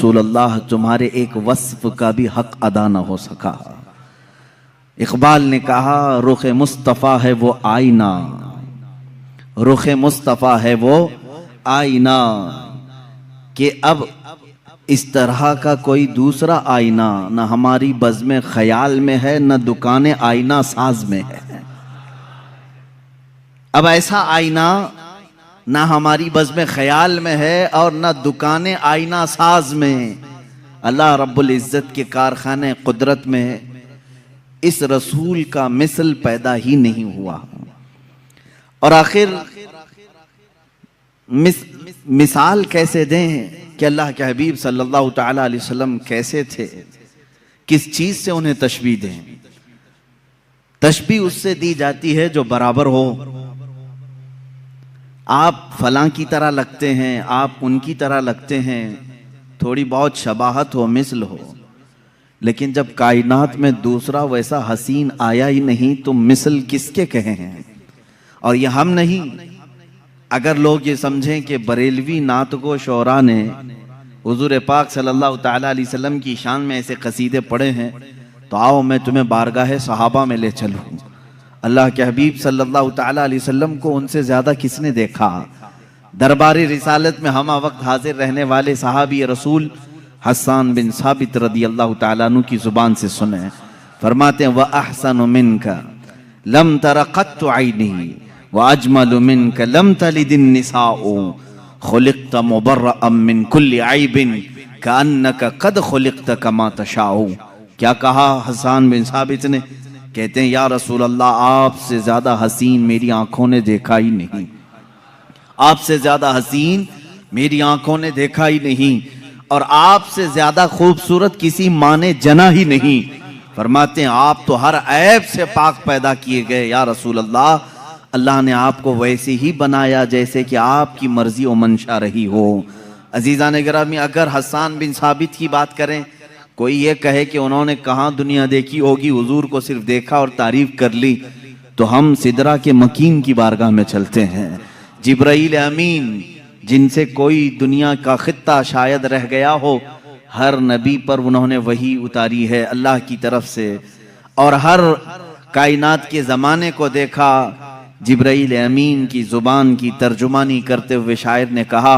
रसूल अल्लाह तुम्हारे एक वस्फ का भी हक अदा न हो सका। इकबाल ने कहा रुख मुस्तफ़ा है वो आईना, रुख मुस्तफ़ा है वो आईना, कि अब इस तरह का कोई दूसरा आईना न हमारी बज़्म ख्याल में है, न दुकाने आईना साज में है। अब ऐसा आईना ना हमारी बज़्म ख्याल में है और ना दुकाने आईना साज में। अल्लाह रब्बुल इज़्ज़त के कारखाने कुदरत में इस रसूल का मिसल पैदा ही नहीं हुआ। और आखिर मिसाल कैसे दें कि अल्लाह के हबीब सल्लल्लाहु ताला अलैहि वसल्लम कैसे थे, किस चीज से उन्हें तशबीह दें। तशबीह उससे दी जाती है जो बराबर हो। आप फलां की तरह लगते हैं, आप उनकी तरह लगते हैं, थोड़ी बहुत शबाहत हो, मिसल हो, लेकिन जब कायनात में दूसरा वैसा हसीन आया ही नहीं तो मिसल किसके कहे हैं। और ये हम नहीं, अगर लोग ये समझें कि बरेलवी नातगो शोरा ने हुजूर पाक सल्लल्लाहु ताला अलैहि वसल्लम की शान में ऐसे कसीदे पढ़े हैं तो आओ मैं तुम्हें बारगाह सहाबा में ले चलूँ। अल्लाह के हबीब सल्लल्लाहु ताला अलैहि वसल्लम को उनसे ज्यादा किसने देखा। दरबारी रिसालत में हमा वक्त हाजिर रहने वाले सहाबी रसूल हसन बिन साबित रदी अल्लाह ताला अन्हु की जुबान से सुने, फरमाते हैं व अहसनु मिनका लम तरा क़त्तु ऐनी व अजमलु मिनका लम तलिदिन निसाउ खुलिक़्त मुबर्रअम मिन कुल्लि ऐबिन कअन्नका क़द खुलिक़्त कमा तशाउ। क्या कहा हसन बिन साबित ने, कहते हैं या रसूल अल्लाह आपसे ज्यादा हसीन मेरी आंखों ने देखा ही नहीं, आपसे ज्यादा हसीन मेरी आंखों ने देखा ही नहीं, और आपसे ज्यादा खूबसूरत किसी माँ ने जना ही नहीं। फरमाते हैं आप तो हर ऐब से पाक पैदा किए गए या रसूल अल्लाह, अल्लाह ने आपको वैसे ही बनाया जैसे कि आपकी मर्जी और मंशा रही हो। अजीज़ान गिरामी, अगर हसन बिन साबित की बात करें, कोई ये कहे कि उन्होंने कहाँ दुनिया देखी होगी, हुजूर को सिर्फ देखा और तारीफ कर ली, तो हम सिदरा के मकीन की बारगाह में चलते हैं। जिब्राइल अमीन जिनसे कोई दुनिया का खित्ता शायद रह गया हो, हर नबी पर उन्होंने वही उतारी है अल्लाह की तरफ से, और हर कायनात के ज़माने को देखा। जिब्राइल अमीन की ज़ुबान की तर्जुमानी करते हुए शायर ने कहा,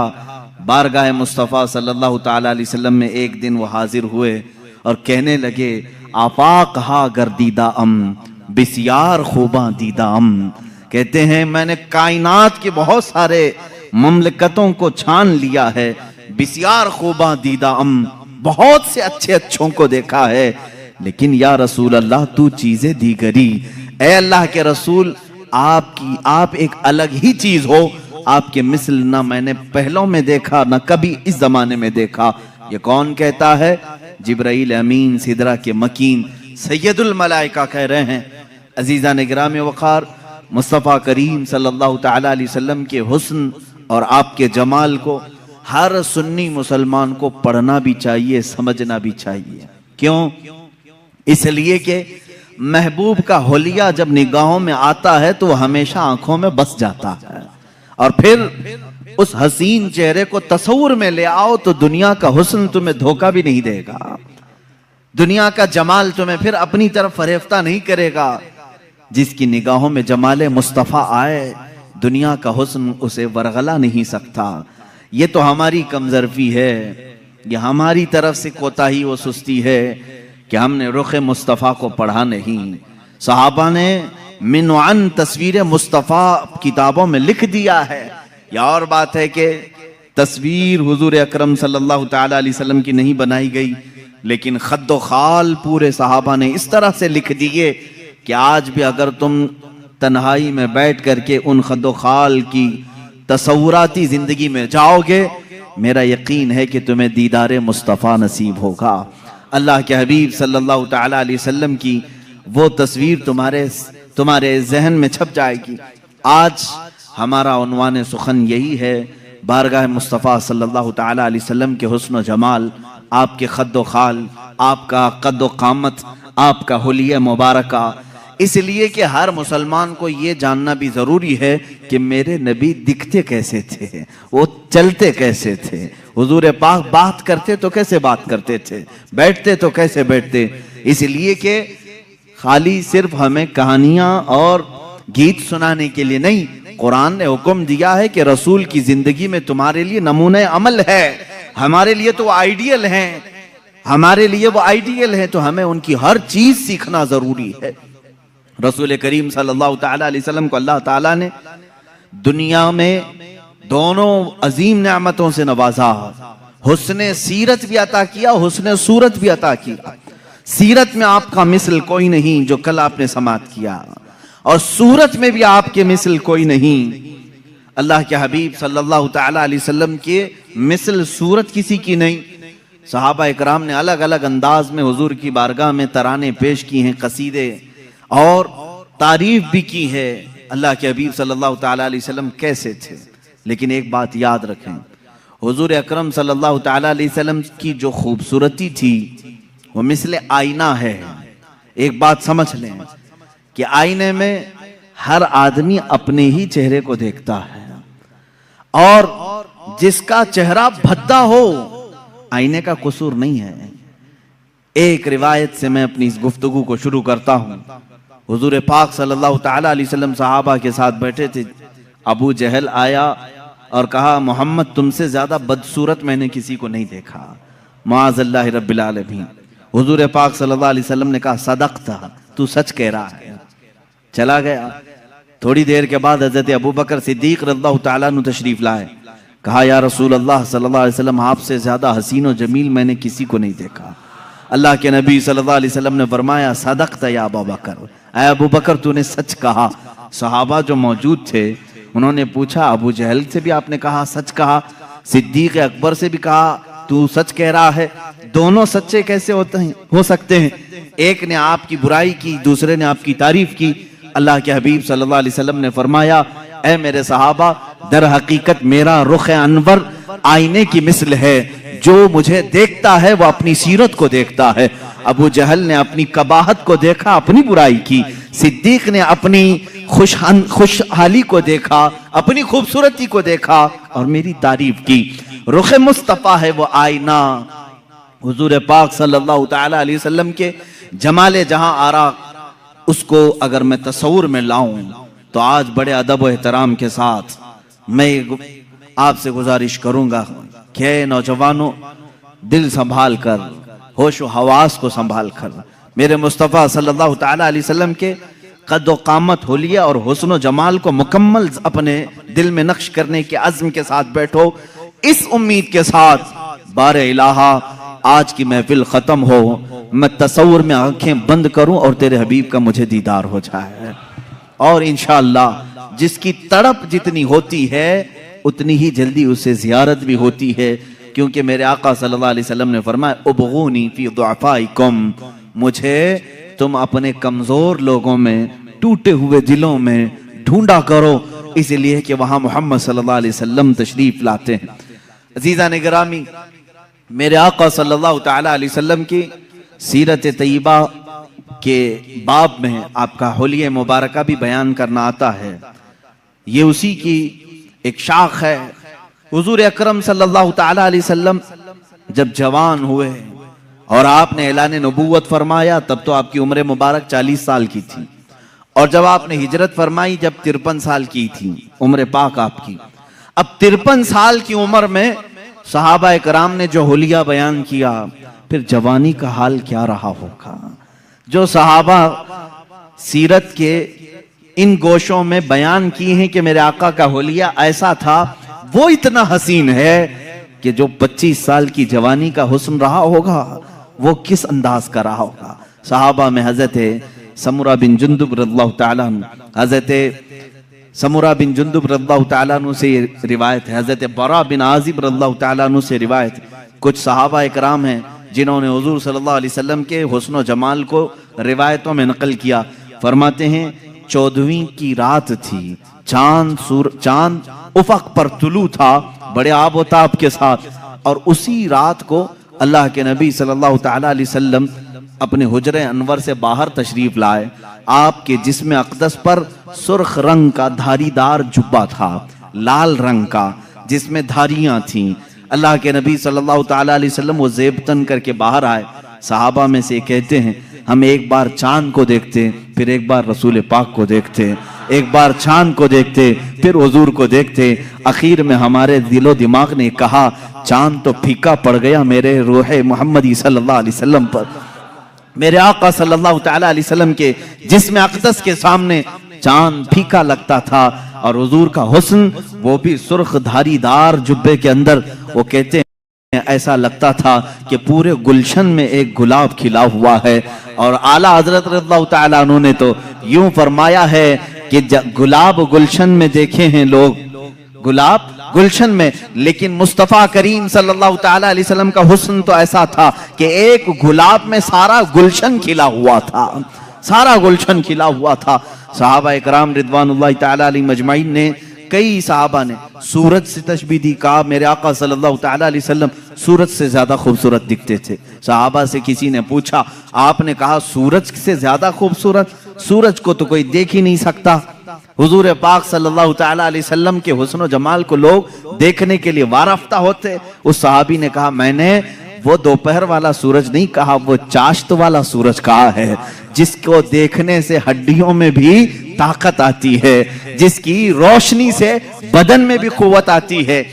बारगाह मुस्तफ़ा सल्लल्लाहु ताला अलैहि वसल्लम में एक दिन वो हाजिर हुए और कहने लगे आफाक हा गर्दीदा अम बिस्यार खूबा दीदा अम। कहते हैं मैंने कायनात के बहुत सारे ममलकतों को छान लिया है, बिस्यार खूबा दीदा अम, बहुत से अच्छे अच्छों को देखा है, लेकिन या रसूल अल्लाह तू चीजें दीगरी। ए अल्लाह के रसूल, आप एक अलग ही चीज हो, आपके मिसल ना मैंने पहलों में देखा ना कभी इस जमाने में देखा। ये कौन कहता है? जिब्राइल अमीन सिदरा के मकीन सैयदुल मलाइका कह रहे हैं। अजीज़ा ने गिराम वक़ार, मुस्तफ़ा करीम सल्लल्लाहु ताला अलैहि वसल्लम के हुस्न और आपके जमाल को हर सुन्नी मुसलमान को पढ़ना भी चाहिए, समझना भी चाहिए। क्यों? इसलिए कि महबूब का होलिया जब निगाहों में आता है तो हमेशा आंखों में बस जाता है, और फिर उस हसीन चेहरे को तस्वुर में ले आओ तो दुनिया का हुस्न तुम्हें धोखा भी नहीं देगा, दुनिया का जमाल तुम्हें फिर अपनी तरफ फरेफ्ता नहीं करेगा। जिसकी निगाहों में जमाले मुस्तफ़ा आए, दुनिया का हुस्न उसे वरगला नहीं सकता। ये तो हमारी कमजोरी है, ये हमारी तरफ से कोताही व सुस्ती है कि हमने रुख मुस्तफ़ा को पढ़ा नहीं। सहाबा ने मिन तस्वीर मुस्तफ़ा किताबों में लिख दिया है। या और बात है कि तस्वीर हुजूर अकरम सल्लल्लाहु ताला अलैहि वसल्लम की नहीं बनाई गई, लेकिन खद्दो खाल पूरे सहाबा ने इस तरह से लिख दिए कि आज भी अगर तुम तन्हाई में बैठ करके उन खद्दो खाल की तसव्वुराती जिंदगी में जाओगे, मेरा यकीन है कि तुम्हें दीदार मुस्तफ़ा नसीब होगा। अल्लाह के हबीब सल्लल्लाहु ताला अलैहि वसल्लम की वो तस्वीर तुम्हारे जहन में छप जाएगी। आज हमारा उन्वान सुखन यही है, बारगाह मुस्तफ़ा सल्लल्लाहु ताला अलैहि वसल्लम के हुस्न जमाल, आपके खद्दो खाल, आपका कद्दो कामत, आपका हुलिया मुबारका। इसलिए कि हर मुसलमान को ये जानना भी जरूरी है कि मेरे नबी दिखते कैसे थे, वो चलते कैसे थे, हुजूर पाक बात करते तो कैसे बात करते थे, बैठते तो कैसे बैठते। इसलिए कि खाली सिर्फ हमें कहानियां और गीत सुनाने के लिए नहीं, कुरान ने हुक्म दिया है कि रसूल की जिंदगी में तुम्हारे लिए नमूने अमल है, हमारे लिए तो आइडियल हैं, हमारे लिए वो आइडियल है, तो हमें उनकी हर चीज सीखना जरूरी है। रसूल करीम सल्लल्लाहु ताला अलैहि वसल्लम को अल्लाह ताला ने दुनिया में दोनों अजीम नेमतों से नवाजा, हुस्ने सीरत भी अता किया, हुस्ने सूरत भी अता किया। सीरत में आपका मिसल कोई नहीं जो कल आपने समात किया, और सूरत में भी आपके मिसल कोई नहीं। अल्लाह के हबीब सल्लल्लाहु ताला अलैहि वसल्लम के मिसल सूरत किसी की नहीं। सहाबा इकराम ने अलग अलग अंदाज में हुजूर की बारगाह में तराने पेश की हैं, कसीदे और तारीफ भी की है। अल्लाह के हबीब सल्लल्लाहु ताला अलैहि वसल्लम कैसे थे, लेकिन एक बात याद रखें, हुजूर अकरम सल्लल्लाहु ताला अलैहि वसल्लम की जो खूबसूरती थी वो मिसले आईना है। एक बात समझ लें कि आईने में हर आदमी अपने ही चेहरे को देखता है, और जिसका चेहरा भद्दा हो आईने का कसूर नहीं है। एक रिवायत से मैं अपनी इस गुफ्तगू को शुरू करता हूं। हुजूर पाक सल्लल्लाहु ताला अलैहि वसल्लम सहाबा के साथ बैठे थे। अबू जहल आया और कहा, मोहम्मद तुमसे ज्यादा बदसूरत मैंने किसी को नहीं देखा, माअज़ल्लाहि रब्बिल आलमीन। हुजूर पाक सल्लल्लाहु अलैहि वसल्लम ने कहा, सदक़ता, तू सच कह रहा है। चला गया। थोड़ी देर के बाद हजरत अबू बकर सिद्दीक रज़ियल्लाहु ताला अन्हु तशरीफ लाए। कहा, या रसूल अल्लाह सल्लल्लाहु अलैहि वसल्लम, आपसे ज्यादा हसीन और जमील मैंने किसी को नहीं देखा। अल्लाह के नबी सल्लल्लाहु अलैहि वसल्लम ने फरमाया, सदक़ता या अबू बकर, ऐ अबू बकर तूने सच कहा। सहाबा जो मौजूद थे उन्होंने पूछा, अबू जहल से भी आपने कहा सच कहा, सिद्दीक अकबर से भी कहा तू सच कह रहा है, दोनों सच्चे कैसे होते हैं, हो सकते हैं? एक ने आपकी बुराई की, दूसरे ने आपकी तारीफ की। अल्लाह के हबीब सल्लल्लाहु अलैहि वसल्लम ने फरमाया, ऐ मेरे सहाबा, दर हकीकत मेरा रुख अनवर आईने की मिसल है, जो मुझे देखता है वो अपनी सीरत को देखता है। अबू जहल ने अपनी कबाहत को देखा, अपनी बुराई की। सिद्दीक ने अपनी खुशहाली को देखा, अपनी खूबसूरती को देखा और मेरी तारीफ की। रुख मुस्तफा है वो आईना। हुजूर पाक सल्लल्लाहु ताला अलैहि वसल्लम के जमाले जहां आरा, उसको अगर मैं तस्वुर में लाऊं तो आज बड़े अदब व एहतराम के साथ मैं आपसे गुजारिश करूंगा कि नौजवानों, दिल संभाल कर, होश व हवास को संभाल कर मेरे मुस्तफ़ा सल्लल्लाहु ताला अलैहि वसल्लम के कद व कामत, हुलिया और हुस्न व जमाल को मुकम्मल अपने दिल में नक्श करने के अज़्म के साथ बैठो, इस उम्मीद के साथ बारे इलाहा आज की महफिल खत्म हो, मैं तस्वुर में आंखें बंद करूं और तेरे हबीब का मुझे दीदार हो जाए। और इंशाअल्लाह जिसकी तड़प जितनी होती है उतनी ही जल्दी उसे जियारत भी होती है, क्योंकि मेरे आका सल्लल्लाहु अलैहि वसल्लम ने फरमाया, उबगूनी फी दुअफाइकुम, मुझे तुम अपने कमजोर लोगों में, टूटे हुए दिलों में ढूंढा करो, इसलिए कि वहां मोहम्मद सल्लल्लाहु अलैहि वसल्लम तशरीफ लाते हैं। अजीजा ने गिरामी, मेरे आका सल्लल्लाहु ताला अलैहि वसल्लम की सीरत तय्यबा के बाब में आपका हुलिया मुबारका भी बयान करना आता है। ये उसी की एक शाख है। हुजूर अकरम सल्लल्लाहु ताला अलैहि वसल्लम जब जवान हुए और आपने ऐलान नबूवत फरमाया, तब तो आपकी उम्र मुबारक 40 साल की थी, और जब आपने हिजरत फरमाई जब 53 साल की थी उम्र पाक आपकी। अब 53 साल की उम्र में सहाबा कराम ने जो हुलिया बयान किया, फिर जवानी का हाल क्या रहा होगा। जो सहाबा सीरत के इन गोशों में बयान किए हैं कि मेरे आका का हुलिया ऐसा था, वो इतना हसीन है कि जो 25 साल की जवानी का हुस्न रहा होगा वो किस अंदाज का रहा होगा। सहाबा में हजरत समुरा बिन जुंदुब रज़ियल्लाहु ताला अन्हु, हजरत समुरा बिन जुंदुब रज़ियल्लाहु ताला अन्हु से रिवायत है, हजरत बरा बिन आजिब रज़ियल्लाहु ताला अन्हु से रिवायत। कुछ सहाबा इकराम हैं जिन्होंने हुजूर सल्लल्लाहु अलैहि वसल्लम के हुस्न व जमाल को रिवायतों में नकल किया। फरमाते हैं 14वीं की रात थी, चांद उफक पर तुलू था, बड़े आबोताब के साथ, और उसी रात को अल्लाह के नबी सल्लल्लाहु ताला अलैहि वसल्लम अपने हुजरे अनवर से बाहर तशरीफ लाए। आपके जिस्म अक़दस पर सुर्ख रंग का धारीदार जुब्बा था, लाल रंग का, जिसमें धारियां थीं। अल्लाह के नबी सल्लल्लाहु ताला अलैहि वसल्लम वो जेब तन करके बाहर आए। सहाबा में से कहते हैं हम एक बार चांद को देखते, फिर एक बार रसूल पाक को देखते, एक बार चांद को देखते, फिर हुजूर को देखते। आखिर में हमारे दिलो दिमाग ने कहा चांद तो फीका पड़ गया मेरे रूह मोहम्मदी सल्लल्लाहु अलैहि वसल्लम पर। मेरे आका सल्लल्लाहु ताला अलैहि वसल्लम के जिस्म अक़दस के सामने चांद फीका लगता था। और हुजूर का हुस्न, वो भी सुर्ख धारीदार जुब्बे के अंदर, वो कहते हैं ऐसा लगता था कि पूरे गुलशन में एक गुलाब खिला हुआ है। और आला हजरत रज़ियल्लाहु ताला अन्हु ने तो यूं फरमाया है कि गुलाब गुलशन में देखे हैं लोग, गुलाब गुलशन में, लेकिन मुस्तफ़ा करीम सल्लल्लाहु ताला अलैहि वसल्लम का हुस्न तो ऐसा था कि एक गुलाब में सारा गुलशन खिला हुआ था, सारा गुलशन खिला हुआ था। सहाबा इकराम रिदवानुल्लाहि ताला अलैहिम अजमाइन ने, कई सहाबा ने सूरज से तशबीह दी। कहा मेरे आका सल्लल्लाहु ताला अलैहि वसल्लम सूरज से ज्यादा खूबसूरत दिखते थे। सहाबा से किसी ने पूछा, आपने कहा सूरज से ज्यादा खूबसूरत? सूरज को तो कोई देख ही नहीं सकता। हुजूर पाक सल्लल्लाहु ताला अलैहि वसल्लम के हुस्न और जमाल को लोग देखने के लिए वारफ्ता होते। उस सहाबी ने कहा मैंने वो दोपहर वाला सूरज नहीं कहा, वो चाश्त वाला सूरज कहा है, जिसको देखने से हड्डियों में भी ताकत आती है, जिसकी रोशनी से बदन में भी कुव्वत आती है,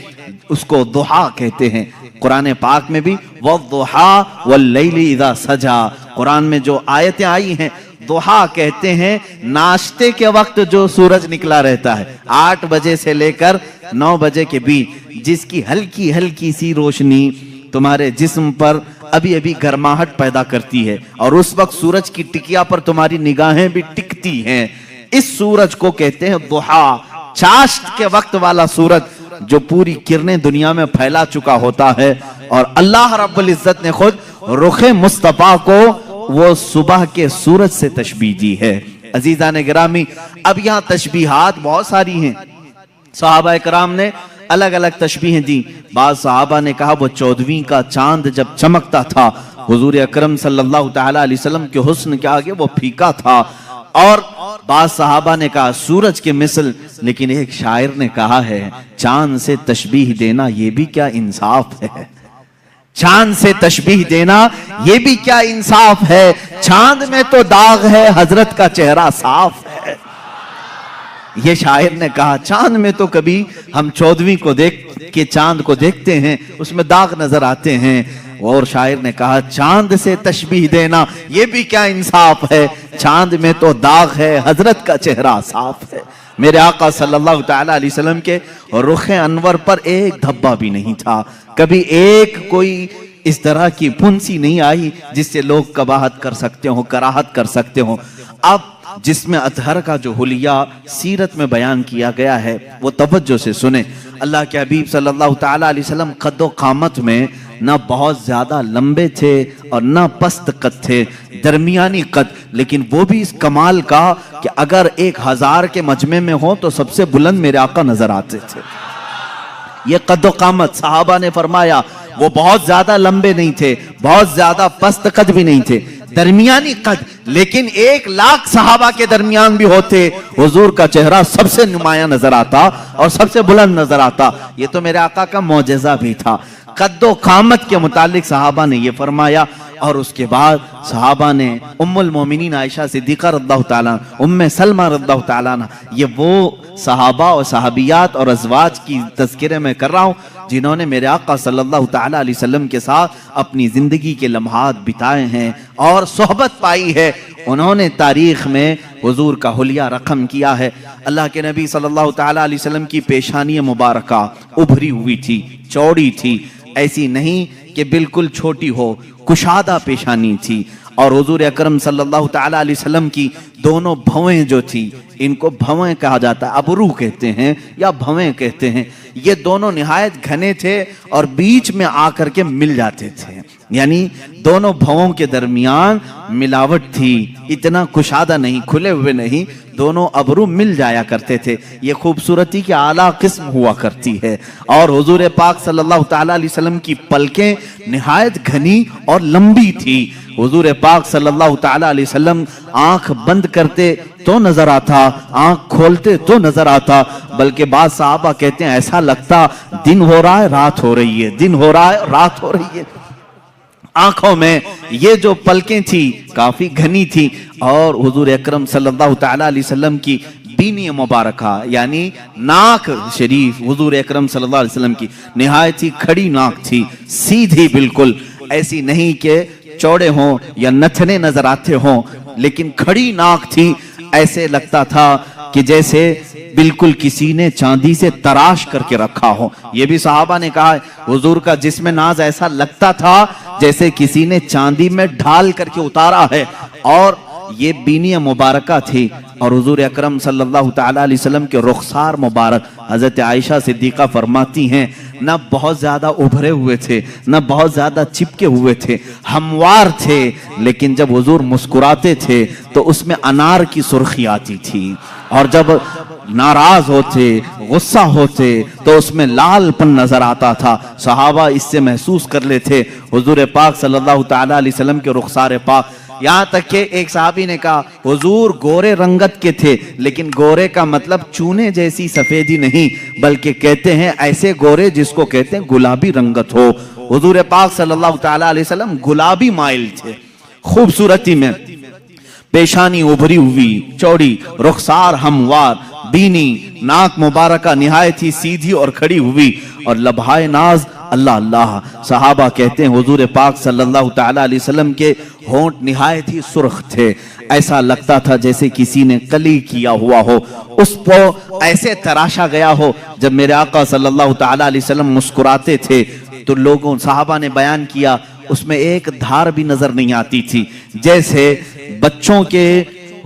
उसको दुहा कहते हैं। कुरान पाक में भी वद्दुहा वल्लैली इज़ा सजा, कुरान में जो आयतें आई हैं, दुहा कहते हैं नाश्ते के वक्त जो सूरज निकला रहता है 8 बजे से लेकर 9 बजे के बीच, जिसकी हल्की हल्की सी रोशनी तुम्हारे जिस्म पर अभी अभी गर्माहट पैदा करती है, और उस वक्त सूरज की टिकिया पर तुम्हारी निगाहें भी टिकती हैं। इस सूरज को कहते हैं दुहा, चाश्त के वक्त वाला सूरज जो पूरी किरणें दुनिया में फैला चुका होता है। और अल्लाह रब्बुल इज्जत ने खुद रुखे मुस्तफा को वो सुबह के सूरज से तशबीह दी है। अजीजान गिरामी, अब यहाँ तशबीहात बहुत सारी हैं, सहाबा इकराम ने अलग अलग तशबीहें दी। बाद सहाबा ने कहा वो 14वीं का चांद जब चमकता था, हुजूर अकरम सल्लल्लाहु ताला अलैहि वसल्लम के हुस्न के आगे वो फीका था। और बाद सहाबा ने कहा सूरज के मिसल, लेकिन एक शायर ने कहा है चांद से तशबीह देना ये भी क्या इंसाफ है, चांद से तशबीह देना ये भी क्या इंसाफ है, चांद में तो दाग है हजरत का चेहरा साफ है। ये शायर ने कहा चांद में तो कभी हम 14वीं को देख के चांद को देखते हैं, उसमें दाग नजर आते हैं। और शायर ने कहा चांद से तशबीह देना ये भी क्या इंसाफ है, चांद में तो दाग है हजरत का चेहरा साफ है। मेरे आका सल्लल्लाहु ताला अलैहि वसल्लम के रुखे अनवर पर एक धब्बा भी नहीं था, कभी एक कोई इस तरह की फुंसी नहीं आई जिससे लोग कबाहत कर सकते हो, कराहत कर सकते हो। अब जिसमें अतहर का जो हुलिया सीरत में बयान किया गया है वो तवज्जो से सुने। अल्लाह के हबीब सल्लल्लाहु ताला अलैहि वसल्लम कद्दो कामत में ना बहुत ज्यादा लंबे थे और ना पस्त कद थे, दरमियानी कद, लेकिन वो भी इस कमाल का कि अगर 1000 के मजमे में हो तो सबसे बुलंद मेरे आका नजर आते थे। ये कद्दो कामत, सहाबा ने फरमाया वो बहुत ज्यादा लंबे नहीं थे, बहुत ज्यादा पस्त कद भी नहीं थे, दरमियानी कद, लेकिन 1,00,000 सहाबा के दरमियान भी होते, हुजूर का चेहरा सबसे नुमाया नजर आता और सबसे बुलंद नजर आता। ये तो मेरे आका का मौजज़ा भी था। कद्दो कामत के मुतालिक सहाबा ने ये फरमाया। और उसके बाद सहाबा ने उम्मुल मोमिनीन आयशा सिद्दीक़ा रज़ियल्लाहु ताला, उम्मे सलमा रज़ियल्लाहु ताला, ये वो सहाबा और सहाबियात और अज़वाज की तज़किरे में कर रहा हूँ जिन्होंने मेरे आका सल्लल्लाहु ताला अलैहि वसल्लम के साथ अपनी जिंदगी के लम्हात बिताए हैं और सोहबत पाई है। उन्होंने तारीख में हुजूर का हुलिया रकम किया है। अल्लाह के नबी सल्लल्लाहु ताला अलैहि वसल्लम की पेशानी मुबारका उभरी हुई थी, चौड़ी थी, ऐसी नहीं कि बिल्कुल छोटी हो, कुशादा पेशानी थी। और हुजूर अकरम सल्लल्लाहु ताला अलैहि वसल्लम की दोनों भवें जो थी, इनको भवें कहा जाता है, अबरू कहते हैं या भवें कहते हैं, ये दोनों निहायत घने थे और बीच में आकर के मिल जाते थे, यानी दोनों भवों के दरमियान मिलावट थी, इतना कुशादा नहीं, खुले हुए नहीं, दोनों अबरू मिल जाया करते थे। ये खूबसूरती की आला किस्म हुआ करती है। और हुजूर पाक सल्लल्लाहु ताला अलैहि वसल्लम की पलकें निहायत घनी और लंबी थी। हुजूर पाक सल्लल्लाहु ताला अलैहि वसल्लम आंख बंद करते तो नजर आता, आंख खोलते तो नजर आता, बल्कि बाद साहबा कहते हैं ऐसा लगता दिन हो रहा है रात हो रही है, दिन हो रहा है रात हो रही है। आंखों में ये जो पलकें थी काफी घनी थी। और हुजूर अकरम सल्लल्लाहु ताला अलैहि वसल्लम की बीनी मुबारका यानी नाक शरीफ, हुजूर अकरम सल्लल्लाहु अलैहि वसल्लम की निहायत ही खड़ी नाक थी, सीधी बिल्कुल, ऐसी नहीं कि चौड़े हों या नथने नजर आते हों, लेकिन खड़ी नाक थी। ऐसे लगता था कि जैसे बिल्कुल किसी ने चांदी से तराश करके रखा हो। ये भी सहाबा ने कहा हुजूर का जिस्म नाज ऐसा लगता था जैसे किसी ने चांदी में ढाल करके उतारा है। और ये बीनी मुबारका थी। और हुजूर अकरम सल्लल्लाहु ताला अलैहि वसल्लम के रुखसार मुबारक, हजरत आयशा सिद्दीका फरमाती हैं, न बहुत ज्यादा उभरे हुए थे, न बहुत ज्यादा चिपके हुए थे, हमवार थे। लेकिन जब हुजूर मुस्कुराते थे तो उसमें अनार की सुर्खी आती थी, और जब नाराज होते, गुस्सा होते तो उसमें लालपन नजर आता था। सहाबा इससे महसूस कर लेते हुजूर पाक सल्लल्लाहु ताला अलैहि वसल्लम के रुखसार पाक। यहाँ तक कि एक साहबी ने कहा हुजूर गोरे रंगत के थे, लेकिन गोरे का मतलब चूने जैसी सफेदी नहीं, बल्कि कहते हैं ऐसे गोरे जिसको कहते हैं गुलाबी रंगत हो। हुजूर पाक सल्लल्लाहु ताला अलैहि वसल्लम गुलाबी माइल थे खूबसूरती में, पेशानी उभरी हुई चौड़ी, रुखसार हमवार, बीनी, नाक मुबारका निहायत ही सीधी और खड़ी हुई, और लबहाए नाज अल्लाह अल्लाह। सहाबा कहते हैं हुजूर पाक सल्लल्लाहु ताला अलैहि वसल्लम के होंठ निहायत ही सुर्ख थे। ऐसा लगता था जैसे किसी ने कली किया हुआ हो, उस को ऐसे तराशा गया हो। जब मेरे आका सल्लल्लाहु ताला अलैहि वसल्लम मुस्कुराते थे तो लोगों सहाबा ने बयान किया उसमें एक धार भी नजर नहीं आती थी। जैसे बच्चों के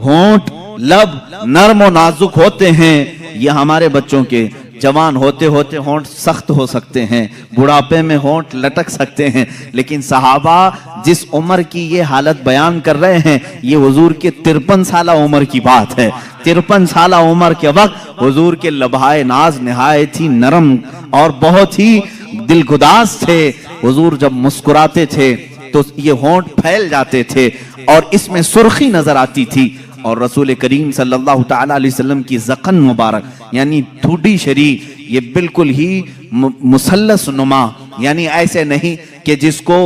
होंठ लब नरम और नाजुक होते हैं, ये हमारे बच्चों के जवान होते होते होंठ सख्त हो सकते हैं, बुढ़ापे में होंठ लटक सकते हैं। लेकिन सहाबा जिस उम्र की ये हालत बयान कर रहे हैं, ये हुजूर के 53 साल उम्र की बात है। 53 साल उम्र के वक्त हुजूर के लबहाए नाज निहायत ही नरम और बहुत ही दिलगुदाज थे। हुजूर जब मुस्कुराते थे तो ये होंठ फैल जाते थे और इसमें सुर्खी नजर आती थी। और रसूल करीम सल्लल्लाहु ताला अलैहि वसल्लम की ज़क़न मुबारक यानी ठुड्डी शरीफ, ये बिल्कुल ही मुसल्लस नुमा, यानी ऐसे नहीं कि जिसको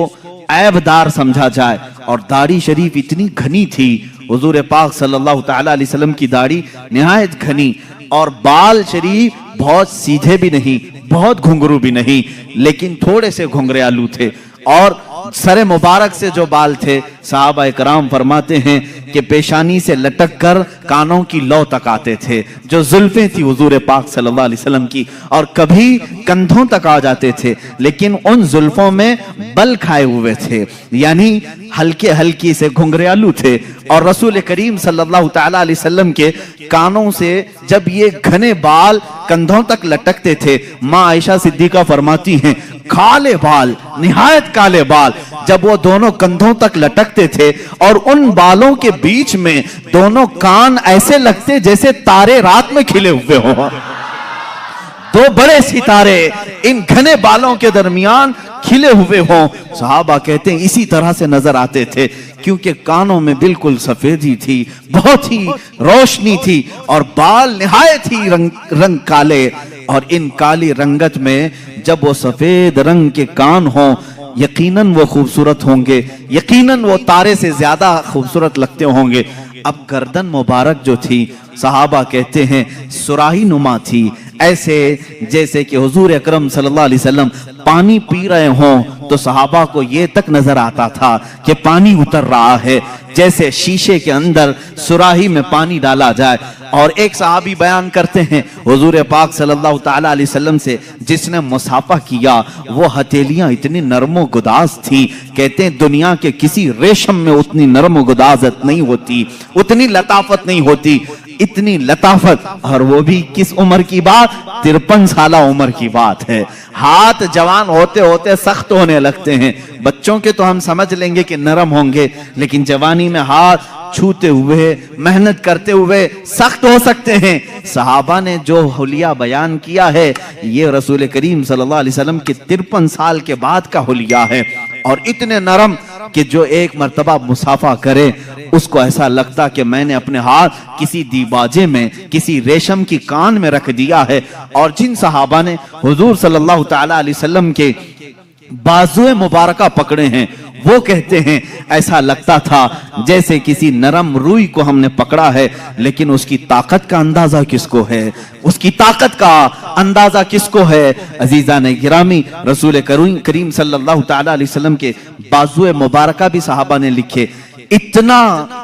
ऐबदार समझा जाए। और दाढ़ी शरीफ इतनी घनी थी, हुजूर पाक सल्लल्लाहु ताला अलैहि वसल्लम की दाढ़ी निहायत घनी, और बाल शरीफ बहुत सीधे भी नहीं, बहुत घुंघरू भी नहीं, लेकिन थोड़े से घुंघरालू थे। और सरे मुबारक से जो बाल थे, साहबा इकराम फरमाते हैं कि पेशानी से लटक कर कानों की लौ तक आते थे। जो जुल्फें थी हुजूर पाक सल्लल्लाहु अलैहि वसल्लम की, और कभी कंधों तक आ जाते थे, लेकिन उन जुल्फों में बल खाए हुए थे, यानी हल्के हल्की से घुंघरालू थे। और रसूल करीम सल्लल्लाहु ताला अलैहि वसल्लम के कानों से जब ये घने बाल कंधों तक लटकते थे, माँ आयशा सिद्दीका फरमाती हैं काले बाल, निहायत काले बाल जब वो दोनों कंधों तक लटकते थे, और उन बालों के बीच में दोनों कान ऐसे लगते जैसे तारे रात में खिले हुए हों। दो बड़े सितारे इन घने बालों के दरमियान खिले हुए हों। सहाबा कहते हैं इसी तरह से नजर आते थे, क्योंकि कानों में बिल्कुल सफेदी थी, बहुत ही रोशनी थी, और बाल निहायत ही रंग काले। और इन काली रंगत में जब वो सफेद रंग के कान हों, यकीनन वो खूबसूरत होंगे, यकीनन वो तारे से ज्यादा खूबसूरत लगते होंगे। अब गर्दन मुबारक जो थी, सहाबा कहते हैं सुराही नुमा थी, ऐसे जैसे कि हुजूर अकरम सल्लल्लाहु अलैहि वसल्लम पानी पी रहे हों तो सहाबा को ये तक नजर आता था कि पानी उतर रहा है, जैसे शीशे के अंदर सुराही में पानी डाला जाए। और एक सहाबी बयान करते हैं हुजूर पाक सल्लल्लाहु ताला अलैहि वसल्लम से जिसने मुसाफा किया, वो हथेलियां इतनी नरमो गुदाज थी, कहते हैं दुनिया के किसी रेशम में उतनी नरमो गुदाजत नहीं होती, उतनी लताफत नहीं होती, इतनी लताफत। और वो भी किस उम्र की बात, 53 साल उम्र की बात है। हाथ जवान होते होते सख्त होने लगते हैं। बच्चों के तो हम समझ लेंगे कि नरम होंगे, लेकिन जवानी में हाथ छूते हुए, मेहनत करते हुए सख्त हो सकते हैं। सहाबा ने जो हुलिया बयान किया है ये रसूल करीम सल्लल्लाहु अलैहि वसल्लम के 53 साल के बाद का हुलिया है, और इतने नरम कि जो एक मर्तबा मुसाफा करे उसको ऐसा लगता कि मैंने अपने हाथ किसी दीबाजे में, किसी रेशम की कान में रख दिया है। और जिन सहाबा ने हुजूर सल्लल्लाहु ताला अलैहि वसल्लम के बाजुए मुबारका पकड़े हैं वो कहते हैं ऐसा लगता था जैसे किसी नरम रूई को हमने पकड़ा है, लेकिन उसकी ताकत का अंदाजा किसको है, उसकी ताकत का अंदाजा किसको है। अजीजा ने गिरामी, रसूल करीम सल्लल्लाहु ताला अलैहि वसल्लम के बाजुए मुबारका भी सहाबा ने लिखे। इतना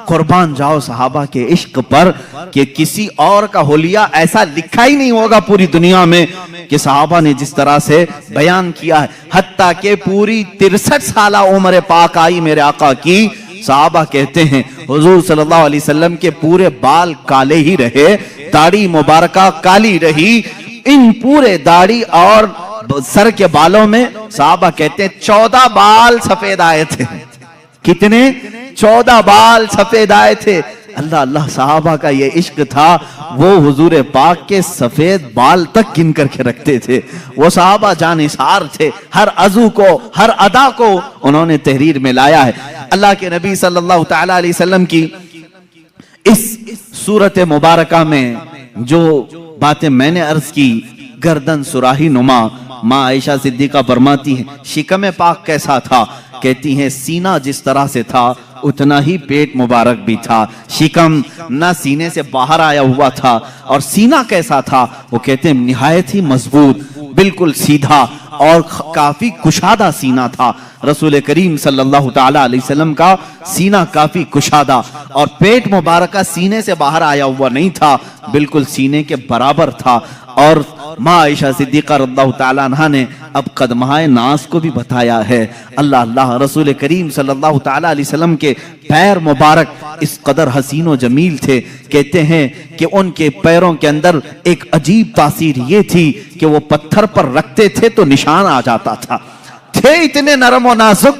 कुर्बान जाओ सहाबा के इश्क पर कि किसी और का हुलिया ऐसा लिखा ही नहीं होगा पूरी दुनिया में कि सहाबा ने जिस तरह से बयान किया है। हत्ता के पूरी 63 साल उम्र पाक आई मेरे आका की, सहाबा कहते हैं हुजूर सल्लल्लाहु अलैहि वसल्लम के पूरे बाल काले ही रहे, दाढ़ी मुबारका काली रही। इन पूरे दाढ़ी और सर के बालों में सहाबा कहते हैं 14 बाल सफेद आए थे। कितने? 14 बाल सफेद आए थे। अल्लाह अल्लाह, सहाबा का ये इश्क था, वो हुजूर पाक के सफेद बाल तक गिन करके रखते थे। वो सहाबा जानिसार थे, हर अज़ू को, हर अदा को उन्होंने तहरीर में लाया है। अल्लाह के नबी सल्लल्लाहु ताला अलैहि वसल्लम की इस सूरत मुबारका में जो बातें मैंने अर्ज की, गर्दन सुराही नुमा, माँ आयशा सिद्दीका फरमाती है शिकम पाक कैसा था, कहती हैं सीना जिस तरह से था उतना ही पेट मुबारक भी था। शिकम ना सीने से बाहर आया हुआ था, और सीना कैसा था, वो कहते हैं निहायत ही मजबूत, बिल्कुल सीधा और काफी कुशादा सीना था। रसूल करीम सल्लल्लाहु ताला अलैहि वसल्लम का सीना काफी कुशादा, और पेट मुबारक का सीने से बाहर आया हुआ नहीं था, बिल्कुल सीने के बराबर था। और माँ आयशा सिद्दीका रज़ियल्लाहु ताला अन्हा ने अब कदमाए नास को भी बताया है। अल्लाह अल्लाह, रसूल करीम सल्लल्लाहु ताला अलैहि वसल्लम के पैर मुबारक इस कदर हसीन व जमील थे, कहते हैं कि उनके पैरों के अंदर एक अजीब तासीर ये थी कि वो पत्थर पर रखते थे तो निशान आ जाता था। थे इतने नरम और नाजुक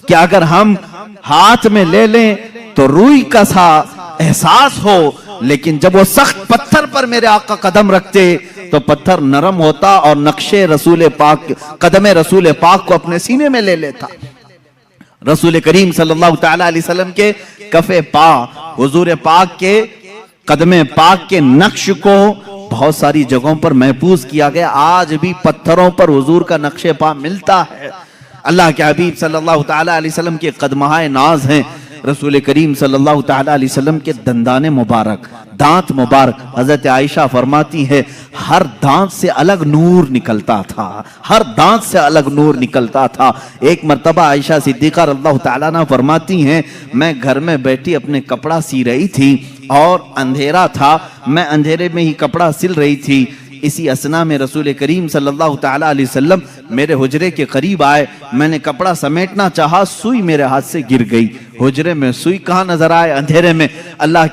कि अगर हम हाथ में ले लें तो रूई का सा एहसास हो, लेकिन जब वो सख्त पत्थर पर मेरे आका कदम रखते तो पत्थर नरम होता और नक्शे रसूल पाक, कदमे रसूल पाक को अपने सीने में ले लेता। रसूल करीम सल्लल्लाहु ताला अलैहि वसल्लम के कफे पा, हुजूर पाक के कदमे पाक के नक्श को बहुत सारी जगहों पर महफूज किया गया। आज भी पत्थरों पर हुजूर का नक्शे पा मिलता है। अल्लाह के हबीब सल्लल्लाहु ताला अलैहि वसल्लम के कदमहाए नाज हैं। रसूल करीम सल्लल्लाहु ताला अलैहि वसल्लम के दंदाने मुबारक, दांत मुबारक, हजरत आयशा फरमाती है हर दांत से अलग नूर निकलता था, हर दांत से अलग नूर निकलता था। एक मर्तबा आयशा सिद्दीका रज़ियल्लाहु ताला अन्हा फरमाती हैं मैं घर में बैठी अपने कपड़ा सी रही थी और अंधेरा था, मैं अंधेरे में ही कपड़ा सिल रही थी। इसी असना में रसूल करीम सल्लल्लाहु ताला अलैहि वसल्लम मेरे हुजरे के करीब आए। मैंने कपड़ा समेटना चाहा, सुई मेरे हाथ से गिर गई। हुजरे में सुई कहाँ नजर आए, अंधेरे में। अल्लाह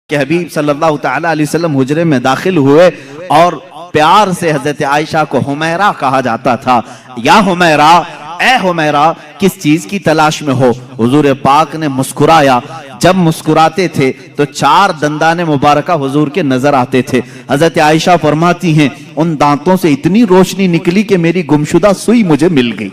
के हबीब सल्लल्लाहु ताला अलैहि वसल्लम हुजरे में दाखिल हुए और प्यार से हजरत आयशा को हुमैरा कहा जाता था। या हुमैरा, ए हुमैरा, किस चीज की तलाश में हो? हुजूर पाक ने मुस्कुराया। जब मुस्कुराते थे तो 4 दंदाने मुबारका हुजूर के नजर आते थे। हजरत आयशा फरमाती हैं उन दांतों से इतनी रोशनी निकली कि मेरी गुमशुदा सुई मुझे मिल गई।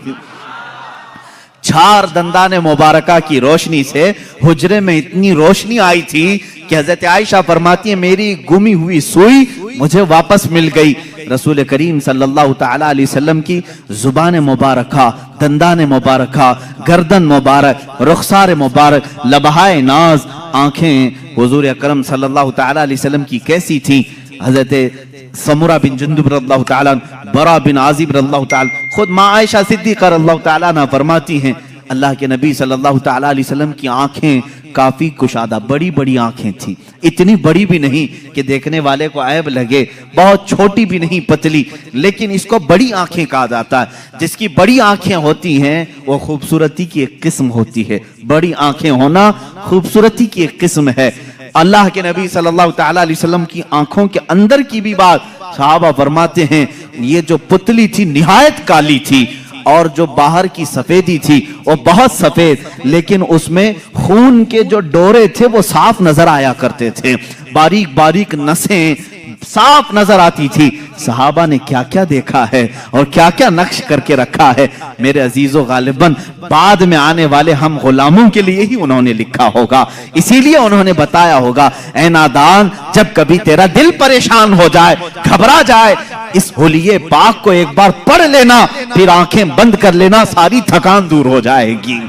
4 दंदाने मुबारका की रोशनी से हुजरे में इतनी रोशनी आई थी कि हजरत आयशा फरमाती है मेरी गुमी हुई सुई मुझे वापस मिल गई। रसूल करीम सल्लल्लाहु ताला अलैहि वसल्लम की जुबान मुबारका, दंदान मुबारका, गर्दन मुबारक, रुखसार मुबारक, लबहाए नाज, आंखें हुजूर अकरम सल्लल्लाहु ताला अलैहि वसल्लम की कैसी थी? हजरत समुरा बिन जुंदुब रज़ियल्लाहु ताला, बरा बिन आजिब रज़ियल्लाहु ताला, खुद माँ आयशा सिद्दीका रज़ियल्लाहु ताला अन्हा फरमाती हैं अल्लाह के नबी सल्लल्लाहु ताला अलैहि वसल्लम की आंखें काफी कुशादा, बड़ी बड़ी आंखें थी। इतनी बड़ी भी नहीं कि देखने वाले को ऐब लगे, बहुत छोटी भी नहीं पतली, लेकिन इसको बड़ी आंखें कहा जाता है। जिसकी बड़ी आंखें होती हैं वो खूबसूरती की एक किस्म होती है। बड़ी आंखें होना खूबसूरती की एक किस्म है। अल्लाह के नबी सल्लल्लाहु ताला अलैहि वसल्लम की आंखों के अंदर की भी बात सहाबा फरमाते हैं ये जो पुतली थी निहायत काली थी और जो बाहर की सफेदी थी वो बहुत सफेद, लेकिन उसमें खून के जो डोरे थे वो साफ नजर आया करते थे, बारीक बारीक नसें साफ नजर आती थी। सहाबा ने क्या क्या देखा है और क्या क्या नक्श करके रखा है, मेरे अजीजों गालिबन बाद में आने वाले हम गुलामों के लिए ही उन्होंने लिखा होगा। इसीलिए उन्होंने बताया होगा, ऐ नादान, जब कभी तेरा दिल परेशान हो जाए, घबरा जाए, इस होलिये पाक को एक बार पढ़ लेना, फिर आंखें बंद कर लेना, सारी थकान दूर हो जाएगी,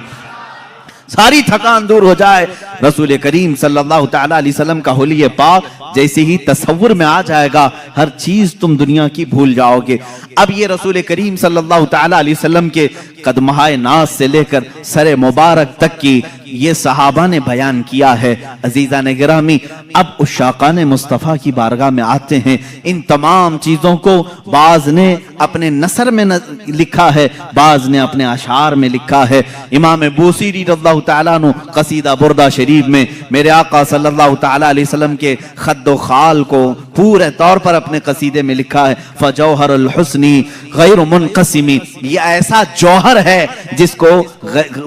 सारी थकान दूर हो जाए। रसूल करीम सल्लल्लाहु तआला अलैहि वसल्लम का होलिये पाक जैसे ही तसव्वुर में आ जाएगा, हर चीज तुम दुनिया की भूल जाओगे। अब ये रसूल करीम सल्लल्लाहु तआला अलैहि वसल्लम के कदमहाए नाज से लेकर सरे मुबारक तक की ये सहाबा ने बयान किया है। अजीजा ने गिरामी, अब उस शाकाने मुस्तफ़ा की बारगाह में आते हैं। इन तमाम चीजों को बाज ने अपने नसर में लिखा है, बाज ने अपने अशार में लिखा है। इमाम बूसीरी रज़ियल्लाहु तआला अन्हु कसीदा बुर्दा शरीफ में मेरे आका सल्लल्लाहु तआला अलैहि वसल्लम के खद्दो खाल को पूरे तौर पर अपने कसीदे में लिखा है, फजौहरुल हुस्नी गैर मुनक़सिमी, ये ऐसा जौहर है जिसको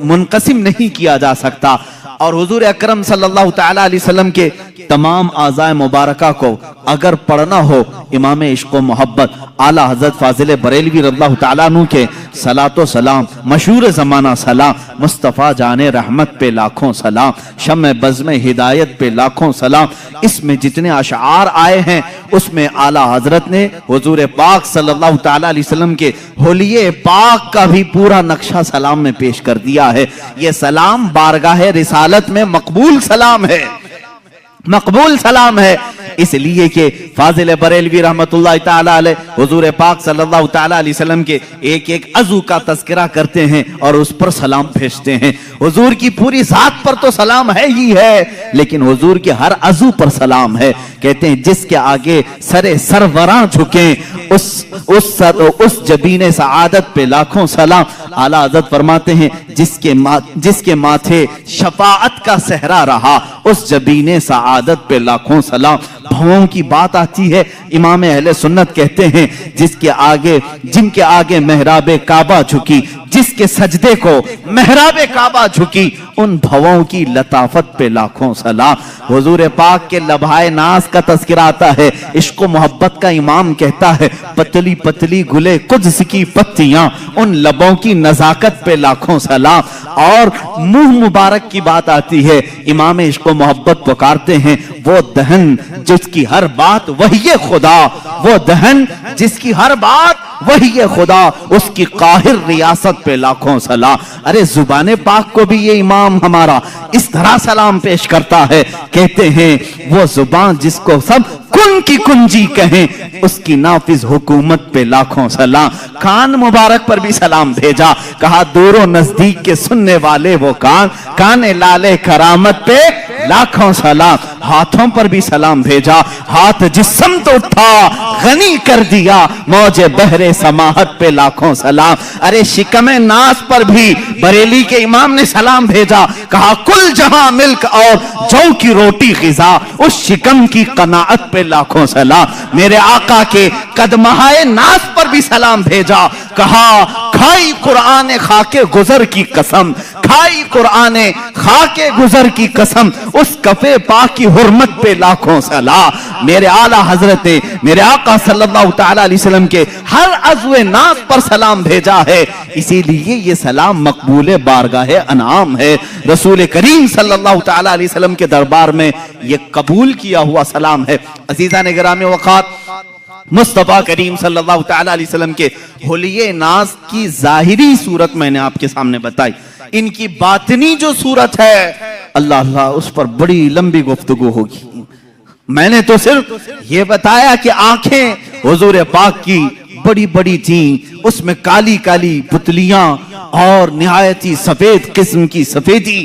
मुनक़सिम नहीं किया जा सकता। और हुजूर अकरम सल्लल्लाहु तआला अलैहि वसल्लम के तमाम आज़ाए मुबारका को अगर पढ़ना हो, इमाम इश्क़ व मोहब्बत आला हज़रत फाज़िल बरेलवी रज़ियल्लाहु तआला अन्हु के सलातो सलाम, मशहूर ज़माना सलाम, मुस्तफ़ा जाने रहमत पे लाखों सलाम, शम्मे बज़्म हिदायत पे लाखों सलाम, इसमें जितने अशआर आए हैं उसमें आला हजरत ने हुजूर पाक सल्लल्लाहु तआला अलैहि वसल्लम के होलिये पाक का भी पूरा नक्शा सलाम में पेश कर दिया है। ये सलाम बारगाह रिसालत में मकबूल सलाम है, मकबूल सलाम है, इसलिए कि फाजिल बरेलवी रहमतुल्लाह ताला अलैह हुजूर पाक सल्लल्लाहु ताला अलैहि वसल्लम के एक एक अज़ू का तज़किरा करते हैं और उस पर सलाम भेजते हैं। हुजूर की पूरी जात पर तो सलाम है ही है, लेकिन हुजूर के हर अज़ू पर सलाम है। कहते हैं जिसके आगे सरे सरवरां झुके उस जबीने सआदत पे लाखों सलाम। आला हज़रत फरमाते हैं जिसके माथे शफाअत का सहरा रहा उस जबीने सआदत पे लाखों सलाम। भवों की बात आती है, इमाम अहले सुन्नत कहते हैं जिनके आगे मेहराबे काबा झुकी, जिसके सजदे को मेहराबे काबा झुकी, उन भवों की लताफत पे लाखों सलाम। हुजूर पाक के लभाए नाज का तज़किरा आता है, इश्क मोहब्बत का इमाम कहता है पतली पतली गुले कुद्स की पत्तियां, उन लबों की नजाकत पे लाखों सलाम। और मुंह मुबारक की बात आती है, इमाम इश्क मोहब्बत पुकारते हैं वो दहन जिसकी हर बात वही खुदा, वो दहन जिसकी हर बात वही खुदा, उसकी काहिर रियासत पे लाखों सलाम। अरे जुबाने पाक को भी ये इमाम हमारा इस तरह सलाम पेश करता है, कहते हैं वो जुबान जिसको सब कुन की कुंजी कहें, उसकी नाफिज हुकूमत पे लाखों सलाम। कान मुबारक पर भी सलाम भेजा, कहा दूरों नजदीक के सुनने वाले वो काने लाले करामत पे लाखों सलाम। हाथों पर भी सलाम भेजा, हाथ जिस्म तो उठा गनी कर दिया मौजे बहरे समाहत पे लाखों सलाम। अरे शिकमे नास पर भी बरेली के इमाम ने सलाम भेजा, कहा कुल जहां मिल्क और जौ की रोटी ग़िज़ा, उस शिकम की कनाअत पे लाखों सलाम। मेरे आका के कदमहाए नास पर भी सलाम भेजा, कहा खाई कुरान खाके गुजर की कसम, खाई कुरान खाके गुजर की कसम, उस कफे पाक की हुर्मत पे लाखों सलाम। मेरे आला हजरत ने मेरे आका सल्लल्लाहु तआला अलैहि वसल्लम के हर अज़्वे नाज़ पर सलाम भेजा है, इसीलिए ये सलाम मकबूल बारगाह अनाम है। रसूल करीम सल्लल्लाहु तआला अलैहि वसल्लम के दरबार में ये कबूल किया हुआ सलाम है। अज़ीज़ान गिरामी वक़ात, मुस्तफ़ा करीम सल्लल्लाहु तआला अलैहि वसल्लम के होलिये नाज की जाहिरी सूरत मैंने आपके सामने बताई, इनकी बातिनी जो सूरत है अल्लाह अल्लाह उस पर बड़ी लंबी गुफ्तगू होगी। मैंने तो सिर्फ ये बताया कि आंखें हुजूर पाक की बड़ी बड़ी थी, उसमें काली काली पुतलियां और निहायती सफेद किस्म की सफेदी,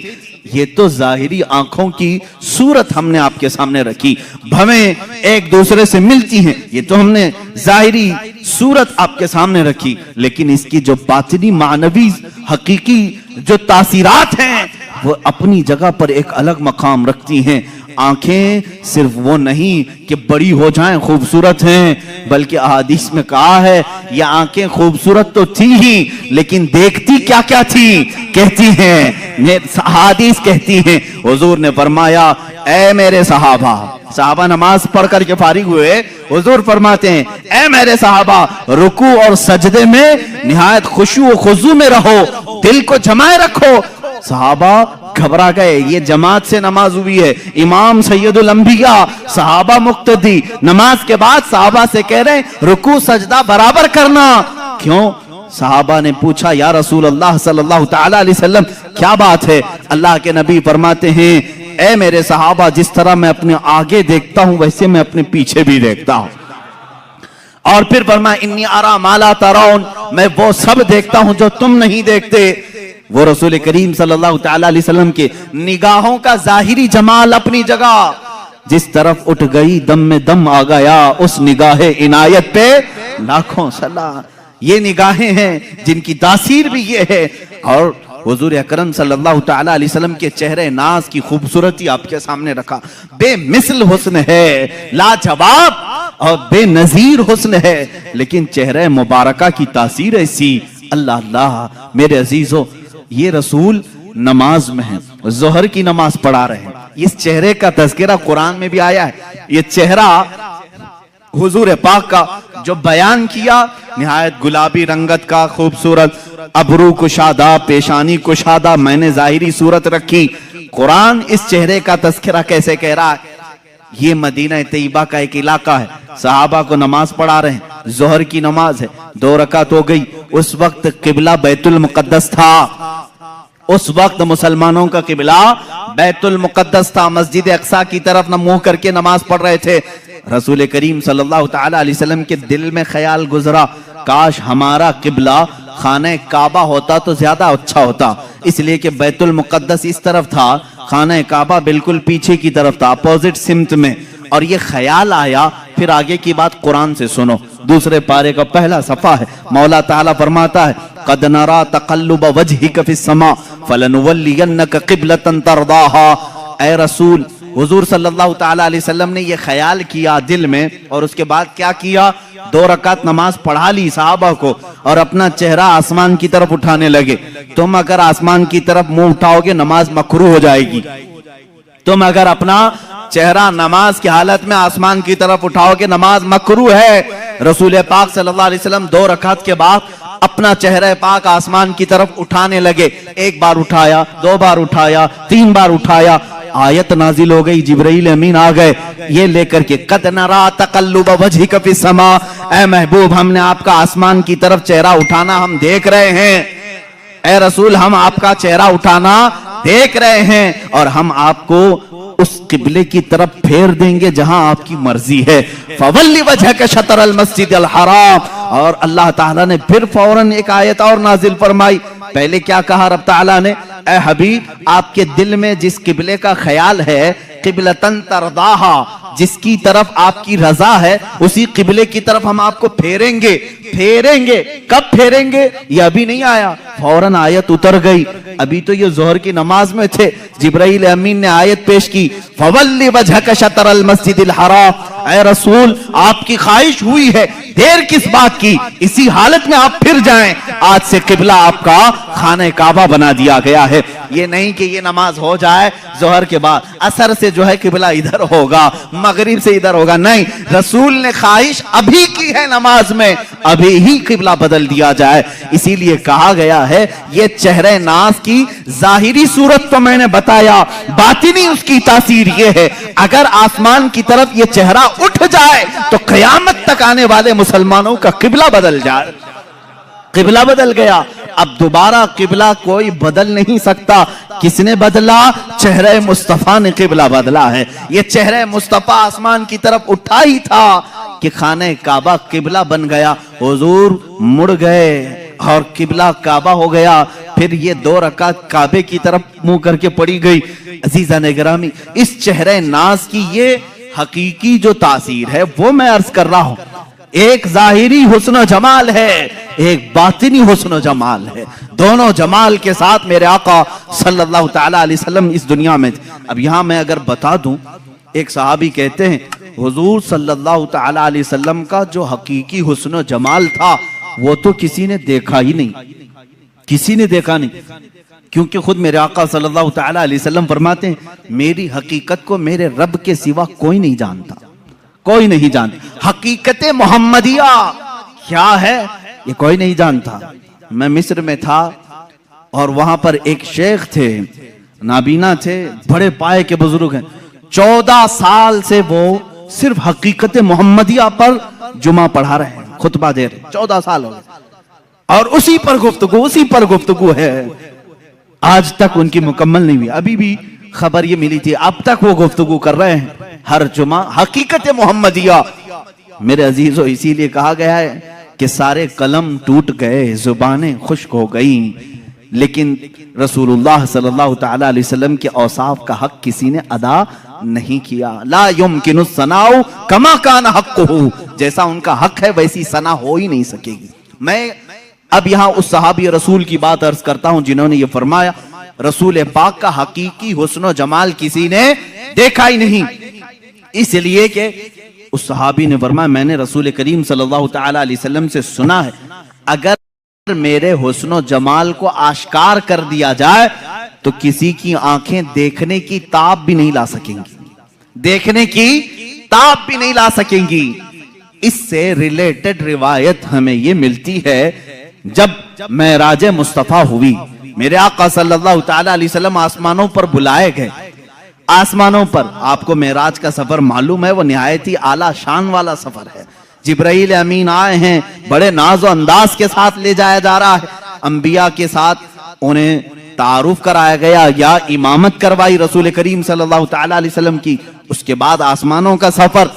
ये तो जाहिरी आंखों की सूरत हमने आपके सामने रखी। भवें एक दूसरे से मिलती हैं, ये तो हमने जाहिरी सूरत आपके सामने रखी, लेकिन इसकी जो बातिनी मानवी हकीकी जो तासीरात हैं वो अपनी जगह पर एक अलग मकाम रखती हैं। आंखें सिर्फ वो नहीं कि बड़ी हो जाएं, खूबसूरत हैं, बल्कि अहादीस में कहा है ये आंखें खूबसूरत तो थी ही, लेकिन देखती क्या क्या थी? कहती हैं, अहादीस कहती हैं, हुजूर ने फरमाया, ऐ मेरे सहाबा नमाज पढ़ करके फारिग हुए, हुजूर फरमाते हैं, ऐ मेरे सहाबा, रुकू और सजदे में निहायत खुशू और खुजू में रहो, दिल को जमाए रखो। सहाबा घबरा गए, ये जमात से नमाज हुई है, इमाम सैयदुल अंबिया, सहाबा मुक्तदी, नमाज के बाद सहाबा से कह रहे हैं रुकू सजदा बराबर करना। क्यों? सहाबा ने पूछा, या रसूल अल्लाह सल्लल्लाहु तआला अलैहि वसल्लम क्या बात है? अल्लाह के नबी फरमाते हैं, ऐ मेरे सहाबा, जिस तरह मैं अपने आगे देखता हूं वैसे मैं अपने पीछे भी देखता हूं। और फिर फरमाया, इन्नी अरा माला तराउन, मैं वो सब देखता हूं जो तुम नहीं देखते। वो रसूल करीम सल्लल्लाहु तआला अलैहि वसल्लम के निगाहों का जाहिरी जमाल अपनी जगह, जिस तरफ उठ गई दम में दम आ गया, उस निगाहे इनायत पे लाखों सलाम। ये निगाहें हैं जिनकी तासीर भी ये है। और हुजूर अकरम सल्लल्लाहु तआला अलैहि वसल्लम के चेहरे नाज की खूबसूरती आपके सामने रखा, बेमिसल हुस्न है, लाजवाब और बेनजीर हुस्न है, लेकिन चेहरे मुबारका की तासीर ऐसी, अल्लाह अल्लाह। मेरे अजीजों, ये रसूल नमाज में है, जोहर की नमाज पढ़ा रहे हैं, इस चेहरे का तज़किरा कुरान में भी आया है। ये चेहरा हुजूर पाक का जो बयान किया, निहायत गुलाबी रंगत का, खूबसूरत, अबरू कुशादा, पेशानी कुशादा, मैंने जाहिरी सूरत रखी। कुरान इस चेहरे का तज़किरा कैसे कह रहा है? ये मदीना तैयबा का एक इलाका है, सहाबा को नमाज पढ़ा रहे हैं, जोहर की नमाज है, 2 रकात हो गई। उस वक्त किबला बैतुल मुकद्दस था, उस वक्त मुसलमानों का किबला बैतुल मुकद्दस था, मस्जिद अक्सा की तरफ न मुंह करके नमाज पढ़ रहे थे। रसूल करीम सल्लल्लाहु तआला अलैहि वसल्लम के दिल में ख्याल गुजरा, काश हमारा किबला खाने काबा होता तो ज्यादा अच्छा होता, इसलिए कि बैतुल मुकद्दस इस तरफ था, खाने काबा बिल्कुल पीछे की तरफ था, अपोजिट सिमत में। और ये ख्याल आया। फिर आगे की बात कुरान से सुनो, दूसरे पारे का पहला सफा है। मौला ताला फरमाता है, कद नरा तक़ल्लुब वजहिक फिस समा फलनुवल्लियन्नक क़िबलतन तरदाहा। ऐ रसूल, हुजूर सल्लल्लाहु ताला अलैहि वसल्लम ने ये ख्याल किया दिल में, और उसके बाद क्या किया? 2 रकात नमाज पढ़ा ली सहाबा को, और अपना चेहरा आसमान की तरफ उठाने लगे। तुम अगर आसमान की तरफ मुंह उठाओगे नमाज मकरूह हो जाएगी। तुम अगर अपना चेहरा नमाज की हालत में आसमान की तरफ उठाओगे नमाज मकरूह है। रसूल पाक सल्लल्लाहु अलैहि वसल्लम 2 रकात के बाद अपना चेहरा पाक आसमान की तरफ उठाने लगे। 1 बार उठाया, 2 बार उठाया, 3 बार उठाया, आयत नाजिल हो गई, जिब्राइल अमीन आ गए ये लेकर के, कद नरा तक़ल्लुब वजहिक फिस समा, ऐ महबूब हमने आपका आसमान की तरफ चेहरा उठाना हम देख रहे हैं। ऐ रसूल, हम आपका चेहरा उठाना देख रहे हैं, और हम आपको उस किबले की तरफ फेर देंगे जहां आपकी मर्जी है। फवल्ली वजहक शतरल मस्जिदिल हराम। और अल्लाह ताला ने फिर फौरन एक आयत और नाजिल फरमाई। पहले क्या कहा रब ताला ने? ऐ हबीब, आपके दिल में जिस किबले का ख्याल है, किबलतन तरदाहा, जिसकी तरफ आपकी रजा है, उसी किबले की तरफ हम आपको फेरेंगे। फेरेंगे कब फेरेंगे? ये अभी नहीं आया, फौरन आयत उतर गई। अभी तो ये जोहर की नमाज में थे, जिब्राइल अमीन ने आयत पेश की, फवल्ली वजहक शतरल मस्जिदिल हराम। ऐ रसूल, आपकी ख्वाहिश हुई है, देर किस बात की? इसी हालत में आप फिर जाएं। आज से किबला आपका खाने काबा बना दिया गया है। ये नहीं कि ये नमाज हो जाए जोहर के बाद, असर से जो है किबला इधर होगा, मगरिब से इधर होगा, नहीं। रसूल ने ख्वाहिश अभी की है नमाज में, अभी ही किबला बदल दिया जाए। इसीलिए कहा गया है, ये चेहरे नाज की जाहिरी सूरत तो मैंने बताया, बातिनी उसकी तासीर ये है, अगर आसमान की तरफ ये चेहरा उठ जाए तो कयामत तक आने वाले मुसलमानों का किबला बदल जाए। किबला बदल गया, अब दोबारा किबला कोई बदल नहीं सकता। किसने बदला? चेहरे मुस्तफा ने किबला बदला है। ये चेहरे मुस्तफा आसमान की तरफ उठा ही था कि खाने काबा किबला बन गया। हुजूर मुड़ गए और किबला काबा हो गया। फिर ये 2 रकात काबे की तरफ मुंह करके पड़ी गई। अजीजा ने गिरामी, इस चेहरे नाज की ये हकीकी जो तासीर है वो मैं अर्ज कर रहा हूं। एक जाहिरी हुस्न जमाल है, एक बातिनी हुस्न जमाल है। दोनों जमाल के साथ मेरे आका सल्लल्लाहु तआला अलैहि वसल्लम इस दुनिया में। अब यहां मैं अगर बता दूं एक सहाबी कहते हैं हुजूर सल्लल्लाहु तआला अलैहि वसल्लम का जो हकीकी हुस्न जमाल था वो तो किसी ने देखा ही नहीं, किसी ने देखा नहीं। क्योंकि खुद मेरे आका सल्लल्लाहु तआला अलैहि वसल्लम फरमाते हैं मेरी हकीकत को मेरे रब के सिवा कोई नहीं जानता, कोई नहीं जानता। हकीकत मोहम्मदिया क्या है ये कोई नहीं जानता। मैं मिस्र में था और वहां पर एक शेख थे, नाबीना थे, बड़े पाए के बुजुर्ग हैं। 14 साल से वो सिर्फ हकीकत मोहम्मदिया पर जुमा पढ़ा रहे हैं, खुतबा दे रहे, 14 साल हो गए और उसी पर गुफ्तगू है। आज तक उनकी मुकम्मल नहीं हुई। अभी भी खबर ये मिली थी, अब तक वो गुफ्तगू कर रहे हैं हर जुमा हकीकत मोहम्मदिया। मेरे अजीजों, इसीलिए कहा गया है कि सारे कलम टूट गए, जुबानें खुश्क हो गई, लेकिन रसूलुल्लाह सल्लल्लाहु तआला अलैहि वसल्लम के औसाफ का हक किसी ने अदा नहीं किया। ला युमकिनु सनाउ कमा कान हक्कुहु, जैसा उनका हक है वैसी सना हो ही नहीं सकेगी। मैं अब यहां उस सहाबी रसूल की बात अर्ज करता हूं जिन्होंने ये फरमाया रसूल पाक का हकीकी हुस्न जमाल किसी ने देखा ही नहीं, इसलिए कि उस सहाबी ने फरमाया मैंने रसूल करीम सल्लल्लाहु तआला अलैहि वसल्लम से सुना है अगर मेरे हुस्न जमाल को आश्कार कर दिया जाए तो किसी की आंखें देखने की ताब भी नहीं ला सकेंगी, देखने की ताब भी नहीं ला सकेंगी। इससे रिलेटेड रिवायत हमें ये मिलती है जब मेराज मुस्तफा हुई, मेरे आका सल्लल्लाहु तआला अलैहि वसल्लम आसमानों पर बुलाए गए। आसमानों पर आपको मेराज का सफर मालूम है, वो निहायत ही आला शान वाला सफर है। जिब्राइल अमीन आए हैं, बड़े नाजो अंदाज के साथ ले जाया जा रहा है। अंबिया के साथ उन्हें तारुफ कराया गया या इमामत करवाई रसूल करीम सल्लल्लाहु तआला अलैहि वसल्लम की। उसके बाद आसमानों का सफर।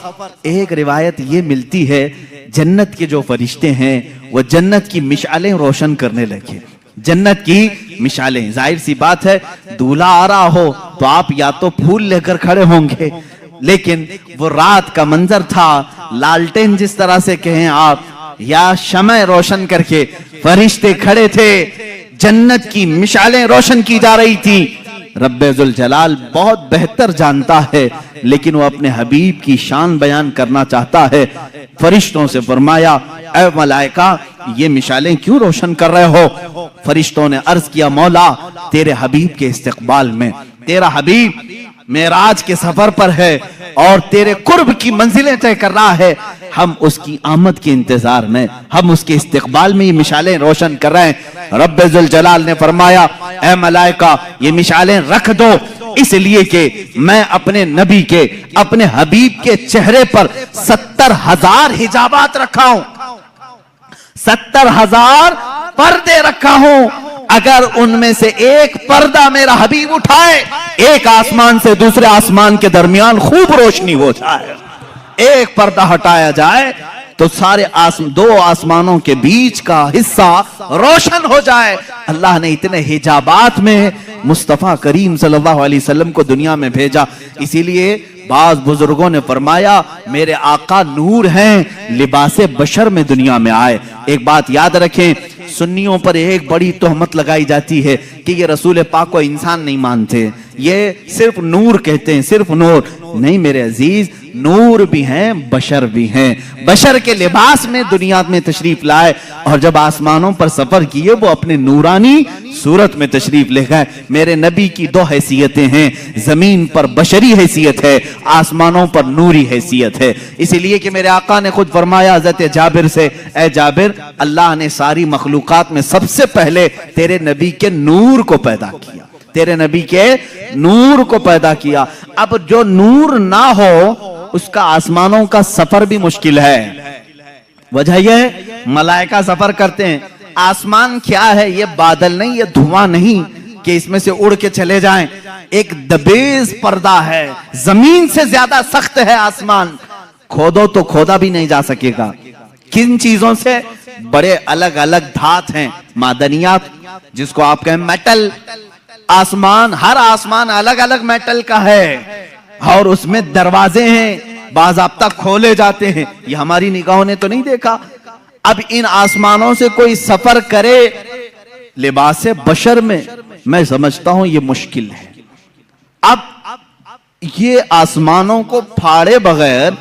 एक रिवायत ये मिलती है जन्नत के जो फरिश्ते हैं वो जन्नत की मिशालें रोशन करने लगे, जन्नत की मिसालें। जाहिर सी बात है दूल्हा आ रहा हो तो आप या तो फूल लेकर खड़े होंगे, लेकिन वो रात का मंजर था, लालटेन जिस तरह से कहें आप या शमअ रोशन करके फरिश्ते खड़े थे, जन्नत की मिसालें रोशन की जा रही थी। रब्बे जुल जलाल बहुत बेहतर जानता है, लेकिन वो अपने हबीब की शान बयान करना चाहता है। फरिश्तों से फरमाया ऐ मलाइका ये मिसालें क्यों रोशन कर रहे हो? फरिश्तों ने अर्ज किया मौला तेरे हबीब के इस्तकबाल में, तेरा हबीब मेराज के सफर पर है और तेरे कुर्ब की मंजिलें तय कर रहा है, हम उसकी आमद के इंतजार में, हम उसके इस्तकबाल में ये मिसालें रोशन कर रहे हैं। रब्बे जुल जलाल ने फरमाया ऐ मलाइका ये मिसालें रख दो, इसलिए कि मैं अपने नबी के, अपने हबीब के चेहरे पर 70,000 हिजाबात रखा हूं, 70,000 पर्दे रखा हूं। अगर उनमें से एक पर्दा मेरा हबीब उठाए, एक आसमान से दूसरे आसमान के दरमियान खूब रोशनी हो जाए। एक पर्दा हटाया जाए तो सारे दो आसमानों के बीच का हिस्सा रोशन हो जाए। अल्लाह ने इतने हिजाबात में मुस्तफा करीम सल्लल्लाहु अलैहि वसल्लम को दुनिया में भेजा। इसीलिए बाज बुजुर्गों ने फरमाया मेरे आका नूर हैं, लिबासे बशर में दुनिया में आए। एक बात याद रखें, सुन्नियों पर एक बड़ी तोहमत लगाई जाती है कि ये रसूल पाक को इंसान नहीं मानते, ये सिर्फ नूर कहते हैं, सिर्फ नूर नहीं मेरे अजीज, नूर भी हैं बशर भी हैं। बशर के लिबास में दुनिया में तशरीफ लाए और जब आसमानों पर सफर किए वो अपने नूरानी सूरत में तशरीफ ले गए। मेरे नबी की दो हैसियतें हैं, जमीन पर बशरी हैसियत है, आसमानों पर नूरी हैसियत है। इसीलिए कि मेरे आका ने खुद फरमाया हज़रत जाबिर से, ए जाबिर अल्लाह ने सारी मखलूकात में सबसे पहले तेरे नबी के नूर को पैदा किया, तेरे नबी के नूर को पैदा किया। अब जो नूर ना हो उसका आसमानों का सफर भी मुश्किल है। वजह यह है मलाइका सफर करते हैं, आसमान क्या है, ये बादल नहीं, ये धुआं नहीं कि इसमें से उड़ के चले जाएं। एक दबेज पर्दा है, जमीन से ज्यादा सख्त है आसमान, खोदो तो खोदा भी नहीं जा सकेगा। किन चीजों से? बड़े अलग अलग धात हैं, मादनियात जिसको आप कहें मेटल। आसमान, हर आसमान अलग अलग मेटल का है और उसमें दरवाजे हैं, बाज़ाब्ता खोले जाते हैं। ये हमारी निगाहों ने तो नहीं देखा। अब इन आसमानों से कोई सफर करे लिबासे बशर में, मैं समझता हूं ये मुश्किल है। अब ये आसमानों को फाड़े बगैर,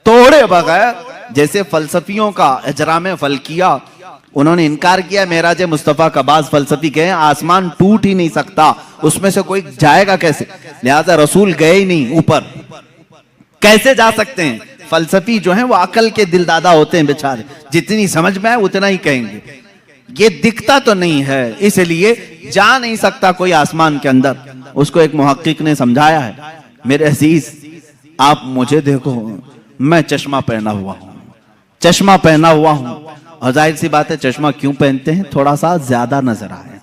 तोड़े बगैर, जैसे फलसफियों का इजराम फल्किया, उन्होंने इनकार किया मेराज मुस्तफा का। बाज फलसफी कहे आसमान टूट ही नहीं सकता, उसमें से कोई जाएगा कैसे, लिहाजा रसूल गए ही नहीं ऊपर, कैसे जा सकते हैं। फलसफी जो है वो अकल के दिलदादा होते हैं बेचारे, जितनी समझ में आए उतना ही कहेंगे। ये दिखता तो नहीं है, इसलिए जा नहीं सकता कोई आसमान के अंदर। उसको एक मुहक्किक ने समझाया है, मेरे अजीज आप मुझे देखो, मैं चश्मा पहना हुआ हूं, चश्मा पहना हुआ हूं, और जाहिर सी बात है चश्मा क्यों पहनते हैं, थोड़ा सा ज्यादा नजर आए।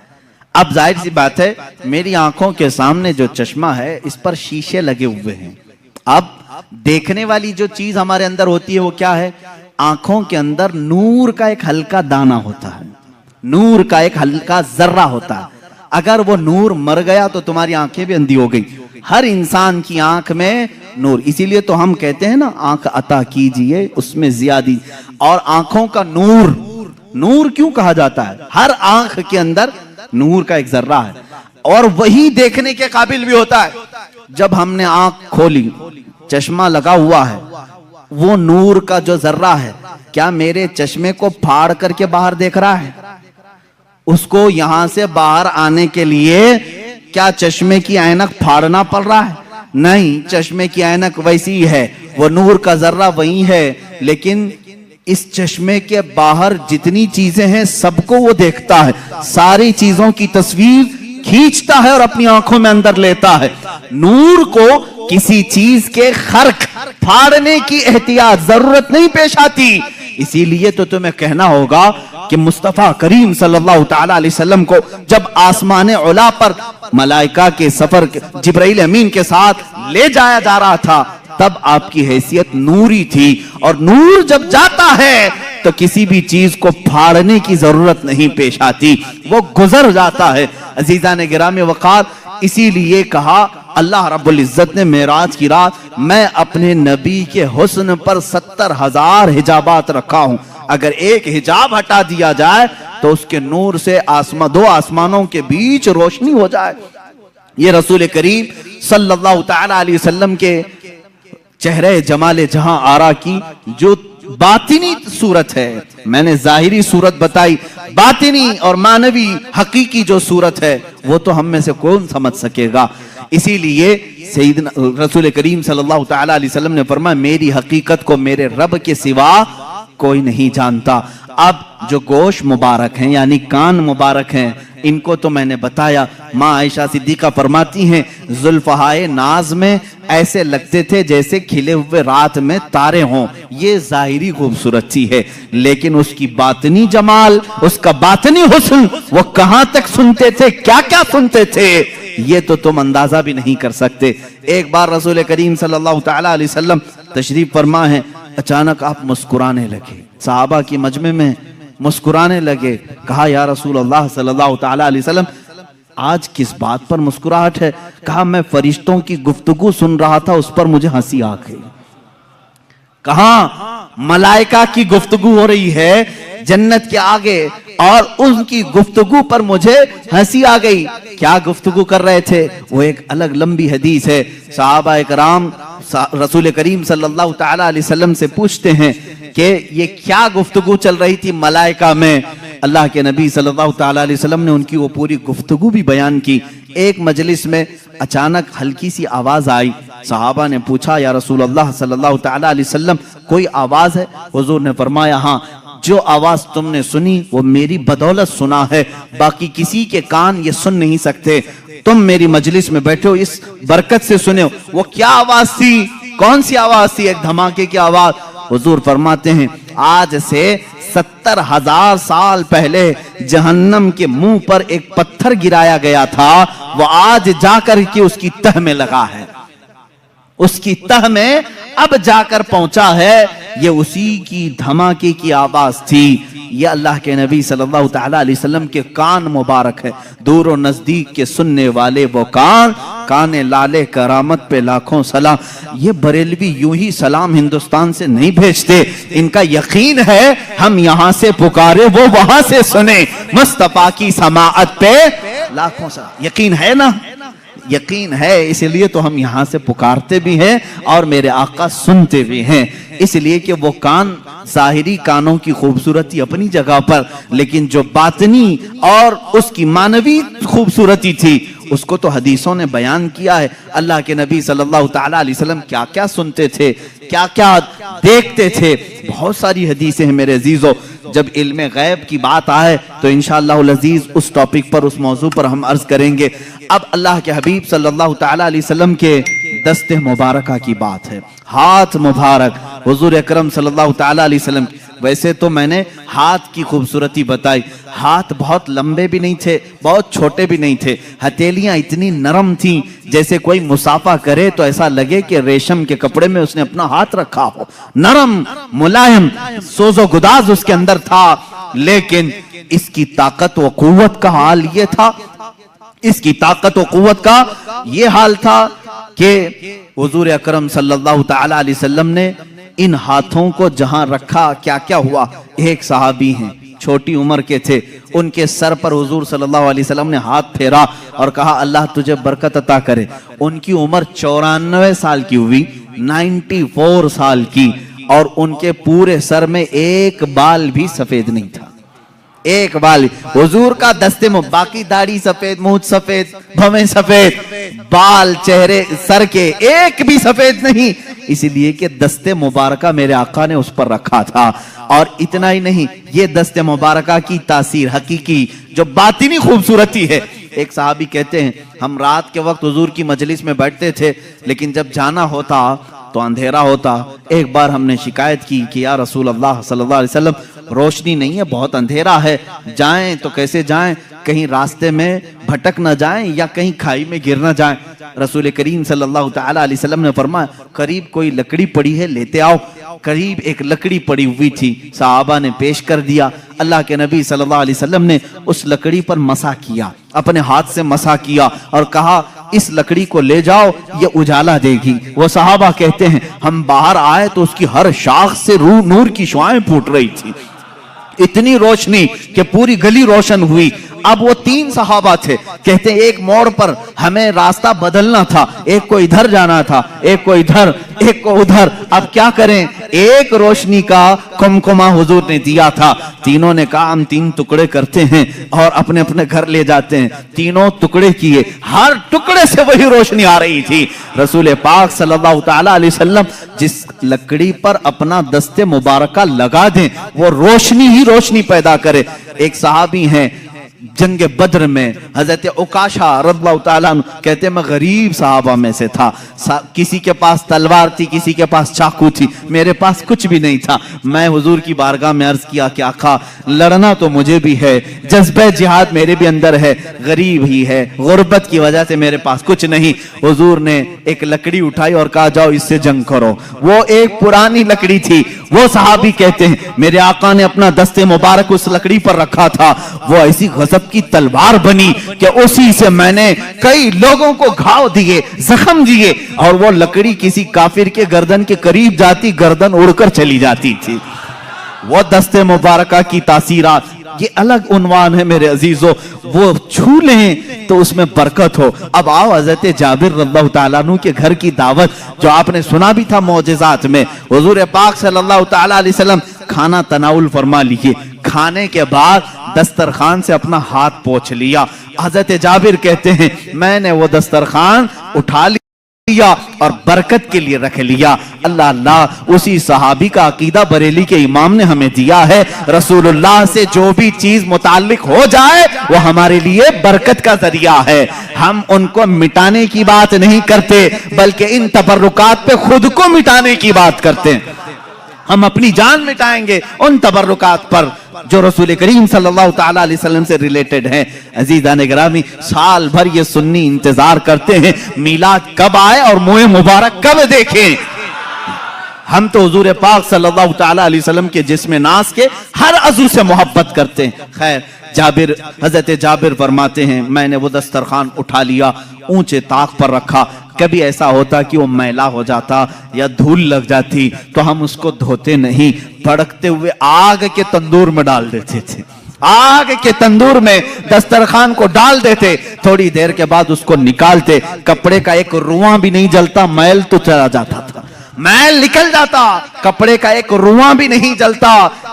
अब जाहिर सी बात है मेरी आंखों के सामने जो चश्मा है इस पर शीशे लगे हुए हैं। अब देखने वाली जो चीज हमारे अंदर होती है वो क्या है, आंखों के अंदर नूर का एक हल्का दाना होता है, नूर का एक हल्का जर्रा होता है। अगर वो नूर मर गया तो तुम्हारी आंखें भी अंधी हो गई। हर इंसान की आंख में नूर, इसीलिए तो हम कहते हैं ना आंख अता कीजिए उसमें जियादी। और आंखों का नूर, नूर क्यों कहा जाता है, हर आंख के अंदर नूर का एक जर्रा है, और वही देखने के काबिल भी होता है। जब हमने आंख खोली, चश्मा लगा हुआ है, वो नूर का जो जर्रा है क्या मेरे चश्मे को फाड़ करके बाहर देख रहा है, उसको यहां से बाहर आने के लिए क्या चश्मे की ऐनक फाड़ना पड़ रहा है, नहीं, चश्मे की ऐनक वैसी ही है, वो नूर का जर्रा वही है, लेकिन इस चश्मे के बाहर जितनी चीजें हैं सबको वो देखता है, सारी चीजों की तस्वीर खींचता है और अपनी आंखों में अंदर लेता है। नूर को किसी चीज के खर्क फाड़ने की एहतियात जरूरत नहीं पेश आती। इसीलिए तो तुम्हें कहना होगा कि मुस्तफा करीम सल्लल्लाहु तआला अलैहि वसल्लम को जब आसमान उला पर मलाइका के सफर जिब्राइल अमीन के साथ ले जाया जा रहा था, तब आपकी हैसियत नूरी थी, और नूर जब जाता है तो किसी भी चीज को फाड़ने की जरूरत नहीं पेश आती, वो गुजर जाता है। अजीजा ने गिरामी वकार, इसीलिए कहा अल्लाह रब्बुल इज्जत ने मेराज की रात, मैं अपने नबी के हुस्न पर 70,000 हिजाबात रखा हूं, अगर एक हिजाब हटा दिया जाए तो उसके नूर से दो आसमानों के बीच रोशनी हो जाए। ये रसूल करीम सल्लल्लाहु तआला अलैहि वसल्लम के चेहरे जमाले जहां आरा की जो बातिनी सूरत है, मैंने जाहिरी सूरत बताई, बातिनी और मानवी हकीकी जो सूरत है वो तो हम में से कौन समझ सकेगा। इसीलिए सैयदना रसूल करीम सल्लल्लाहु तआला अलैहि वसल्लम ने फरमाया, मेरी हकीकत को मेरे रब के सिवा कोई नहीं जानता। अब जो गोश मुबारक हैं यानी कान मुबारक हैं, इनको तो मैंने बताया। माँ आयशा सिद्दीका फरमाती हैं, जुल्फहाए नाज में ऐसे लगते थे जैसे खिले हुए रात में तारे हों। ये जाहिरी खूबसूरती है, लेकिन उसकी बातनी जमाल, उसका बातनी हुस्न, वो कहां तक सुनते थे, क्या क्या सुनते थे, ये तो तुम अंदाजा भी नहीं कर सकते। एक बार रसूल करीम सल्लल्लाहु तआला अलैहि वसल्लम तशरीफ फरमा है, अचानक आप मुस्कुराने लगे, सहाबा की मजमे में मुस्कुराने लगे। कहा या रसूल अल्लाह सल्लल्लाहु तआला अलैहि वसल्लम, आज किस बात पर मुस्कुराहट है? कहा मैं फरिश्तों की गुफ्तगू सुन रहा था, उस पर मुझे हंसी आ गई। कहा मलाइका की गुफ्तगू हो रही है जन्नत के आगे, और उनकी गुफ्तगू पर मुझे हंसी आ गई। क्या गुफ्तगू कर रहे थे, वो एक अलग लंबी हदीस है। सहाबा कराम रसूल करीम सल्लल्लाहु तआला अलैहि वसल्लम से पूछते हैं कि ये क्या गुफ्तगू चल रही थी मलाइका में। अल्लाह के नबी सल्लल्लाहु तआला अलैहि वसल्लम ने उनकी वो पूरी गुफ्तगू भी बयान की। एक मजलिस में अचानक हल्की सी आवाज आई, सहाबा ने पूछा या रसूल अल्लाह सल्लल्लाहु तआला अलैहि वसल्लम कोई आवाज है? हुजूर ने फरमाया हाँ, जो आवाज तुमने सुनी वो मेरी बदौलत सुना है, बाकी किसी के कान ये सुन नहीं सकते। तुम मेरी मजलिस में बैठे हो, इस बरकत से सुने हो। वो क्या आवाज थी, कौन सी आवाज थी? एक धमाके की आवाज। हुजूर फरमाते हैं आज से 70,000 साल पहले जहन्नम के मुंह पर एक पत्थर गिराया गया था, वो आज जाकर के उसकी तह में लगा है, उसकी तह में अब जाकर पहुंचा है। ये उसी की धमाके की आवाज थी। ये अल्लाह के नबी सल्लल्लाहु तआला अलैहि वसल्लम के कान मुबारक है। दूर और नजदीक के सुनने वाले वो कान, काने लाले करामत पे लाखों सलाम। ये बरेलवी यूं ही सलाम हिंदुस्तान से नहीं भेजते, इनका यकीन है हम यहां से पुकारे वो वहां से सुने। मुस्तफा की समाअत पे लाखों सलाम, यकीन है ना? यकीन है, इसलिए तो हम यहाँ से पुकारते भी हैं और मेरे आका सुनते भी हैं। इसलिए कि वो कान, जाहिरी कानों की खूबसूरती अपनी जगह पर, लेकिन जो बातनी और उसकी मानवी खूबसूरती थी उसको तो हदीसों ने बयान किया है। अल्लाह के नबी सल्लल्लाहु ताला अलैहि वसल्लम क्या क्या सुनते थे, क्या क्या देखते थे, बहुत सारी हदीसें हैं मेरे अजीजों। जब इल्म गैब की बात आए तो इंशाअल्लाह अज़ीज उस टॉपिक पर, उस मौजू पर हम अर्ज करेंगे। अब अल्लाह के हबीब सल्लल्लाहु ताला अलैहि वसल्लम के दस्ते मुबारका की बात है। हाथ मुबारक हुजूर अकरम सल्लल्लाहु ताला अलैहि वसल्लम। वैसे तो मैंने हाथ की खूबसूरती बताई, हाथ बहुत लंबे भी नहीं थे, बहुत छोटे भी नहीं थे, हथेलियां इतनी नरम थी जैसे कोई मुसाफा करे तो ऐसा लगे कि रेशम के कपड़े में उसने अपना हाथ रखा हो। नरम, मुलायम, सोजो गुदाज उसके अंदर था। लेकिन इसकी ताकत व कुव्वत का हाल ये था, इसकी ताकत व कुव्वत का ये हाल था कि हुजूर अकरम सल्लल्लाहु ताला अलैहि वसल्लम ने इन हाथों को जहां रखा, क्या क्या हुआ। एक सहाबी हैं, छोटी उम्र के थे, उनके सर पर हुजूर सल्लल्लाहु अलैहि वसल्लम ने हाथ फेरा और कहा अल्लाह तुझे बरकत अता करे। उनकी उम्र 94 साल की हुई, 94 साल की, और उनके पूरे सर में एक बाल भी सफेद नहीं था, एक बाल। हुजूर का दस्ते में बाकी दाढ़ी सफेद, मूंछ सफेद, भवें सफेद, बाल चेहरे सर के एक भी सफेद नहीं, इसलिए कि दस्ते मुबारका मेरे आका ने उस पर रखा था। और इतना ही नहीं, ये दस्ते मुबारका की तासीर हकीकी जो बातिनी खूबसूरती है। एक सहाबी कहते हैं हम रात के वक्त हुजूर की मजलिस में बैठते थे, लेकिन जब जाना होता तो अंधेरा होता। एक बार हमने शिकायत की कि या रसूल अल्लाह सल्लल्लाहु अलैहि वसल्लम, रोशनी नहीं है, बहुत अंधेरा है, जाएं तो कैसे जाएं, कहीं रास्ते में भटक न जाएं या कहीं खाई में गिर न जाएं। रसूल करीम सल्लल्लाहु ताला अलैहि वसल्लम ने फरमाया करीब कोई लकड़ी पड़ी है, लेते आओ। करीब एक लकड़ी पड़ी हुई थी, सहाबा ने पेश कर दिया। अल्लाह के नबी सल्लल्लाहु अलैहि वसल्लम ने उस लकड़ी पर मसा किया, अपने हाथ से मसा किया और कहा इस लकड़ी को ले जाओ, ये उजाला देगी। वो सहाबा कहते हैं हम बाहर आए तो उसकी हर शाख से नूर की शुआएं फूट रही थी, इतनी रोशनी कि पूरी गली रोशन हुई। अब वो 3 सहाबा थे, कहते हैं एक मोड़ पर हमें रास्ता बदलना था, एक को इधर जाना था, एक को इधर, एक को उधर। अब क्या करें, एक रोशनी का कुमकुमा हुजूर ने दिया था। तीनों ने कहा हम 3 टुकड़े करते हैं और अपने अपने घर ले जाते हैं। तीनों टुकड़े किए, हर टुकड़े से वही रोशनी आ रही थी। रसूल पाक सल्लल्लाहु ताला अलैहि वसल्लम जिस लकड़ी पर अपना दस्ते मुबारका लगा दें वो रोशनी ही रोशनी पैदा करे। एक सहाबी हैं जंग बद्र में, हजरत उकाशा रज़ियल्लाहु ताला अन्हु, कहते मैं गरीब सहाबा में से था, किसी के पास तलवार थी, किसी के पास चाकू थी, मेरे पास कुछ भी नहीं था। मैं हुजूर की बारगाह में अर्ज किया कि आका लड़ना तो मुझे भी है, जज्बे जिहाद मेरे भी अंदर है, गरीब ही है, गुर्बत की वजह से मेरे पास कुछ नहीं। हुजूर ने एक लकड़ी उठाई और कहा जाओ इससे जंग करो। वो एक पुरानी लकड़ी थी। वो सहाबी कहते हैं मेरे आका ने अपना दस्ते मुबारक उस लकड़ी पर रखा था, वो ऐसी गजब की तलवार बनी कि उसी से मैंने कई लोगों को घाव दिए, जख्म दिए, और वो लकड़ी किसी काफिर के गर्दन के करीब जाती, गर्दन उड़कर चली जाती थी। वो दस्ते मुबारका की तासीरात, ये अलग उन्वान है मेरे अजीजों, वो छू लें तो उसमें बरकत हो। अब आओ हजरत जाबिर रज़ियल्लाहु ताला अन्हु के घर की दावत, जो आपने सुना भी था मौजिज़ात में। हुजूर पाक सल्लल्लाहु ताला अलैहि वसल्लम खाना तनाउल फरमा लिए, खाने के बाद दस्तरखान से अपना हाथ पोंछ लिया। हजरत जाबिर कहते हैं मैंने वो दस्तरखान उठा लिया और बरकत के लिए रख लिया। अल्लाह अल्लाह, उसी सहाबी का अकीदा बरेली के इमाम ने हमें दिया है। रसूलुल्लाह से जो भी चीज मुताल्लिक हो जाए वो हमारे लिए बरकत का जरिया है। हम उनको मिटाने की बात नहीं करते, बल्कि इन तबर्रुकात पे खुद को मिटाने की बात करते हैं। हम अपनी जान मिटाएंगे उन तबर्रुकात पर जो रसूल करीम सल्लल्लाहु ताला अलैहि वसल्लम से रिलेटेड है। अजीज़ान गिरामी, साल भर ये सुन्नी इंतजार करते हैं मीलाद कब आए और मुँह मुबारक कब देखें। हम तो हुजूर पाक सल्लल्लाहु ताला अलैहि वसल्लम के जिस्म नास के हर अज़ू से मोहब्बत करते हैं। खैर, जाबिर, हजरत जाबिर फरमाते हैं मैंने वो दस्तरखान उठा लिया, ऊंचे ताक पर रखा। कभी ऐसा होता कि वो मैला हो जाता या धूल लग जाती तो हम उसको धोते नहीं, भड़कते हुए आग के तंदूर में डाल देते थे। आग के तंदूर में दस्तरखान को डाल देते, थोड़ी देर के बाद उसको निकालते, कपड़े का एक रुआं भी नहीं जलता, मैल तो चला जाता था, मैल निकल जाता, कपड़े का एक रुआं भी नहीं जलता।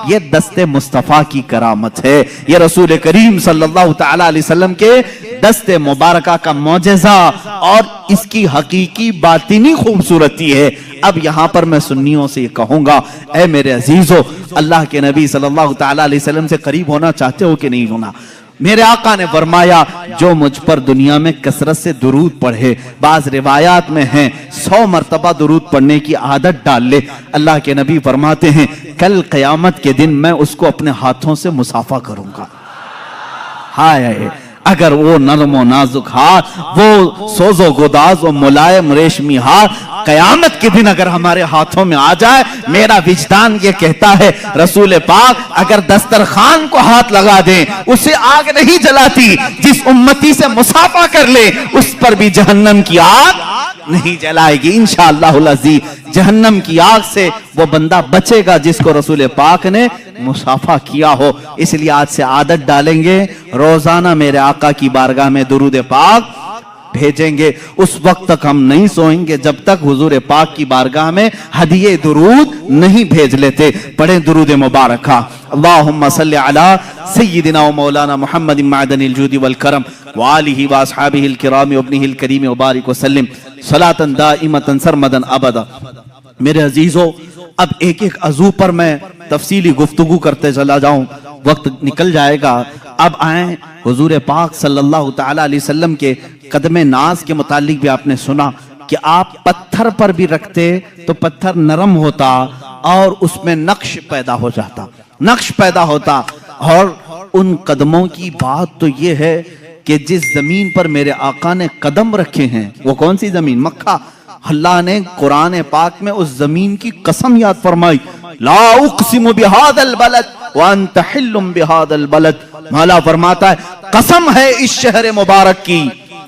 ये दस्ते मुस्तफा की करामत है, ये रसूल करीम सल्लल्लाहु तआला अलैहि वसल्लम के दस्ते मुबारका का मौजज़ा और इसकी हकीकी बातिनी खूबसूरती है। अब यहां पर मैं सुन्नियों से कहूंगा, ऐ मेरे अजीजों, अल्लाह के नबी सल्लल्लाहु तआला अलैहि वसल्लम से करीब होना चाहते हो कि नहीं होना? मेरे आका ने फरमाया, जो मुझ पर दुनिया में कसरत से दुरूद पढ़े, बाज रिवायात में है 100 मरतबा दुरूद पढ़ने की आदत डाल ले, अल्लाह के नबी फरमाते हैं कल क़यामत के दिन मैं उसको अपने हाथों से मुसाफा करूंगा। हाय, अगर वो नरमो नाजुक हाथ, वो सोजो गुदाज और मुलायम रेशमी हाथ कयामत के दिन अगर हमारे हाथों में आ जाए, मेरा विजदान ये कहता है रसूल पाक अगर दस्तरखान को हाथ लगा दें, उसे आग नहीं जलाती, जिस उम्मती से मुसाफा कर ले उस पर भी जहन्नम की आग नहीं जलाएगी। इंशाअल्लाहुल अज़ीज़ जहन्नम की आग से वो बंदा बचेगा जिसको रसूल पाक ने मुसाफा किया हो। इसलिए आज से आदत डालेंगे, रोजाना मेरे आका की बारगाह में दुरूद पाक भेजेंगे। उस वक्त तक हम नहीं सोएंगे जब तक हुजूर पाक की बारगाह में हदिये दुरूद नहीं भेज लेते। पढ़े दुरूद मुबारका, अल्लाहुम्मा सल्लि अला सय्यिदिना व मौलाना मुहम्मदिन मअदनिल जूदि वल करम व आलिहि व अस्हाबिहिल किराम व इब्निहिल करीम व बारिक व सल्लिम सलातन दाइमतन सरमदन अबदा। मेरे अजीजों, अब एक एक अज़ू पर मैं तफसीली गुफ्तगू करते चला जाऊं, वक्त निकल जाएगा। अब आए हुजूर पाक सल्लल्लाहु तआला अलैहि वसल्लम के कदम नाज के मुतालिक भी आपने सुना कि आप पत्थर पर भी रखते तो पत्थर नरम होता और उसमें नक्श पैदा हो जाता, नक्श पैदा होता। और उन कदमों की बात तो ये है कि जिस जमीन पर मेरे आका ने कदम रखे हैं, वो कौन सी जमीन? मक्का। अल्लाह ने कुरान पाक में उस जमीन की कसम याद फरमाई, ला उक़सिमु बिहादल बलद व अंत हिल्लुम बिहादल बलद। मौला फरमाता है कसम है इस शहर मुबारक की।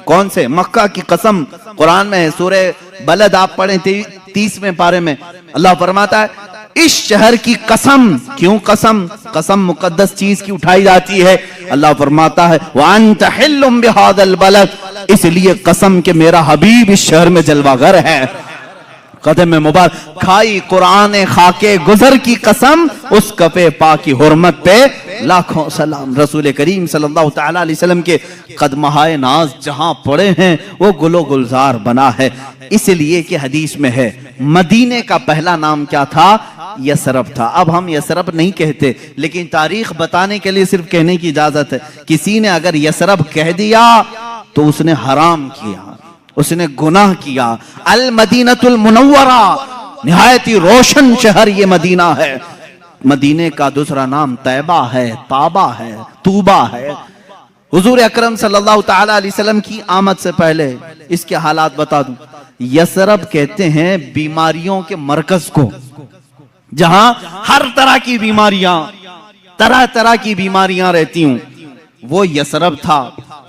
कौन से? मक्का की कसम कुरान में है, सूरे बलद आप पढ़े 30वें पारे में। अल्लाह फरमाता है इस शहर की कसम। क्यों कसम? कसम मुकद्दस चीज की उठाई जाती है। अल्लाह फरमाता है व अंत हिल्लुम बिहादल बलद, इसलिए कसम के मेरा हबीब इस शहर में जलवागर है। कदम मुबारक खाई कुरान खाके गुजर की कसम, उस कफे पाक की हुर्मत पे लाखों सलाम। रसूल करीम सल्लल्लाहु तआला अलैहि वसल्लम के कदमहाए नाज जहां पड़े हैं वो गुलो गुलजार बना है। इसलिए कि हदीस में है मदीने का पहला नाम क्या था? यसरब था। अब हम यसरब नहीं कहते, लेकिन तारीख बताने के लिए सिर्फ कहने की इजाजत है। किसी ने अगर यसरब कह दिया तो उसने हराम किया, उसने गुनाह किया। अल मदीनतुल मुनव्वरा, निहायत ही रोशन शहर ये मदीना है। मदीने का दूसरा नाम तैबा है, ताबा है, तूबा है। हुजूर अकरम सल्लल्लाहु तआला अलैहि वसल्लम की आमद से पहले इसके हालात बता दूं। यसरब कहते हैं बीमारियों के मरकज को, जहां हर तरह की बीमारियां, तरह तरह की बीमारियां रहती हूं, वो यसरब था।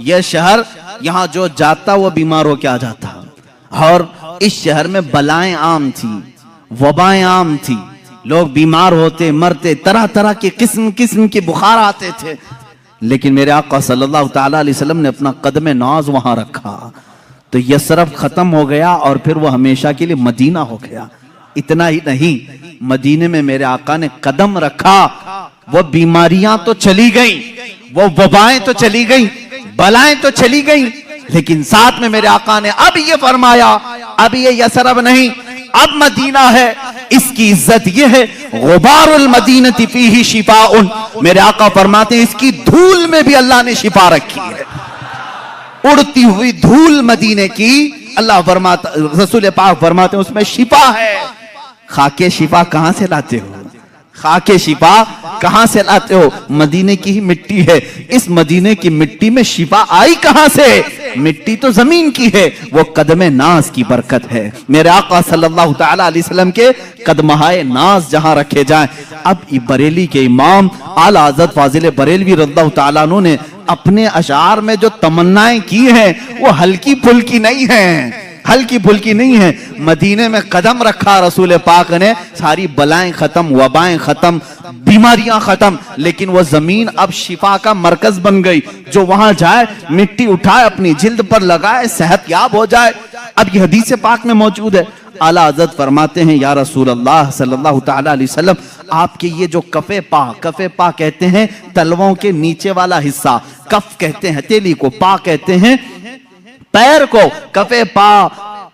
यह शहर यहां जो जाता वो बीमार हो के आ जाता। और इस शहर में बलाएं आम थी, वबाएं आम थी, लोग बीमार होते, मरते, तरह तरह के किस्म किस्म के बुखार आते थे। लेकिन मेरे आका सल्लल्लाहु तआला अलैहि वसल्लम ने अपना कदम नाज वहां रखा तो यसरब खत्म हो गया और फिर वो हमेशा के लिए मदीना हो गया। इतना ही नहीं, मदीने में मेरे आका ने कदम रखा, वो बीमारियां तो चली गई, वो वबाएं तो चली गई, बलाएं तो चली गई, लेकिन साथ में मेरे आका ने अब ये फरमाया, अब ये यसरब नहीं, अब मदीना है। इसकी इज्जत ये है गुबारुल मदीनति फीही शिफाउन। मेरे आका फरमाते हैं इसकी धूल में भी अल्लाह ने शिफा रखी है। उड़ती हुई धूल मदीने की अल्लाह फरमाता, रसूल पाक फरमाते हैं उसमें शिफा है। खाके शिफा कहां से लाते हो? खाके शिफा कहां से लाते हो? मदीने की ही मिट्टी है। इस मदीने की मिट्टी में शिफा आई कहां से? मिट्टी तो जमीन की है, वो कदमे नाज की बरकत है। मेरे आका सल्लल्लाहु तआला अलैहि वसल्लम के कदमहाए नाज जहां रखे जाएं। अब बरेली के इमाम आला हज़रत फाजिल बरेलवी रज़ियल्लाहु तआला अन्हु ने अपने अशार में जो तमन्नाएं की हैं वो हल्की फुल्की नहीं है, हल्की फुल्की नहीं है। मदीने में कदम रखा रसूल पाक ने, सारी बलाएं खत्म, वबाएं खत्म, बीमारियां खत्म। लेकिन वो जमीन अब शिफा का मरकज बन गई। जो वहां जाए मिट्टी उठाए अपनी जिल्द पर लगाए, सेहतयाब हो जाए। अब ये हदीस पाक में मौजूद है। आला हज़रत फरमाते हैं, या रसूल अल्लाह सल्लल्लाहु तआला अलैहि वसल्लम, आपके ये जो कफे पा कहते हैं तलवों के नीचे वाला हिस्सा, कफ कहते हैं हथेली को, पा कहते हैं पैर को। कफे पा,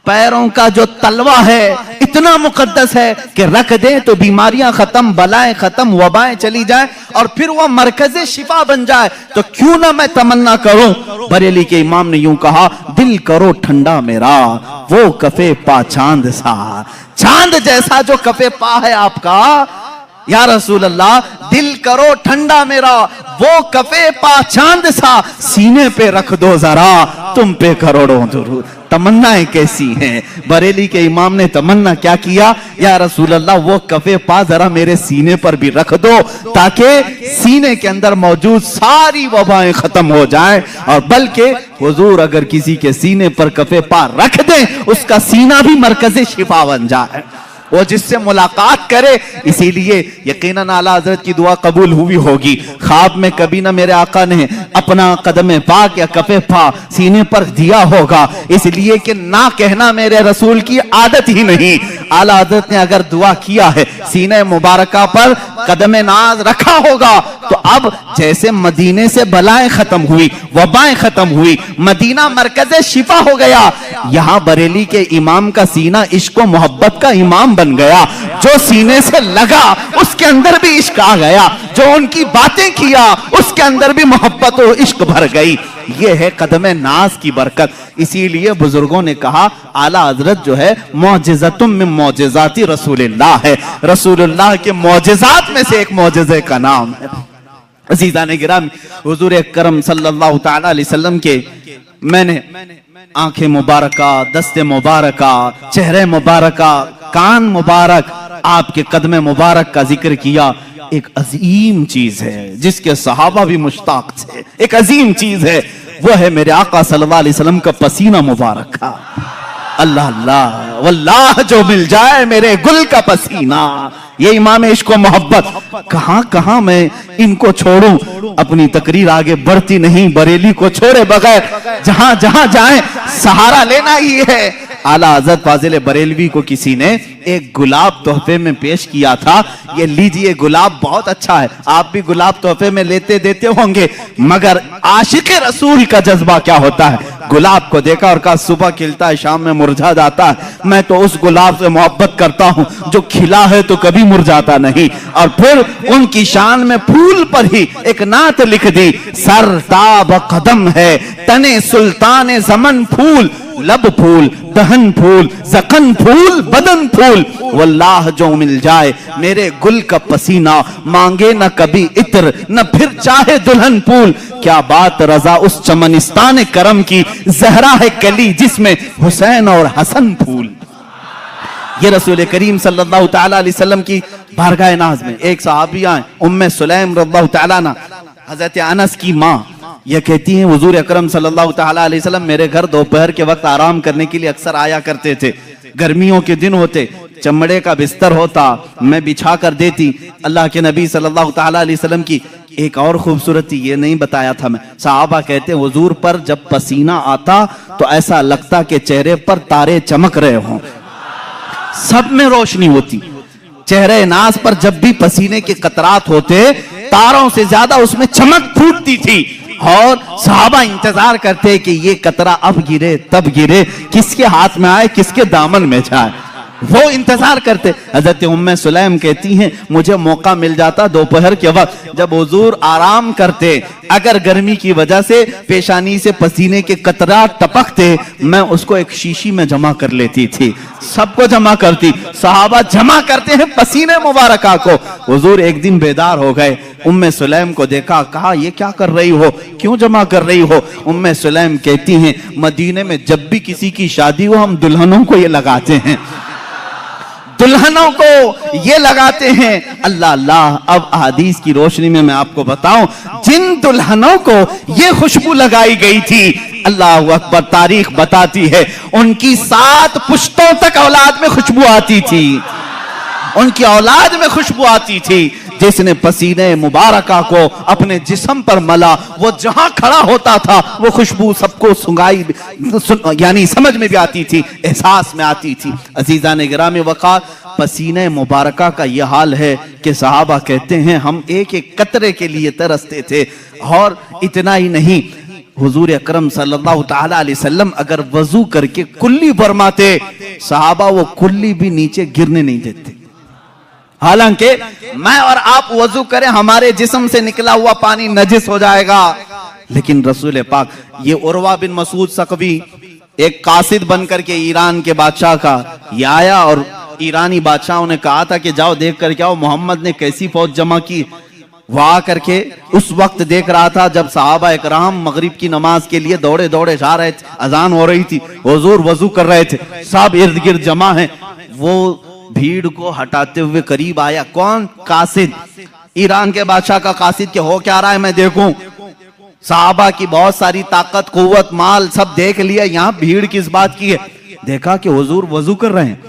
पैरों का जो तलवा है इतना मुकद्दस है कि रख दे तो बीमारियां खत्म, बलाएं खत्म, वबाएं चली जाए और फिर वह मरकज़े शिफा बन जाए। तो क्यों ना मैं तमन्ना करूं। बरेली के इमाम ने यूं कहा, दिल करो ठंडा मेरा वो कफे पा चांद सा। चांद जैसा जो कफे पा है आपका, या रसूल अल्लाह, दिल करो ठंडा मेरा वो कफे पा चांद सा, सीने पे रख दो जरा तुम पे करोड़ों दुरूद। तमन्नाएं कैसी हैं। बरेली के इमाम ने तमन्ना क्या किया, या रसूल अल्लाह वो कफे पा जरा मेरे सीने पर भी रख दो, ताकि सीने के अंदर मौजूद सारी वबाएं खत्म हो जाए। और बल्कि हुजूर अगर किसी के सीने पर कफे पा रख दें, उसका सीना भी मरकज़े शिफा बन जाए, वो जिससे मुलाकात करे। इसीलिए यकीनन आला हज़रत की दुआ कबूल हुई होगी। ख्वाब में कभी ना मेरे आका ने अपना कदम पाक या कफे पा सीने पर दिया होगा, इसलिए कि ना कहना मेरे रसूल की आदत ही नहीं। आला हज़रत ने अगर दुआ किया है, सीने मुबारका पर कदम नाज रखा होगा, तो अब जैसे मदीने से बलाएं खत्म हुई, वबाएं खत्म हुई, मदीना मरकज़े शिफा हो गया, यहां बरेली के इमाम का सीना इश्क व मोहब्बत का इमाम बन गया। जो सीने से लगा उसके अंदर भी इश्क आ गया, जो उनकी बातें किया उसके अंदर भी मोहब्बत और इश्क भर गई। ये है कदम नाज की बरकत। इसीलिए बुजुर्गों ने कहा, आला हजरत जो है मौजिज़तुम मिन मौजिज़ाति रसूलिल्लाह है। रसूलुल्लाह के मौजिज़ात में से एक मौजिज़े का नाम है। अज़ीज़ान गिरामी, हुज़ूर अकरम सल्लल्लाहु तआला अलैहि वसल्लम के मैंने आंखें मुबारका, दस्ते मुबारका, चेहरे मुबारका, कान मुबारक, आपके कदम मुबारक का जिक्र किया। एक अजीम चीज है जिसके सहाबा भी मुश्ताक थे, एक अजीम चीज है, वो है मेरे आका सल्लल्लाहु अलैहि वसल्लम का पसीना मुबारक का। अल्लाह अल्लाह वल्लाह, जो मिल जाए मेरे गुल का पसीना। ये इमाम इश्क व मोहब्बत। कहां कहां मैं इनको छोड़ूं, अपनी तकरीर आगे बढ़ती नहीं। बरेली को छोड़े बगैर जहां जहां जाए सहारा लेना ही है। आला हज़रत फाजिल बरेलवी को किसी ने एक गुलाब तोहफे में पेश किया था, ये लीजिए गुलाब बहुत अच्छा है। आप भी गुलाब तोहफे में लेते देते होंगे, मगर आशिक रसूल का जज्बा क्या होता है। गुलाब को देखा और कहा सुबह खिलता है शाम में मुरझा जाता है, मैं तो उस गुलाब से मोहब्बत करता हूं जो खिला है तो कभी मुरझाता नहीं। और फिर उनकी शान में फूल पर ही एक नात लिख दी, सरताब कदम है तने सुल्तान ज़मन फूल, लब फूल, दहन फूल, ज़क़न फूल, बदन फूल, वल्लाह जो मिल जाए मेरे गुल का पसीना, मांगे न कभी इत्र न फिर चाहे दुल्हन फूल। क्या बात रजा उस चमनिस्तान करम की, जहरा है कली जिसमें हुसैन और हसन फूल। ये रसूल करीम सल्लल्लाहु तआला अलैहि वसल्लम की बारगाह नाज में एक सहाबिया उम्मे सुलैम रज़ियल्लाहु तआला अन्हा, हज़रत अनस की माँ, ये कहती हैं हुजूर अकरम सल्लल्लाहु तआला अलैहि वसल्लम मेरे घर दोपहर के वक्त आराम करने के लिए अक्सर आया करते थे। गर्मियों के दिन होते, चमड़े का बिस्तर होता, मैं बिछा कर देती। अल्लाह के नबी सल्लल्लाहु तआला अलैहि वसल्लम की एक और खूबसूरती ये नहीं बताया था मैं, सहाबा कहते हैं हुजूर पर जब पसीना आता तो ऐसा लगता कि चेहरे पर तारे चमक रहे हों, सब में रोशनी होती। चेहरे नाज पर जब भी पसीने के कतरात होते, तारों से ज्यादा उसमें चमक फूटती थी। और सहाबा इंतजार करते कि ये कतरा अब गिरे तब गिरे, किसके हाथ में आए किसके दामन में जाए, वो इंतजार करते। हजरत उम्मे सुलैम कहती हैं मुझे मौका मिल जाता दोपहर के वक्त जब हुजूर आराम करते, अगर गर्मी की वजह से पेशानी से पसीने के कतरा टपकते, मैं उसको एक शीशी में जमा कर लेती थी, सबको जमा करती। सहाबा जमा करते हैं पसीने मुबारका को। हुजूर एक दिन बेदार हो गए, उम्मे सुलैम को देखा, कहा ये क्या कर रही हो, क्यों जमा कर रही हो। उम्मे सुलैम कहती हैं मदीने में जब भी किसी की शादी हो हम दुल्हनों को ये लगाते हैं, दुल्हनों को ये लगाते हैं। अल्लाह अल्लाह, अब हदीस की रोशनी में मैं आपको बताऊं, जिन दुल्हनों को ये खुशबू लगाई गई थी, अल्लाह अकबर, तारीख बताती है उनकी 7 पुश्तों तक औलाद में खुशबू आती थी, उनकी औलाद में खुशबू आती थी। जिसने पसीने मुबारका को अपने जिस्म पर मला, वो जहां खड़ा होता था वो खुशबू सबको सुंगाई, यानी समझ में भी आती थी, एहसास में आती थी। अजीज़ान गिरामी वक़ार, पसीने मुबारका का यह हाल है कि सहाबा कहते हैं हम एक एक कतरे के लिए तरसते थे। और इतना ही नहीं, हुजूर अकरम सल्लल्लाहु ताला अलैहि वसल्लम अगर वजू करके कुल्ली फरमाते, सहाबा वो कुल्ली भी नीचे गिरने नहीं देते। हालांकि मैं और आप वजू करें, हमारे जिस्म से निकला हुआ पानी नजिस हो जाएगा, लेकिन रसूल पाक, ये उर्वा बिन मसूद सकवी एक कासिद बनकर के ईरान के बादशाह का ये आया और ईरानी बादशाहों ने कहा था कि जाओ देख कर के आओ मोहम्मद ने कैसी फौज जमा की। वहां करके उस वक्त देख रहा था जब सहाबा इकराम मगरिब की नमाज के लिए दौड़े दौड़े जा रहे थे, अजान हो रही थी, हुजूर वजू कर रहे थे, सब इर्द गिर्द जमा है। वो भीड़ को हटाते हुए करीब आया, कौन? कासिद, ईरान के बादशाह का कासिद, के हो क्या रहा है मैं देखूं। सहाबा की बहुत सारी ताकत, कुव्वत, माल सब देख लिया, यहां भीड़ किस बात की है। देखा कि हुजूर वजू कर रहे हैं,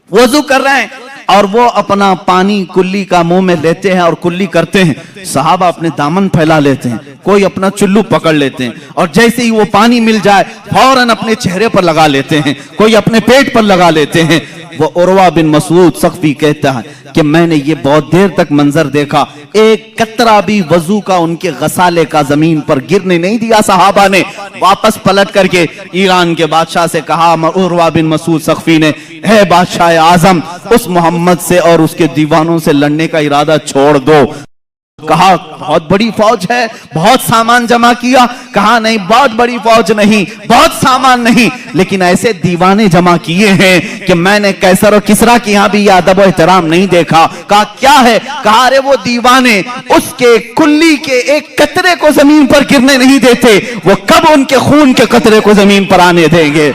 वजू कर रहे हैं और वो अपना पानी कुल्ली का मुंह में लेते हैं और कुल्ली करते हैं। सहाबा अपने दामन फैला लेते हैं, कोई अपना चुल्लू पकड़ लेते हैं और जैसे ही वो पानी मिल जाए फौरन अपने चेहरे पर लगा लेते हैं, कोई अपने पेट पर लगा लेते हैं। वो उर्वा बिन मसूद सख्फी कहता है कि मैंने ये बहुत देर तक मंजर देखा, एक कतरा भी वजू का उनके गसाले का जमीन पर गिरने नहीं दिया। सहाबा ने वापस पलट करके ईरान के बादशाह से कहा, उर्वा बिन मसूद सख्फी ने, है बादशाह आजम, उस मोहम्मद से और उसके दीवानों से लड़ने का इरादा छोड़ दो। कहा बहुत बड़ी फौज है, बहुत सामान जमा किया। कहा नहीं, बहुत बड़ी फौज नहीं, बहुत सामान नहीं, लेकिन ऐसे दीवाने जमा किए हैं कि मैंने कैसर और किसरा के यहां भी अदब और एहतराम नहीं देखा। कहा क्या है? कहा अरे वो दीवाने उसके कुल्ली के एक कतरे को जमीन पर गिरने नहीं देते, वो कब उनके खून के कतरे को जमीन पर आने देंगे?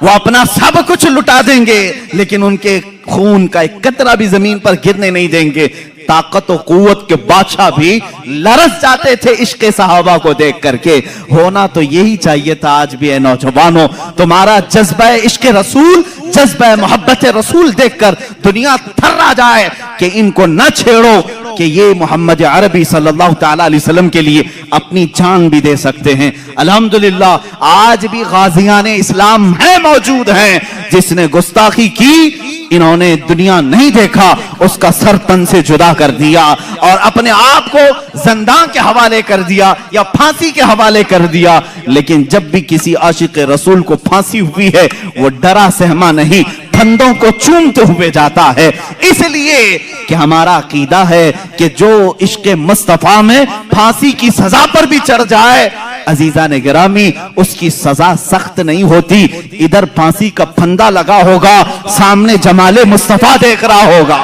वो अपना सब कुछ लुटा देंगे लेकिन उनके खून का एक कतरा भी जमीन पर गिरने नहीं देंगे। ताकत और कुव्वत के बादशाह भी लरस जाते थे इश्क़ सहाबा को देख करके। होना तो यही चाहिए था आज भी। नौजवानों, तुम्हारा जज्बा इश्क़ रसूल, जज्बा मोहब्बत रसूल देखकर दुनिया थर्रा जाए कि इनको न छेड़ो, कि ये मोहम्मद अरबी सल्लल्लाहु ताला अलैहि वसल्लम के लिए अपनी जान भी दे सकते हैं। अल्हम्दुलिल्लाह आज भी गाज़ियाने इस्लाम है, मौजूद हैं। जिसने गुस्ताखी की, इन्होंने दुनिया नहीं देखा, उसका सर तन से जुदा कर दिया और अपने आप को ज़िंदा के हवाले कर दिया या फांसी के हवाले कर दिया। लेकिन जब भी किसी आशिक रसूल को फांसी हुई है, वो डरा सहमा नहीं, फंदों को चूमते हुए जाता है। इसलिए कि हमारा अकीदा है कि जो इश्क़ मुस्तफा में फांसी की सजा पर भी चढ़ जाए, अजीजा ने गिरामी, उसकी सजा सख्त नहीं होती। इधर फांसी का फंदा लगा होगा, सामने जमाले मुस्तफा देख रहा होगा।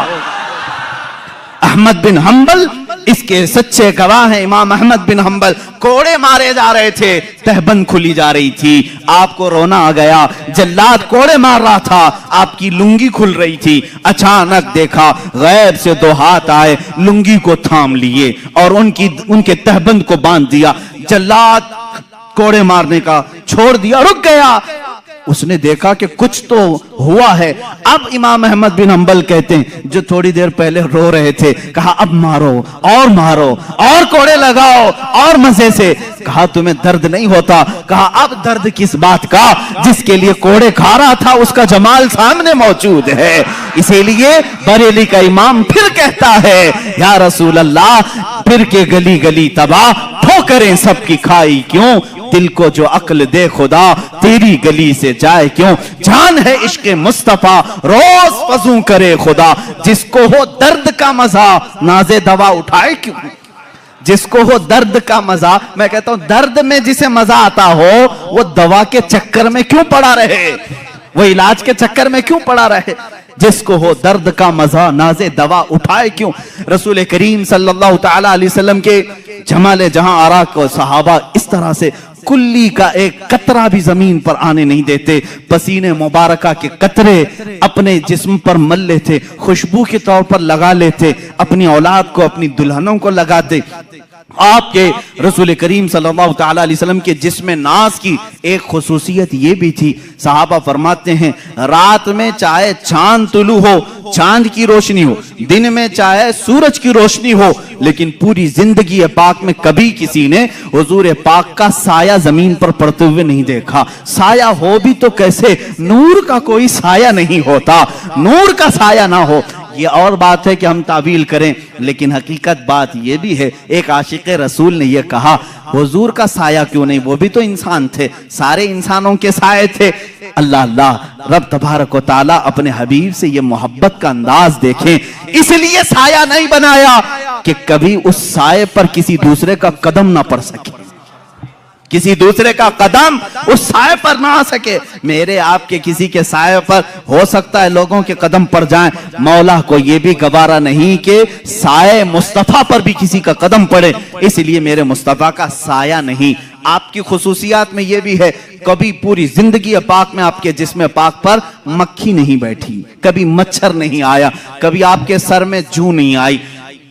अहमद बिन हंबल इसके सच्चे गवाह हैं। इमाम अहमद बिन हंबल कोड़े मारे जा रहे थे, तहबंद खुली जा रही थी, आपको रोना आ गया। जल्लाद कोड़े मार रहा था, आपकी लुंगी खुल रही थी। अचानक देखा गैब से 2 हाथ आए, लुंगी को थाम लिए और उनके तहबंद को बांध दिया। जल्लाद कोड़े मारने का छोड़ दिया, रुक गया। उसने देखा कि कुछ तो हुआ है। अब इमाम अहमद बिन हंबल कहते हैं, जो थोड़ी देर पहले रो रहे थे, कहा अब मारो और कोड़े लगाओ और मजे से। कहा तुम्हें दर्द नहीं होता? कहा अब दर्द किस बात का, जिसके लिए कोड़े खा रहा था उसका जमाल सामने मौजूद है। इसीलिए बरेली का इमाम फिर कहता है, या रसूल अल्लाह, फिर के गली गली तबाह, ठोकरें सबकी खाई क्यों, दिल को जो अक्ल दे खुदा, तेरी गली से जाए क्यों। जान है इश्क़ मुस्तफा, रोज वज़ू करे खुदा, जिसको हो दर्द का मजा, नाज़े दवा उठाए क्यों। जिसको हो दर्द का मजा, मैं कहता हूं दर्द में जिसे मजा आता हो, वो दवा के चक्कर में क्यों पड़ा रहे, वो इलाज के चक्कर में क्यों पड़ा रहे। जिसको हो दर्द का मजा, नाज़े दवा उठाए क्यों। रसूल करीम सल्लल्लाहु ताला अलैहि वसल्लम के जमाले जहां आरा को सहाबा इस तरह से कुल्ली का एक कतरा भी जमीन पर आने नहीं देते। पसीने मुबारका के कतरे अपने जिस्म पर मल लेते, खुशबू के तौर पर लगा लेते, अपनी औलाद को, अपनी दुल्हनों को लगाते। आपके रसूल करीम सल्लल्लाहु तआला अलैहि वसल्लम के जिस्म नाज की एक खुसूसियत ये भी थी, सहाबा फरमाते हैं रात में चाहे चांद तुलू हो, चांद की रोशनी हो, दिन में चाहे सूरज की रोशनी हो, लेकिन पूरी जिंदगी पाक में कभी किसी ने हुजूर पाक का साया जमीन पर पड़ते हुए नहीं देखा। साया हो भी तो कैसे, नूर का कोई साया नहीं होता, नूर का साया ना हो। ये और बात है कि हम तावील करें, लेकिन हकीकत बात ये भी है, एक आशिक रसूल ने ये कहा हुजूर का साया क्यों नहीं, वो भी तो इंसान थे, सारे इंसानों के साए थे। अल्लाह अल्लाह, रब तबारक व तआला अपने हबीब से ये मोहब्बत का अंदाज देखें, इसलिए साया नहीं बनाया कि कभी उस साए पर किसी दूसरे का कदम ना पड़ सके, किसी दूसरे का कदम उस साए पर ना आ सके। मेरे आपके किसी के साए पर हो सकता है लोगों के कदम पड़ जाएं, मौला को ये भी गवारा नहीं कि साए मुस्तफा पर भी किसी का कदम पड़े, इसलिए मेरे मुस्तफा का साया नहीं। आपकी खुसूसियात में ये भी है, कभी पूरी जिंदगी पाक में आपके जिस्म पाक पर मक्खी नहीं बैठी, कभी मच्छर नहीं आया, कभी आपके सर में जूं नहीं आई।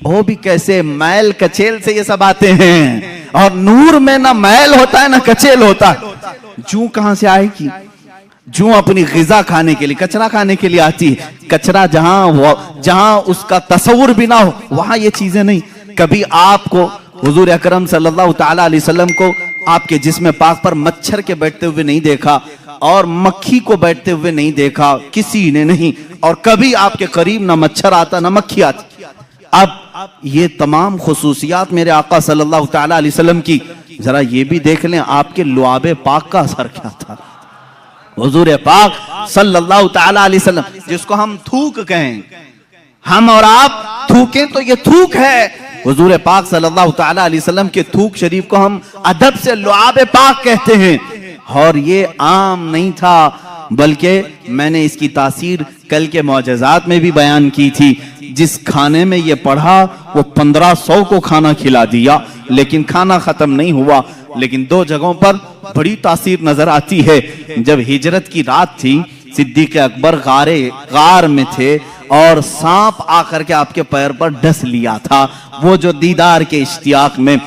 वो भी कैसे, मैल कचेल से ये सब आते हैं, और नूर में ना मैल होता है ना कचेल होता है। जूं कहां से आएगी? जूं अपनी ग़िज़ा खाने के लिए, कचरा खाने के लिए आती है। कचरा जहां उसका तस्वुर भी ना हो वहां ये चीजें नहीं। कभी आपको हुजूर अकरम सल्लल्लाहु तआला अलैहि वसल्लम को आपके जिस्म पाक पर मच्छर के बैठते हुए नहीं देखा, और मक्खी को बैठते हुए नहीं देखा, किसी ने नहीं। और कभी आपके करीब ना मच्छर आता ना मक्खी आती। अब ये तमाम खुसूसियात मेरे आका सल्लल्लाहु तआला अलैहि वसल्लम की, जरा ये भी देख लें आपके लुआबे पाक का असर क्या था। हुजूर पाक सल्लल्लाहु तआला अलैहि वसल्लम, जिसको हम थूक कहें, हम और आप थूकें तो ये थूक है, हुजूर पाक सल्लल्लाहु तआला अलैहि वसल्लम के थूक शरीफ को हम अदब से लुआबे पाक कहते हैं। और ये आम नहीं था, बल्कि मैंने इसकी तासीर कल के मौजज़ात में भी बयान की थी। जिस खाने में ये पढ़ा वो 1500 को खाना खिला दिया, लेकिन खाना खत्म नहीं हुआ। लेकिन दो जगहों पर बड़ी तासीर नजर आती है। जब हिजरत की रात थी, सिद्दीक़ अकबर गार में थे और सांप आकर के आपके पैर पर डस लिया था। वो जो दीदार के इश्तियाक में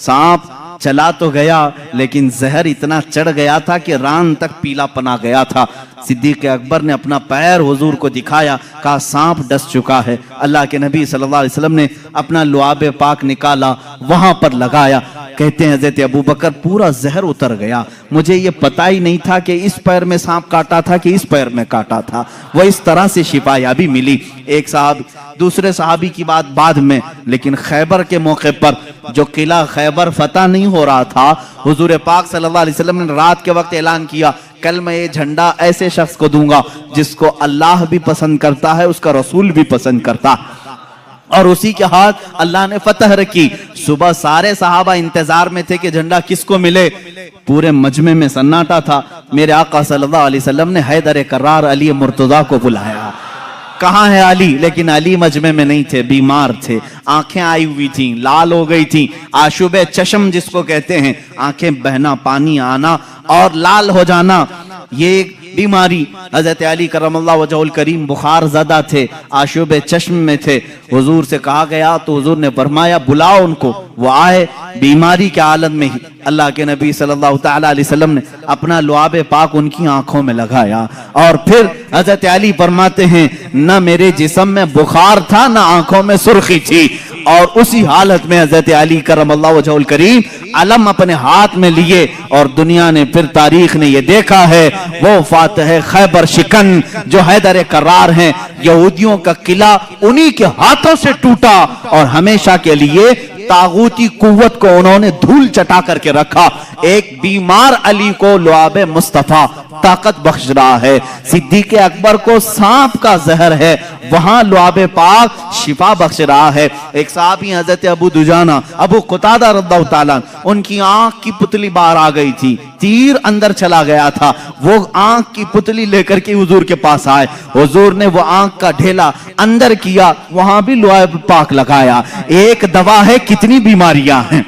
सांप चला तो गया, लेकिन जहर इतना चढ़ गया था कि रान तक पीला पना गया था। सिद्दीक़ अकबर ने अपना पैर हुजूर को दिखाया, कहा सांप डस चुका है। अल्लाह के नबी सल्लल्लाहु अलैहि वसल्लम ने अपना लुआबे पाक निकाला, वहां पर लगाया। कहते हैं हज़रत अबू बकर पूरा जहर उतर गया, मुझे ये पता ही नहीं था कि इस पैर में सांप काटा था कि इस पैर में काटा था। वह इस तरह से शिफायाबी मिली। एक साहब, दूसरे सहाबी की बात बाद में, लेकिन खैबर के मौके पर जो किला खैबर फतह नहीं हो रहा था, हुजूर पाक सल्लल्लाहु अलैहि वसल्लम ने रात के वक्त ऐलान किया, कल मैं ये झंडा ऐसे शख्स को दूंगा जिसको अल्लाह भी पसंद करता है, उसका रसूल भी पसंद करता है। और उसी के हाथ अल्लाह ने फतह रखी। सुबह सारे सहाबा इंतजार में थे कि झंडा किसको मिले। पूरे मजमे में सन्नाटा था। मेरे आका सल्लल्लाहु अलैहि वसल्लम ने हैदर करार अली मुर्तजा को बुलाया। कहाँ है अली? लेकिन अली मजमे में नहीं थे, बीमार थे, आंखें आई हुई थी, लाल हो गई थी। आशुबे चश्म जिसको कहते हैं, आंखें बहना, पानी आना और लाल हो जाना, ये एक बीमारी। हजरत अली करमल्लाहु वजहुल करीम बुखार ज़दा थे, आशुबे चश्म में थे। हुजूर से कहा गया तो हुजूर ने फरमाया बुलाओ उनको। वो आए बीमारी के आलम में ही। अल्लाह के नबी सल्लल्लाहु तआला अलैहि वसल्लम ने अपना लुआबे पाक उनकी आंखों में लगाया। और फिर हजरत अली फरमाते हैं न मेरे जिस्म में बुखार था न आंखों में सुर्खी थी। और उसी हालत में हजरत अली करमल्लाहु वजहुल करीम अलम अपने हाथ में लिए, और दुनिया ने फिर तारीख ने ये देखा है वो फातह खैबर शिकन जो हैदर करार हैं, यहूदियों का किला उन्हीं के हाथों से टूटा और हमेशा के लिए तागूती कुव्वत को उन्होंने धूल चटा करके रखा। एक बीमार अली को लुआबे मुस्तफा ताकत बख्श रहा है। सिद्दीक़ अकबर को सांप का जहर है, वहां लुआबे पाक शिफा बख्श रहा है। एक साहबी हजरत अबू दुजाना अबू क़तादा रज़ियल्लाहु ताला, उनकी आंख की पुतली बाहर आ गई थी, तीर अंदर चला गया था। वो आंख की पुतली लेकर के हुजूर के पास आए। हुजूर ने वो आंख का ढेला अंदर किया, वहां भी लुआबे पाक लगाया। एक दवा है कितनी बीमारियां हैं,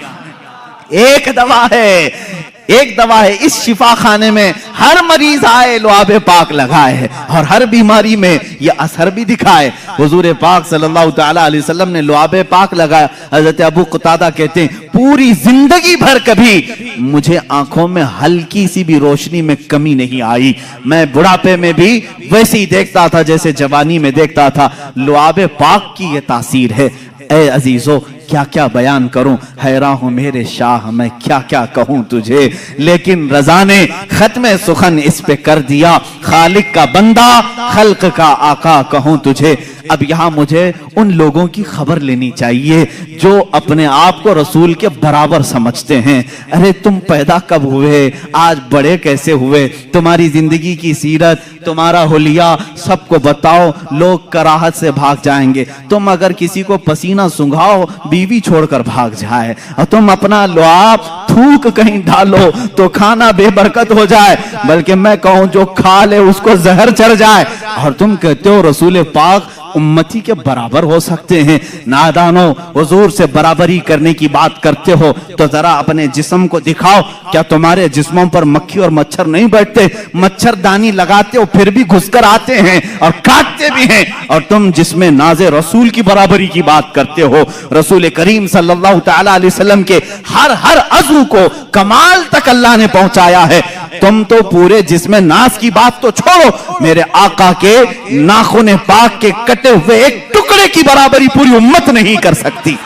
एक दवा है। एक दवा है, इस शिफा खाने में हर मरीज आए लुआब पाक लगाए और हर बीमारी में ये असर भी दिखाए। हुजूर पाक सल्लल्लाहु तआला अलैहि वसल्लम ने लुआब पाक लगाया। हजरत अबू क़तादा कहते हैं पूरी जिंदगी भर कभी मुझे आंखों में हल्की सी भी रोशनी में कमी नहीं आई। मैं बुढ़ापे में भी वैसे ही देखता था जैसे जवानी में देखता था। लुआब पाक की ये तासीर है। ए अजीजों, क्या क्या बयान करूं, हैरान हूं मेरे शाह, मैं क्या क्या कहूं तुझे। लेकिन रज़ा ने खत्म सुखन इस पे कर दिया, खालिक का बंदा खल्क का आका कहूं तुझे। अब यहां मुझे उन लोगों की खबर लेनी चाहिए जो अपने आप को रसूल के बराबर समझते हैं। अरे तुम पैदा कब हुए, आज बड़े कैसे हुए, तुम्हारी जिंदगी की सीरत, तुम्हारा हुलिया सबको बताओ, लोग कराहत से भाग जाएंगे। तुम अगर किसी को पसीना सुंघाओ, बीवी छोड़कर भाग जाए, और तुम अपना लुआब थूक कहीं डालो तो खाना बेबरकत हो जाए, बल्कि मैं कहूं जो खा ले उसको जहर चढ़ जाए। और तुम कहते हो रसूल पाक उम्मती के बराबर हो सकते हैं। नादानो, हुजूर से बराबरी करने की बात करते हो तो जरा अपने जिस्म को दिखाओ। क्या तुम्हारे जिस्मों पर मक्खी और मच्छर नहीं बैठते? मच्छरदानी लगाते हो फिर भी घुसकर आते हैं और काटते भी हैं। और तुम जिसमें नाज़े रसूल की बराबरी की बात करते हो, रसूल करीम सल्लल्लाहु तआला अलैहि वसल्लम के हर अज़ू को कमाल तक अल्लाह ने पहुंचाया है। तुम तो पूरे जिस्म नास की बात तो छोड़ो, मेरे आका के नाखून पाक के कटे हुए एक टुकड़े की बराबरी पूरी उम्मत नहीं कर सकती।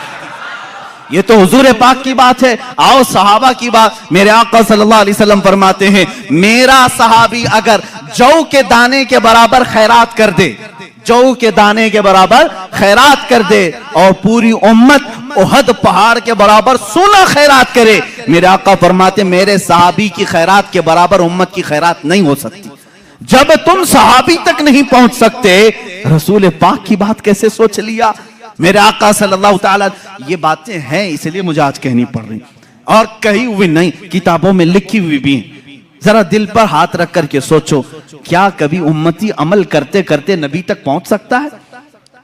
ये तो हुजूर पाक की बात है। आओ सहाबा की बात। मेरे आका सल्लल्लाहु अलैहि वसल्लम फरमाते हैं, मेरा सहाबी अगर जौ के दाने के बराबर खैरात कर दे, जौ के दाने के बराबर खैरात कर दे, और पूरी उम्मत उहद पहाड़ के बराबर सोना खैरात करे, मेरे आका फरमाते मेरे सहाबी की खैरात के बराबर उम्मत की खैरात नहीं हो सकती। जब तुम सहाबी तक नहीं पहुंच सकते, रसूल पाक की बात कैसे सोच लिया? मेरे आका सल्लल्लाहु तआला, ये बातें हैं इसलिए मुझे आज कहनी पड़ रही, और कही हुई नहीं, किताबों में लिखी हुई भी हैं। जरा दिल पर हाथ रख करके सोचो, क्या कभी उम्मती अमल करते करते नबी तक पहुंच सकता है?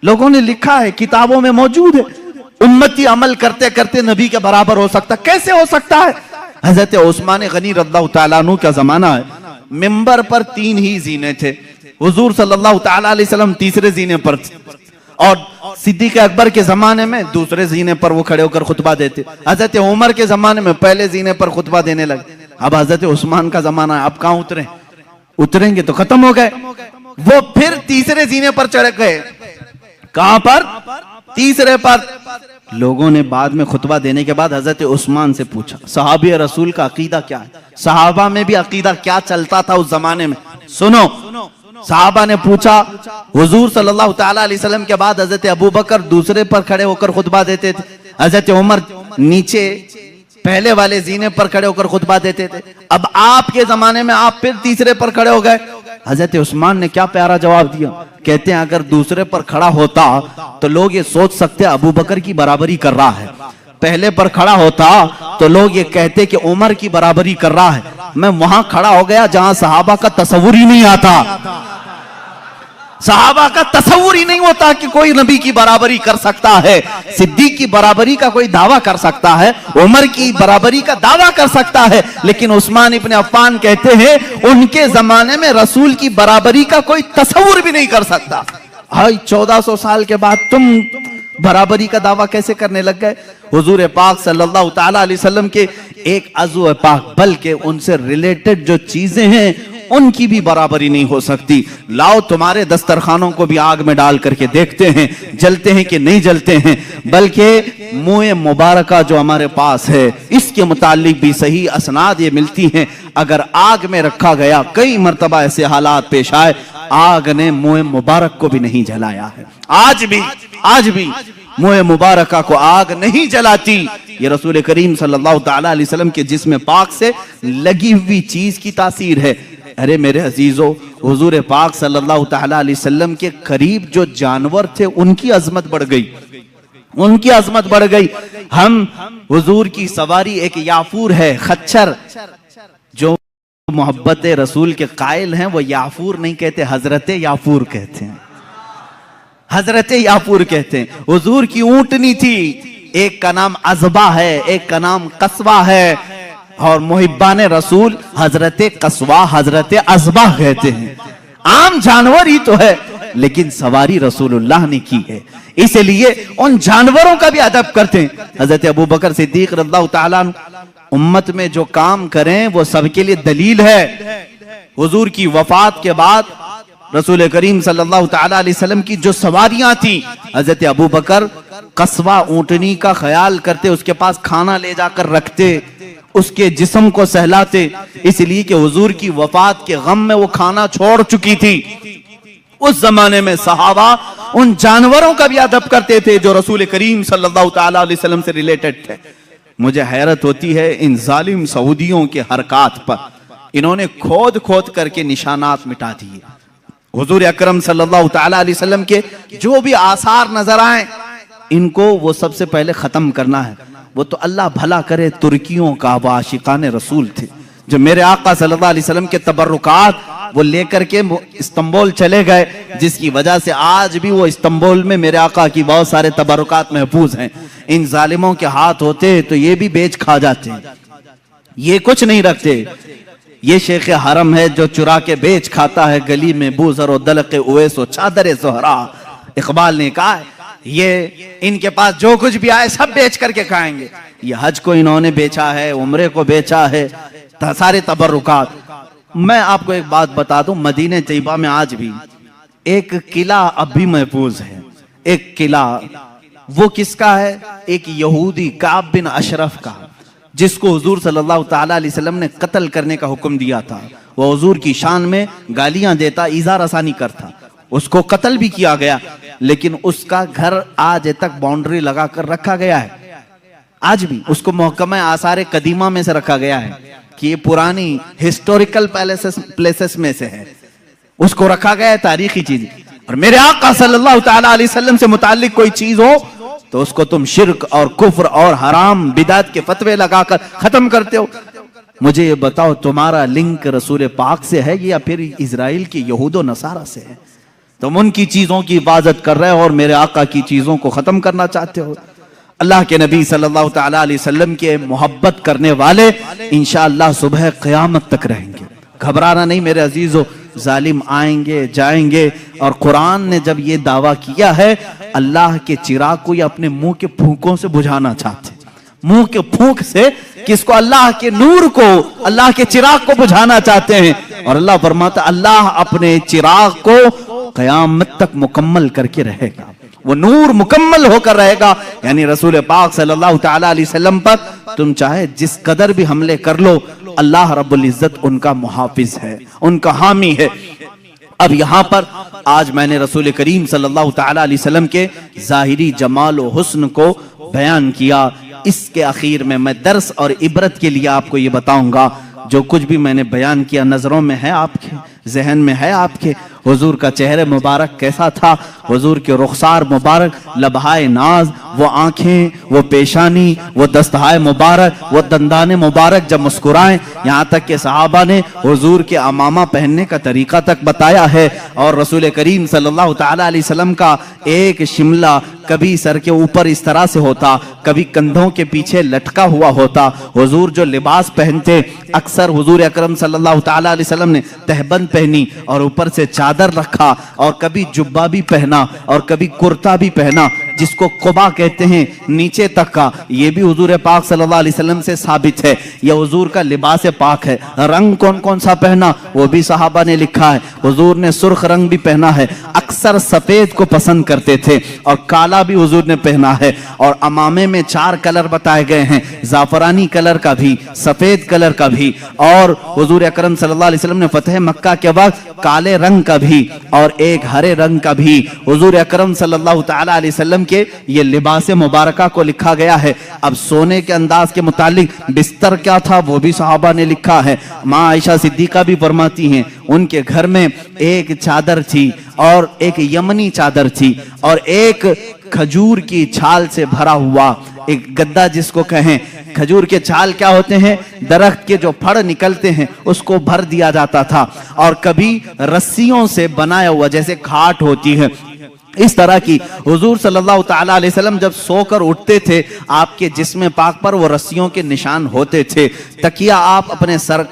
लोगों ने लिखा है, किताबों में मौजूद है, उम्मती अमल करते करते नबी के बराबर हो सकता। कैसे हो सकता है? हजरत उस्मान गनी रज़ियल्लाहु तआला अन्हु का जमाना है, मिंबर पर 3 ही जीने थे। हुजूर सल्लल्लाहु तआला अलैहि वसल्लम तीसरे जीने पर थे, और सिद्दीक अकबर के जमाने में दूसरे जीने पर वो खड़े होकर खुतबा देते। हजरत उमर के जमाने में पहले जीने पर खुतबा देने लगे। अब हजरत उस्मान का जमाना है, अब कहां उतरे? उतरेंगे तो खत्म हो गए। वो फिर तीसरे जीने पर चढ़ गए। कहां पर? तीसरे पर। लोगों ने बाद में खुतबा देने के बाद हजरत उस्मान से पूछा, सहाबी रसूल का अकीदा क्या है? सहाबा में भी अकीदा क्या चलता था उस जमाने में? सुनो, सहाबा ने पूछा। हुजूर सल्लल्लाहु तआला अलैहि वसल्लम के बाद हजरत अबू बकर दूसरे पर खड़े होकर खुतबा देते थे, हजरत उमर नीचे पहले वाले जीने पर खड़े होकर खुतबा देते थे। अब आपके जमाने में आप फिर तीसरे पर खड़े हो गए। हजरत उस्मान ने क्या प्यारा जवाब दिया, कहते हैं अगर दूसरे पर खड़ा होता तो लोग ये सोच सकते अबू बकर की बराबरी कर रहा है, पहले पर खड़ा होता तो लोग ये कहते कि उमर की बराबरी कर रहा है। मैं वहां खड़ा हो गया जहां सहाबा का तस्वुर ही नहीं आता। सहाबा का तस्वुर ही नहीं होता कि कोई नबी की बराबरी कर सकता है, सिद्दीक की बराबरी का कोई दावा कर सकता है, उमर की बराबरी का दावा कर सकता है, लेकिन उस्मान इब्न अफ़्फ़ान कहते हैं उनके जमाने में रसूल की बराबरी का कोई तस्वुर भी नहीं कर सकता। हाय 1400 साल के बाद तुम बराबरी का दावा कैसे करने लग गए? हुजूर पाक सल्लल्लाहु तआला अलैहि वसल्लम के एक अज़ू पाक, बल्कि उनसे रिलेटेड जो चीजें हैं उनकी भी बराबरी नहीं हो सकती। लाओ तुम्हारे दस्तरखानों को भी आग में डाल करके देखते हैं जलते हैं कि नहीं जलते हैं। बल्कि मुँह मुबारका जो हमारे पास है इसके मुतालिक भी सही असनाद ये मिलती हैं। अगर आग में रखा गया, कई मर्तबा ऐसे हालात पेश आए, आग ने मुँह मुबारक को भी नहीं जलाया है। आज भी मुँह मुबारका को आग नहीं जलाती। ये रसूल करीम सल्लल्लाहु तआला अलैहि वसल्लम के जिस्म पाक से लगी हुई चीज की तासीर है। अरे मेरे अजीजों, हुजूर पाक सल्लल्लाहु तआला अलैहि वसल्लम के करीब जो जानवर थे उनकी अजमत बढ़ गई, उनकी अजमत बढ़ गई। हम हुजूर की सवारी एक याफूर है, खच्चर, जो मोहब्बत रसूल के कायल हैं वो याफूर नहीं कहते, हजरत याफूर कहते हैं, हजरत याफूर कहते हैं। हुजूर की ऊंटनी थी, एक का नाम अज़बा है, एक का नाम कस्बा है, और मुहिब्बान रसूल हजरत कस्वा हजरत अज़बा कहते हैं। आम जानवर ही तो है, लेकिन सवारी रसूलुल्लाह ने की है, इसलिए उन जानवरों का भी अदब करते हैं। हजरत अबू बकर सिद्दीक रज़ियल्लाहु ताला अन्हु उम्मत में जो काम करें वो सबके लिए दलील है। हुजूर की वफात के बाद रसूल करीम सल्लल्लाहु ताला अलैहि वसल्लम की जो सवारियां थी, हजरत अबू बकर कस्वा ऊंटनी का ख्याल करते, उसके पास खाना ले जाकर रखते, उसके जिस्म को सहलाते, इसलिए कि हुजूर की वफात के गम में वो खाना छोड़ चुकी थी। उस जमाने में सहाबा उन जानवरों का भी अदब करते थे जो रसूल करीम सल्लल्लाहु ताला अलैहि वसल्लम से रिलेटेड थे। मुझे हैरत होती है इन जालिम सऊदियों के हरकत पर, इन्होंने खोद खोद करके निशानात मिटा दिए। हुजूर अकरम सल्लल्लाहु ताला अलैहि वसल्लम के जो भी आसार नजर आए, इनको वो सबसे पहले खत्म करना है। वो तो अल्लाह भला करे तुर्कियों का वो आशिकाने रसूल थे, जो मेरे आका सल्लल्लाहु अलैहि वसल्लम के तबर्रुकात वो लेकर के इस्तांबुल चले गए, जिसकी वजह से आज भी वो इस्तांबुल में मेरे आका की बहुत सारे तबर्रुकात महफूज हैं। इन जालिमों के हाथ होते तो ये भी बेच खा जाते, ये कुछ नहीं रखते। ये शेख हरम है जो चुरा के बेच खाता है, गली में बूजर दलके उवैस चादर ज़ोहरा। इकबाल ने कहा है ये इनके पास जो कुछ भी आए सब बेच करके खाएंगे। ये हज को इन्होंने बेचा है, उम्रे को बेचा है, सारे तबर्रुकात। मैं आपको एक बात बता दूं, मदीने तैयबा में आज भी एक किला अब भी महफूज है। एक किला वो किसका है? एक यहूदी काब बिन अशरफ का, जिसको हुजूर सल्लल्लाहु ताला अलैहि वसल्लम ने कत्ल करने का हुक्म दिया था। वो हुजूर की शान में गालियां देता, ईज़ा रसानी करता, उसको कत्ल भी किया गया। लेकिन उसका घर आज तक बाउंड्री लगा कर रखा गया है, आज भी उसको महकमा आसार कदीमा में से रखा गया है कि ये पुरानी हिस्टोरिकल प्लेसेस में से है, उसको रखा गया है, तारीखी चीज। और मेरे आका सल्लल्लाहु ताला अलैहि वसल्लम से मुताल्लिक कोई चीज हो तो उसको तुम शिर्क और कुफ्र और हराम बिदात के फतवे लगाकर खत्म करते हो। मुझे ये बताओ, तुम्हारा लिंक रसूल पाक से है या फिर इजराइल की यहूदो नसारा से है? तुम उनकी चीजों की हिफाजत कर रहे हो और मेरे आका की चीजों को खत्म करना चाहते हो। अल्लाह के नबी सल्लल्लाहु ताला अलैहि वसल्लम के मोहब्बत करने वाले इंशाअल्लाह सुबह क़यामत तक रहेंगे। घबराना नहीं मेरे अजीजों, जालिम आएंगे जाएंगे। और कुरान ने जब ये दावा किया है, अल्लाह के चिराग को ये अपने मुंह के फूंकों से बुझाना चाहते, मुंह के फूंक से किसको? अल्लाह के नूर को, अल्लाह के चिराग को बुझाना चाहते हैं। और अल्लाह फरमाता अल्लाह अपने चिराग को क़यामत तक मुकम्मल करके रहेगा, वो नूर मुकम्मल होकर रहेगा। यानी रसूल पाक सल्लल्लाहु ताला अलैहि वसल्लम पर तुम चाहे जिस कदर भी हमले कर लो, अल्लाह रब्बुल इज्जत उनका मुहाफिज है, उनका हामी है। अब यहाँ पर आज मैंने रसूल करीम सल्लल्लाहु ताला अलैहि वसल्लम के ज़ाहिरी जमाल और हुस्न को बयान किया। इसके आखिर में मैं दर्स और इबरत के लिए आपको ये बताऊंगा, जो कुछ भी मैंने बयान किया नजरों में है, आपके जहन में है, आपके हुजूर का चेहरे मुबारक कैसा था, हुजूर के रुखसार मुबारक, लबहाए नाज, वो आंखें, वो पेशानी, वो दस्तहाए मुबारक, वो दंदाने मुबारक जब मुस्कुराएं। यहाँ तक के सहाबा ने हुजूर के अमामा पहनने का तरीका तक बताया है। और रसूल करीम सल्लल्लाहु ताला अलैहि वसल्लम का एक शिमला कभी सर के ऊपर इस तरह से होता, कभी कंधों के पीछे लटका हुआ होता। हुजूर जो लिबास पहनते, अक्सर हुजूर अकरम सल्लल्लाहु ताला अलैहि वसल्लम ने तहबंद पहनी और ऊपर से चादर रखा, और कभी जुब्बा भी पहना और कभी कुर्ता भी पहना, जिसको कुबा कहते हैं, नीचे तक का। ये भी हुजूर पाक सल्लल्लाहु अलैहि वसल्लम से साबित है, यह हुजूर का लिबास पाक है। रंग कौन कौन सा पहना वो भी सहाबा ने लिखा है। हुजूर ने सुर्ख रंग भी पहना है, अक्सर सफेद को पसंद करते थे, और काला भी हुजूर ने पहना है। और अमामे में 4 कलर बताए गए हैं, जाफरानी कलर का भी, सफेद कलर का भी, और हुजूर अकरम सल्लल्लाहु अलैहि वसल्लम ने फतह मक्का के वक्त काले रंग का भी और एक हरे रंग का भी हुजूर अकरम सल्लल्लाहु ताला अलैहि वसल्लम के ये लिबास मुबारका को लिखा गया है। अब सोने के अंदाज के मुतालिक बिस्तर क्या था वो भी सहाबा ने लिखा है। माँ आयशा सिद्दीका भी फरमाती हैं उनके घर में एक चादर थी, और एक यमनी चादर थी, और एक खजूर की छाल से भरा हुआ एक गद्दा, जिसको कहें। खजूर के छाल क्या होते हैं? दरख्त के जो फड़ निकलते हैं उसको भर दिया जाता था। और कभी रस्सियों से बनाया हुआ, जैसे खाट होती है, इस तरह की हुजूर सल्लल्लाहु ताला अलैहि वसल्लम जब सोकर उठते थे, आपके जिस्म पाक पर वो रस्सियों के निशान होते थे। तकिया आप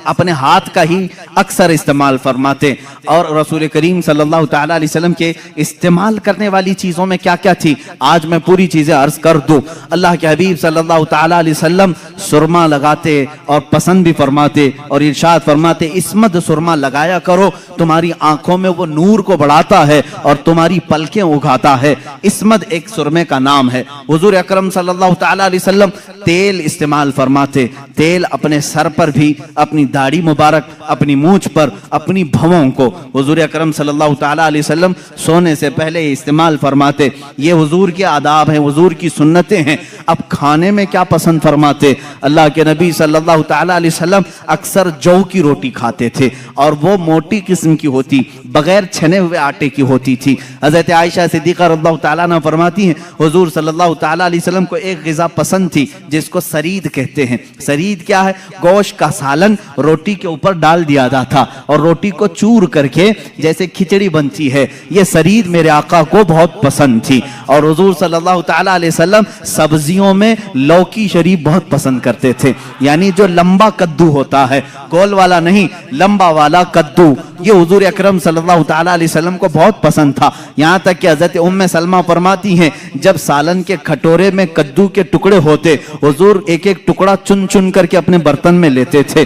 अपने हाथ का ही अक्सर इस्तेमाल फरमाते। और रसूल करीम सल्लल्लाहु ताला अलैहि वसल्लम के इस्तेमाल करने वाली चीज़ों में क्या क्या थी, आज मैं पूरी चीज़ें अर्ज कर दूँ। अल्लाह के हबीब सल्लल्लाहु ताला अलैहि वसल्लम सुरमा लगाते और पसंद भी फरमाते और इरशाद फरमाते, इस्मद सुरमा लगाया करो, तुम्हारी आंखों में वो नूर को बढ़ाता है और तुम्हारी पलकें उगाता है। इस्मद एक सुरमे का नाम है। हुजूर अकरम सल्लल्लाहु ताला अलैहि वसल्लम तेल इस्तेमाल फरमाते। तेल अपने सर पर भी, अपनी दाढ़ी मुबारक, अपनी मूंछ पर, अपनी भवों को हुजूर अकरम सल्लल्लाहु ताला अलैहि वसल्लम सोने से पहले इस्तेमाल फरमाते। ये हुजूर के आदाब हैं, हुजूर की सुन्नतें हैं। अब खाने में क्या पसंद फरमाते, अल्लाह के नबी सल्लल्लाहु ताला अलैहि वसल्लम अक्सर जौ की रोटी खाते थे और वो मोटी किस्म की होती, बगैर छने हुए आटे की होती थी। हजरत आयशा सिद्दीक़ा रज़ियल्लाहु ताला अन्हा फरमाती हैं, हुजूर सल्लल्लाहु ताला अलैहि वसल्लम को एक ग़िज़ा पसंद थी जिसको सरीद कहते हैं। सरीद क्या है, गोश्त का सालन रोटी के ऊपर डाल दिया जाता और रोटी को चूर करके जैसे खिचड़ी बनती है, ये सरीद मेरे आका को बहुत पसंद थी। और हुजूर सल्लल्लाहु ताला अलैहि वसल्लम सब्जियों में लौकी शरीफ बहुत पसंद करते थे, यानी जो लंबा कद्दू होता है, गोल वाला नहीं, लंबा वाला कद्दू, ये हुजूर अकरम सल्लल्लाहु ताला अलैहि वसल्लम को बहुत पसंद था। यहाँ तक कि हज़रत उम्मे सलमा फरमाती हैं, जब सालन के कटोरे में कद्दू के टुकड़े होते, हुजूर एक एक टुकड़ा चुन चुन करके अपने बर्तन में लेते थे।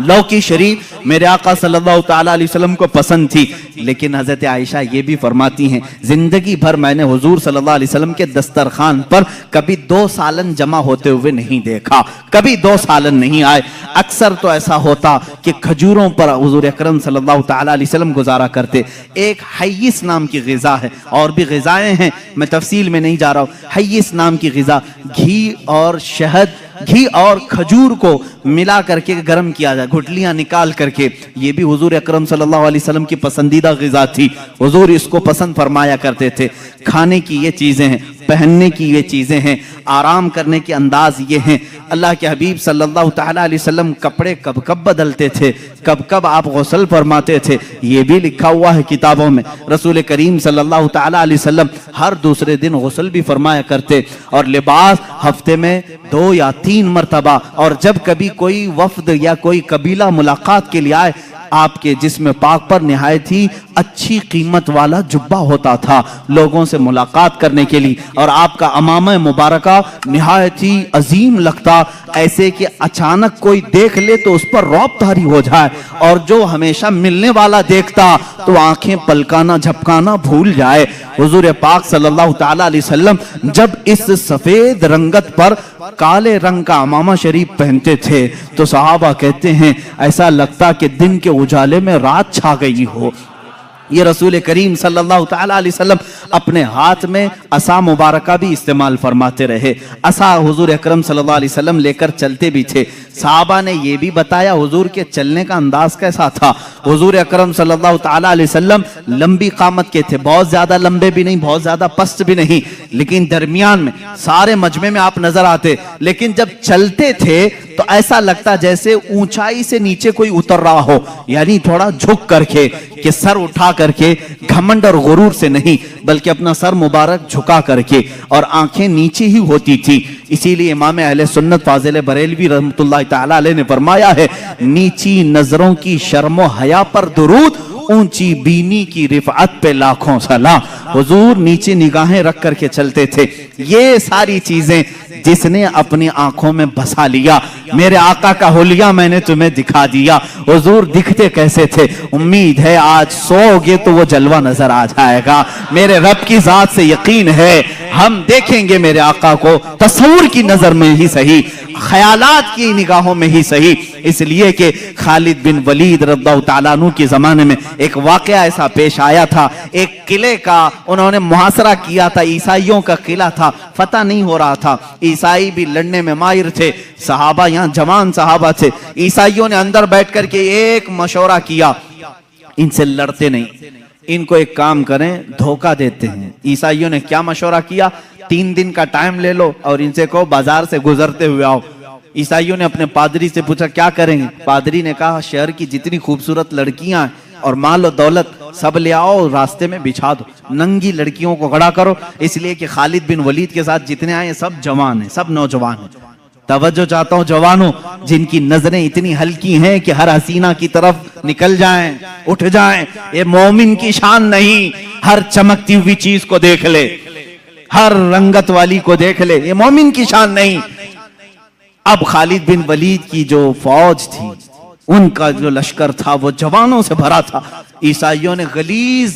लौकी शरीफ मेरे आका सल्लल्लाहु ताला अलैहि वसल्लम को पसंद थी। लेकिन हज़रत आयशा ये भी फरमाती हैं, जिंदगी भर मैंने हुजूर सल्लल्लाहु अलैहि वसल्लम के दस्तरखान पर कभी 2 सालन जमा होते हुए नहीं देखा, कभी 2 सालन नहीं आए। अक्सर तो ऐसा होता कि खजूरों पर हुजूर अकरम सल्लल्लाहु ताला अलैहि वसल्लम गुजारा करते। एक हय्यिस नाम की ग़िज़ा है, और भी ग़िज़ाएं हैं, मैं तफसील में नहीं जा रहा हूँ। हय्यिस नाम की ग़िज़ा, घी और शहद, घी और खजूर को मिला करके गर्म किया जाए, गुठलियां निकाल करके, ये भी हुजूर अकरम सल्लल्लाहु अलैहि वसल्लम की पसंदीदा ग़िज़ा थी। हुजूर इसको पसंद फरमाया करते थे। खाने की ये चीज़ें हैं, पहनने की ये चीज़ें हैं, आराम करने के अंदाज ये हैं। अल्लाह के हबीब सल्लल्लाहु ताला अलैहि वसल्लम कपड़े कब कब बदलते थे, कब कब आप गुस्ल फरमाते थे, ये भी लिखा हुआ है किताबों में। रसूल करीम सल्लल्लाहु ताला अलैहि वसल्लम हर दूसरे दिन गुस्ल भी फरमाया करते और लिबास हफ्ते में 2 या 3 मरतबा। और जब कभी कोई वफ्द या कोई कबीला मुलाकात के लिए आए, आपके जिस्म पाक पर निहायत ही अच्छी कीमत वाला जुब्बा होता था लोगों से मुलाकात करने के लिए, और आपका अमामा मुबारका निहायत ही अजीम लगता, ऐसे कि अचानक कोई देख ले तो उस पर रौब तारी हो जाए, और जो हमेशा मिलने वाला देखता तो आंखें पलकाना झपकाना भूल जाए। हुजूर पाक सल्लल्लाहु ताला अलैहि वसल्लम जब इस सफेद रंगत पर काले रंग का अमामा शरीफ पहनते थे तो सहाबा कहते हैं ऐसा लगता कि दिन के उजाले में रात छा गई हो। ये रसूल करीम सल्लल्लाहु ताला अलैहि वसल्लम अपने हाथ में असा मुबारका भी इस्तेमाल फरमाते रहे। असा हुजूर अकरम सल्लल्लाहु अलैहि वसल्लम लेकर चलते भी थे। साहबा ने ये भी बताया हुजूर के चलने का अंदाज कैसा था। हुजूर अकरम सल्लल्लाहु ताला अलैहि वसल्लम लंबी कामत के थे, बहुत ज्यादा लंबे भी नहीं, बहुत ज्यादा पस्त भी नहीं, लेकिन दरमियान में सारे मजमे में आप नजर आते। लेकिन जब चलते थे तो ऐसा लगता जैसे ऊंचाई से नीचे कोई उतर रहा हो, यानी थोड़ा झुक करके, कि सर उठा करके, घमंड और गुरूर से नहीं, बल्कि अपना सर मुबारक झुका करके, और आंखें नीचे ही होती थी। इसीलिए इमाम अहले सुन्नत फाजिल बरेलवी रहमतुल्लाह ताला अलैह ने फरमाया है, नीची नजरों की शर्मो हया पर दुरूद, ऊंची बीनी की रिफअत पे लाखों सलाम। हुजूर नीचे निगाहें रख करके चलते थे। ये सारी चीजें जिसने अपनी आंखों में बसा लिया, मेरे आका का हुलिया मैंने तुम्हें दिखा दिया। हुजूर दिखते कैसे थे, उम्मीद है आज सोओगे तो वो जलवा नजर आ जाएगा। मेरे रब की जात से यकीन है हम देखेंगे मेरे आका को, तस्वूर की नजर में ही सही, ख्यालात की निगाहों में ही सही। इसलिए कि खालिद बिन वलीद रज़ियल्लाहु ताला अन्हु के जमाने में एक वाकया ऐसा पेश आया था। एक किले का उन्होंने मुहासरा किया था, ईसाइयों का किला था, फतह नहीं हो रहा था, ईसाई भी लड़ने में माहिर थे, सहाबा यहाँ जवान सहाबा थे। ईसाइयों ने अंदर बैठ करके एक मशवरा किया, इनसे लड़ते नहीं, इनको एक काम करें, धोखा देते हैं। ईसाइयों ने क्या मशवरा किया, 3 दिन का टाइम ले लो और इनसे कहो बाजार से गुजरते हुए आओ। ईसाइयों ने अपने पादरी से पूछा क्या करेंगे। पादरी ने कहा शहर की जितनी खूबसूरत लड़कियां और माल और दौलत सब ले आओ, रास्ते में बिछा दो, नंगी लड़कियों को खड़ा करो, इसलिए कि खालिद बिन वलीद के साथ जितने आए सब जवान हैं, सब नौजवान हैं। तवज्जो चाहता हूं जवानों, जिनकी नजरें इतनी हल्की हैं कि हर हसीना की तरफ निकल जाएं, उठ जाएं, ये मोमिन की शान नहीं। हर चमकती हुई चीज को देख ले, हर रंगत वाली को देख ले, ये मोमिन की शान नहीं। अब खालिद बिन वलीद की जो फौज थी, उनका जो लश्कर था वो जवानों से भरा था। ईसाइयों ने गलीज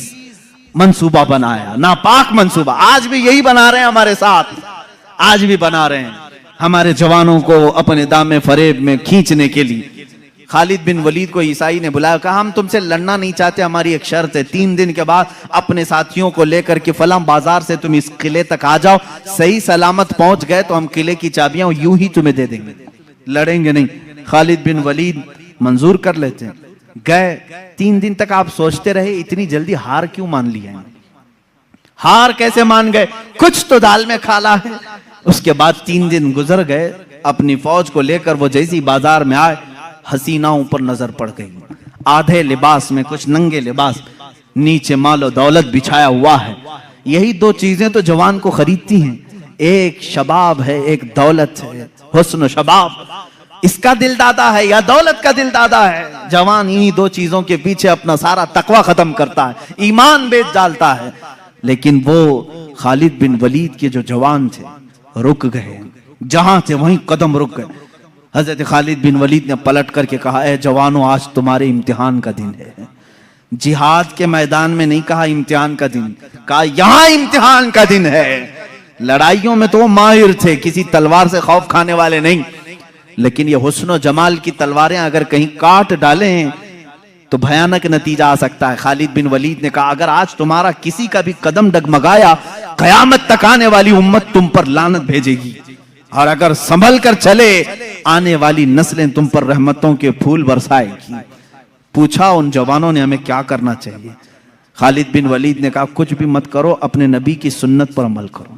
मंसूबा बनाया, नापाक मंसूबा। आज भी यही बना रहे हैं हमारे साथ, आज भी बना रहे हैं हमारे जवानों को अपने दामे फरेब में खींचने के लिए। खालिद बिन वलीद को ईसाई ने बुलाया, कहा हम तुमसे लड़ना नहीं चाहते, हमारी एक शर्त है, 3 दिन के बाद अपने साथियों को लेकर के फलां बाजार से तुम इस किले तक आ जाओ, सही सलामत पहुंच गए तो हम किले की चाबियां यूं ही तुम्हें दे देंगे, लड़ेंगे नहीं। खालिद बिन वलीद मंजूर कर लेते हैं, गए। 3 दिन तक आप सोचते रहे इतनी जल्दी हार क्यों मान लिया, हार कैसे मान गए, कुछ तो दाल में खाला है। उसके बाद 3 दिन गुजर गए, अपनी फौज को लेकर वो जैसी बाजार में आए, हसीनाओं पर नजर पड़ गई, आधे लिबास में, कुछ नंगे लिबास, नीचे मालो दौलत बिछाया हुआ है। यही 2 चीजें तो जवान को खरीदती हैं, एक शबाब है, एक दौलत है। हुस्न शबाब, इसका दिल दादा है या दौलत का दिल दादा है। जवान इन्हीं 2 चीजों के पीछे अपना सारा तकवा खत्म करता है, ईमान बेच डालता है। लेकिन वो खालिद बिन वलीद के जो जवान थे रुक गए, जहां थे वहीं कदम रुक गए। हजरत खालिद बिन वलीद ने पलट करके कहा, ए जवानों, आज तुम्हारे इम्तिहान का दिन है। जिहाद के मैदान में नहीं कहा इम्तिहान का दिन, कहा यहां इम्तिहान का दिन है। लड़ाइयों में तो वो माहिर थे, किसी तलवार से खौफ खाने वाले नहीं, लेकिन ये हुस्न और जमाल की तलवारें अगर कहीं काट डालें तो भयानक नतीजा आ सकता है। खालिद बिन वलीद ने कहा, अगर आज तुम्हारा किसी का भी कदम डगमगाया, कयामत तक आने वाली उम्मत तुम पर लानत भेजेगी, और अगर संभल कर चले आने वाली नस्लें तुम पर रहमतों के फूल बरसाएगी। पूछा उन जवानों ने, हमें क्या करना चाहिए? खालिद बिन वलीद ने कहा, कुछ भी मत करो, अपने नबी की सुन्नत पर अमल करो।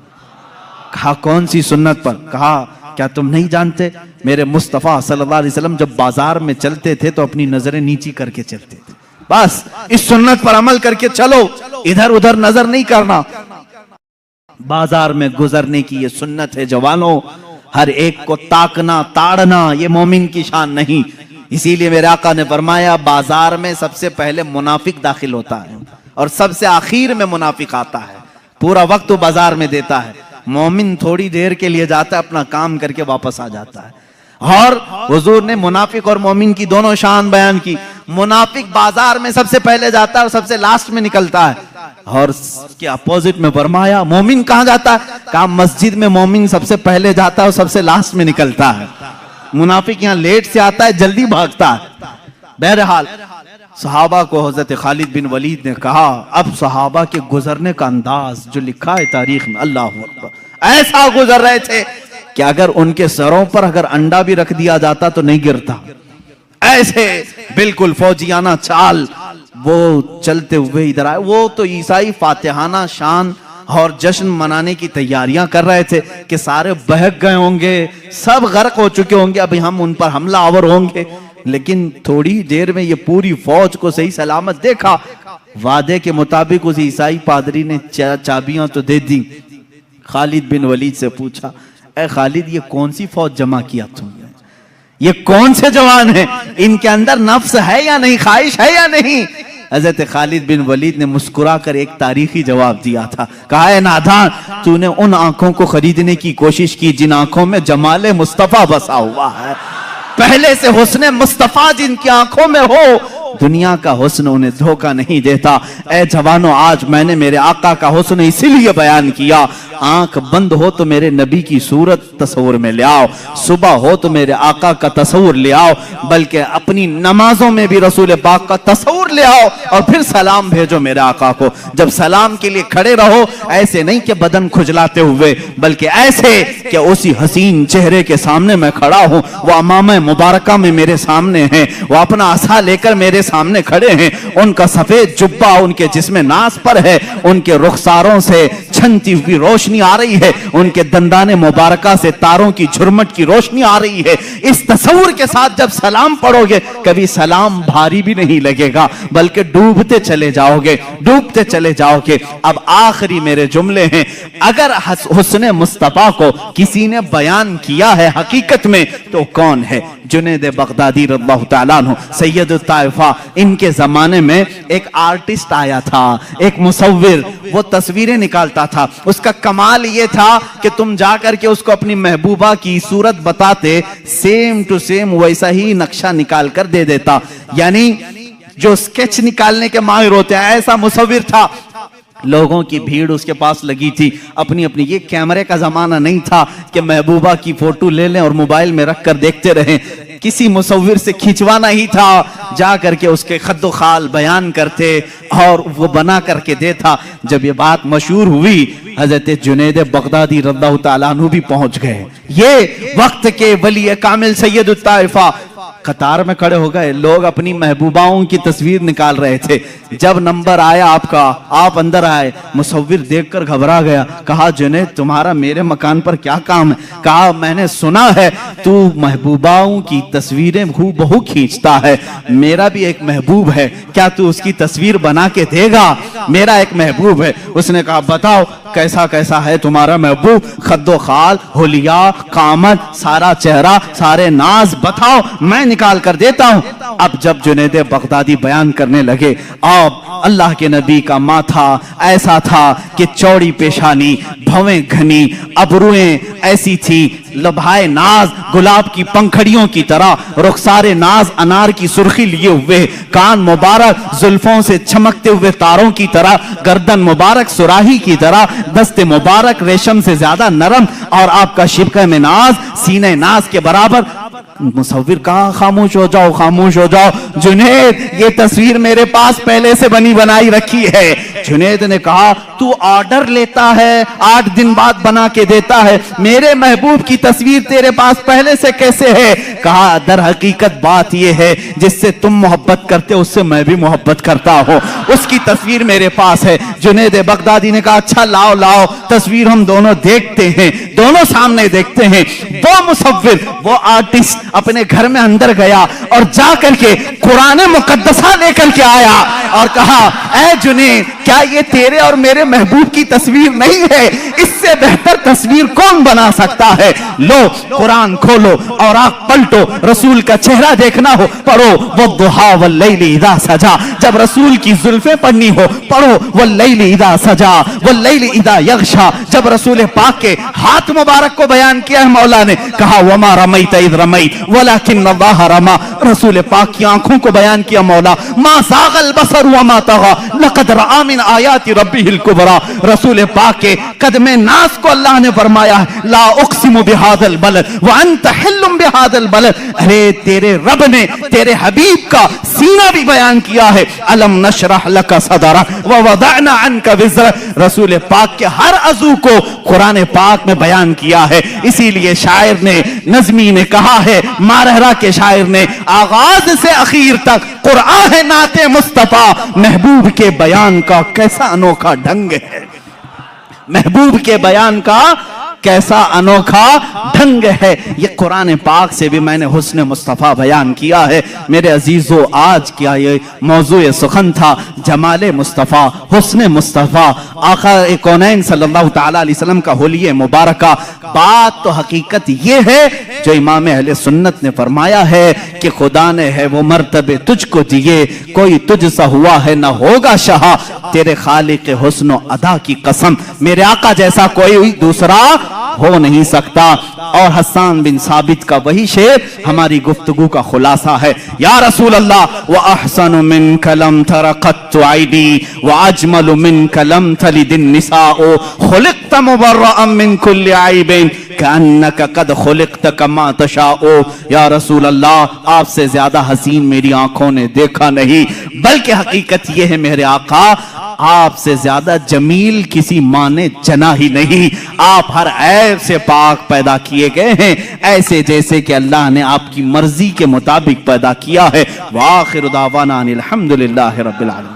कहा, कौन सी सुन्नत पर? कहा, क्या तुम नहीं जानते मेरे मुस्तफा सल्लल्लाहु अलैहि वसल्लम जब बाजार में चलते थे तो अपनी नजरें नीची करके चलते थे। बस इस सुन्नत पर अमल करके चलो, इधर उधर नजर नहीं करना। बाजार में गुजरने की ये सुन्नत है जवानों, हर एक को ताकना ताड़ना ये मोमिन की शान नहीं। इसीलिए मेरे आका ने फरमाया, बाजार में सबसे पहले मुनाफिक दाखिल होता है और सबसे आखिर में मुनाफिक आता है। पूरा वक्त वो बाजार में देता है, मोमिन थोड़ी देर के लिए जाता है, अपना काम करके वापस आ जाता है। और हुजूर ने मुनाफिक और मोमिन की दोनों शान बयान की। मुनाफिक बाजार में सबसे पहले जाता है और सबसे लास्ट में निकलता है, और उसके अपोजिट में फरमाया, मोमिन कहां जाता है? कहा, मस्जिद में मोमिन सबसे पहले जाता है और सबसे लास्ट में निकलता है। मुनाफिक यहाँ लेट से आता है, जल्दी भागता है। बहरहाल सहाबा को हजरत खालिद बिन वलीद ने कहा, अब सहाबा के गुजरने का अंदाज जो लिखा है तारीख में, अल्लाह अकबर, ऐसा गुजर रहे थे कि अगर उनके सरों पर अगर अंडा भी रख दिया जाता तो नहीं गिरता। ऐसे बिल्कुल फौजियाना चाल वो चलते हुए इधर आए। वो तो ईसाई फातिहाना शान और जश्न मनाने की तैयारियां कर रहे थे कि सारे बहक गए होंगे, सब गर्क हो चुके होंगे, अभी हम उन पर हमला आवर होंगे। लेकिन थोड़ी देर में ये पूरी फौज को सही सलामत देखा। वादे के मुताबिक उस ईसाई पादरी ने चाबियां तो दे दी। खालिद बिन वलीद से पूछा, ए खालिद, ये कौन सी फौज जमा किया तुमने? ये कौन से जवान हैं? इनके अंदर नफ्स है या नहीं, ख्वाहिश है या नहीं? हजरत खालिद बिन वलीद ने मुस्कुराकर एक तारीखी जवाब दिया था। कहा, है नादान, तूने उन आंखों को खरीदने की कोशिश की जिन आंखों में जमाले मुस्तफा बसा हुआ है। पहले से हुस्ने मुस्तफा जिनकी आंखों में हो, दुनिया का हुस्न उन्हें धोखा नहीं देता। ए जवानों, आज मैंने मेरे आका का हुस्न इसीलिए बयान किया, आंख बंद हो तो मेरे नबी की सूरत तस्वुर में ले आओ, सुबह हो तो मेरे आका का तस्वुर ले आओ, बल्कि अपनी नमाजों में भी रसूल पाक का तस्वुर ले आओ, और फिर सलाम भेजो मेरे आका को। जब सलाम के लिए खड़े रहो, ऐसे नहीं कि बदन खुजलाते हुए, बल्कि ऐसे कि उसी हसीन चेहरे के सामने मैं खड़ा हूं, वो अमामा मुबारका में मेरे सामने है, वो अपना आसा लेकर मेरे सामने खड़े हैं, उनका सफेद जुब्बा उनके जिस्म नास पर है, उनके रुखसारों से छनती हुई रोशनी रोशनी आ रही है, उनके दंदाने मुबारका से तारों की झुरमट की रोशनी आ रही है। इस तसव्वुर के साथ जब सलाम पढ़ोगे, कभी सलाम भारी भी नहीं लगेगा, बल्कि डूबते चले जाओगे, डूबते चले जाओगे। अब आखिरी मेरे जुमले हैं, अगर हुस्ने मुस्तफा को किसी ने बयान किया है हकीकत में तो कौन है? जुनैद बगदादी रज़ियल्लाहु तआला अन्हु सैयद ताइफा। इनके जमाने में एक आर्टिस्ट आया था, एक मुसव्विर, वो तस्वीरें निकालता था। उसका कमाल ये था कि तुम जाकर के उसको अपनी महबूबा की सूरत बताते, सेम टू सेम वैसा ही नक्शा निकाल कर दे देता। यानी जो स्केच निकालने के माहिर होते हैं, ऐसा मुसव्विर था। लोगों की भीड़ उसके पास लगी थी। अपनी अपनी, ये कैमरे का जमाना नहीं था कि महबूबा की फोटो ले लें और मोबाइल में रख कर देखते रहें। किसी मुसव्विर से खिंचवाना ही था, जा करके उसके खद्दो खाल बयान करते और वो बना करके देता। जब ये बात मशहूर हुई, हजरत जुनैद बगदादी रज़ियल्लाहु तआला अन्हु भी पहुंच गए। ये वक्त के वली कामिल सैयद ताइफा कतार में खड़े हो गए। लोग अपनी महबूबाओं की तस्वीर निकाल रहे थे। जब नंबर आया आपका, आप अंदर आए, मुसव्विर देखकर घबरा गया। कहा, जुनैद तुम्हारा मेरे मकान पर क्या काम है? कहा, मैंने सुना है तू महबूबाओं की तस्वीरें हूबहू खींचता है। मेरा भी एक महबूब है, क्या तू उसकी तस्वीर बना के देगा? मेरा एक महबूब है। उसने कहा, बताओ कैसा कैसा है तुम्हारा महबूब? खद्दो खाल, हुलिया, कामत, सारा चेहरा, सारे नाज बताओ, मैं निकाल कर देता हूं। अब जब जुनैद बगदादी बयान करने लगे, अब अल्लाह के नबी का माथा ऐसा था कि चौड़ी पेशानी, भवें घनी, अबरुएं ऐसी थी, लभाए नाज गुलाब की पंखड़ियों की तरह, रुखसारे नाज अनार की सुर्खी लिए हुए, कान मुबारक जुल्फों से चमकते हुए तारों की तरह, गर्दन मुबारक सुराही की तरह, दस्ते मुबारक रेशम से ज्यादा नरम, और आपका शिबका में नाज सीने नाज के बराबर। मुसव्विर कहा, खामोश हो जाओ, खामोश हो जाओ। जुनैद, ये तस्वीर मेरे पास पहले से बनी बनाई रखी है। जुनैद ने कहा, तू ऑर्डर लेता है, 8 दिन बाद बना के देता है, मेरे महबूब की तस्वीर तेरे पास पहले से कैसे है? कहा, दर हकीकत बात यह है, जिससे तुम मोहब्बत करते हो उससे मैं भी मोहब्बत करता हूं, उसकी तस्वीर मेरे पास है। जुनैद बगदादी ने कहा, अच्छा लाओ लाओ तस्वीर, हम दोनों देखते हैं, दोनों सामने देखते हैं। वो मुसव्विर, वो आर्टिस्ट अपने घर में अंदर गया और जा करके कुरान मुकद्दसा लेकर के आया और कहा, ऐ जुनैद, क्या ये तेरे और मेरे महबूब की तस्वीर नहीं है? इससे बेहतर तस्वीर कौन बना सकता है? लो कुरान खोलो और आंख पलटो, रसूल का चेहरा देखना हो, पढ़ो वद्दुहा वल्लैलि इज़ा सजा। जब रसूल की जुल्फें पढ़नी हो, पढ़ो वल्लैलि इज़ा सजा वल्लैलि इज़ा यग़शा। जब रसूल पाक के हाथ मुबारक को बयान किया है मौला ने, कहा, वमा रमैत इज़ रमैत वलाकिन्नल्लाह रमा। रसूल पाक की आंखों को बयान किया मौला, मा ज़ाग़ल बसर वमा तग़ा लक़द रआ मिन आयाति रब्बिहिल कुबरा। रसूल पाक के कदमे नास को अल्लाह ने फरमाया है, ला उक़सिमु बिहाज़ल बलद व अंत हिल्लुम बिहाज़ल बलद। अरे तेरे रब ने तेरे हबीब का सीना भी बयान किया है, अलम नशरह लका सदरक व वदअना अन्का विज़रक। रसूल पाक के हर अज़ू को कुरान पाक में बयान किया है। इसीलिए शायर ने, नज़मी ने कहा है, मारहरा के शायर ने, आगाज से आखिर तक कुरान है नाते मुस्तफा। महबूब के बयान का कैसा अनोखा ढंग है, महबूब के बयान का कैसा अनोखा ढंग है। ये कुरान पाक से भी मैंने हुस्न मुस्तफ़ा बयान किया है। मेरे अजीजों, आज क्या ये मौजूए सुखन था, जमाले मुस्तफ़ा, हुस्न मुस्तफ़ा, आका कौनैन सल्लल्लाहु तआला अलैहि वसल्लम का हुलिये मुबारका। बात तो हकीकत ये है जो इमाम अहले सुन्नत ने फरमाया है कि खुदा ने है वो मर्तबे तुझको दिए, कोई तुझसा हुआ है न होगा शाह, तेरे खालिक हुस्न अदा की कसम, मेरे आका जैसा कोई दूसरा हो नहीं सकता। और हसन बिन साबित का वही शेर हमारी गुफ्तगू का खुलासा है। या रसूल अल्लाह, व अहसनु मिन कलम तरक़त आइदी व अजमलु मिन कलम तलिदिन निसाओ खुलिक़त मुबर्रअन मिन कुल्लि आइबिन कअन्नका कद खुलिक़त कमा तशाओ। या रसूल अल्लाह, आपसे ज्यादा हसीन मेरी आंखों ने देखा नहीं, बल्कि हकीकत यह है मेरे आका, आपसे ज्यादा जमील किसी माँ ने जना ही नहीं। आप हर ऐब से पाक पैदा किए गए हैं, ऐसे जैसे कि अल्लाह ने आपकी मर्जी के मुताबिक पैदा किया है। वाखिर दावाना अनिल हम्दुलिल्लाहि रब्बिल आलमीन।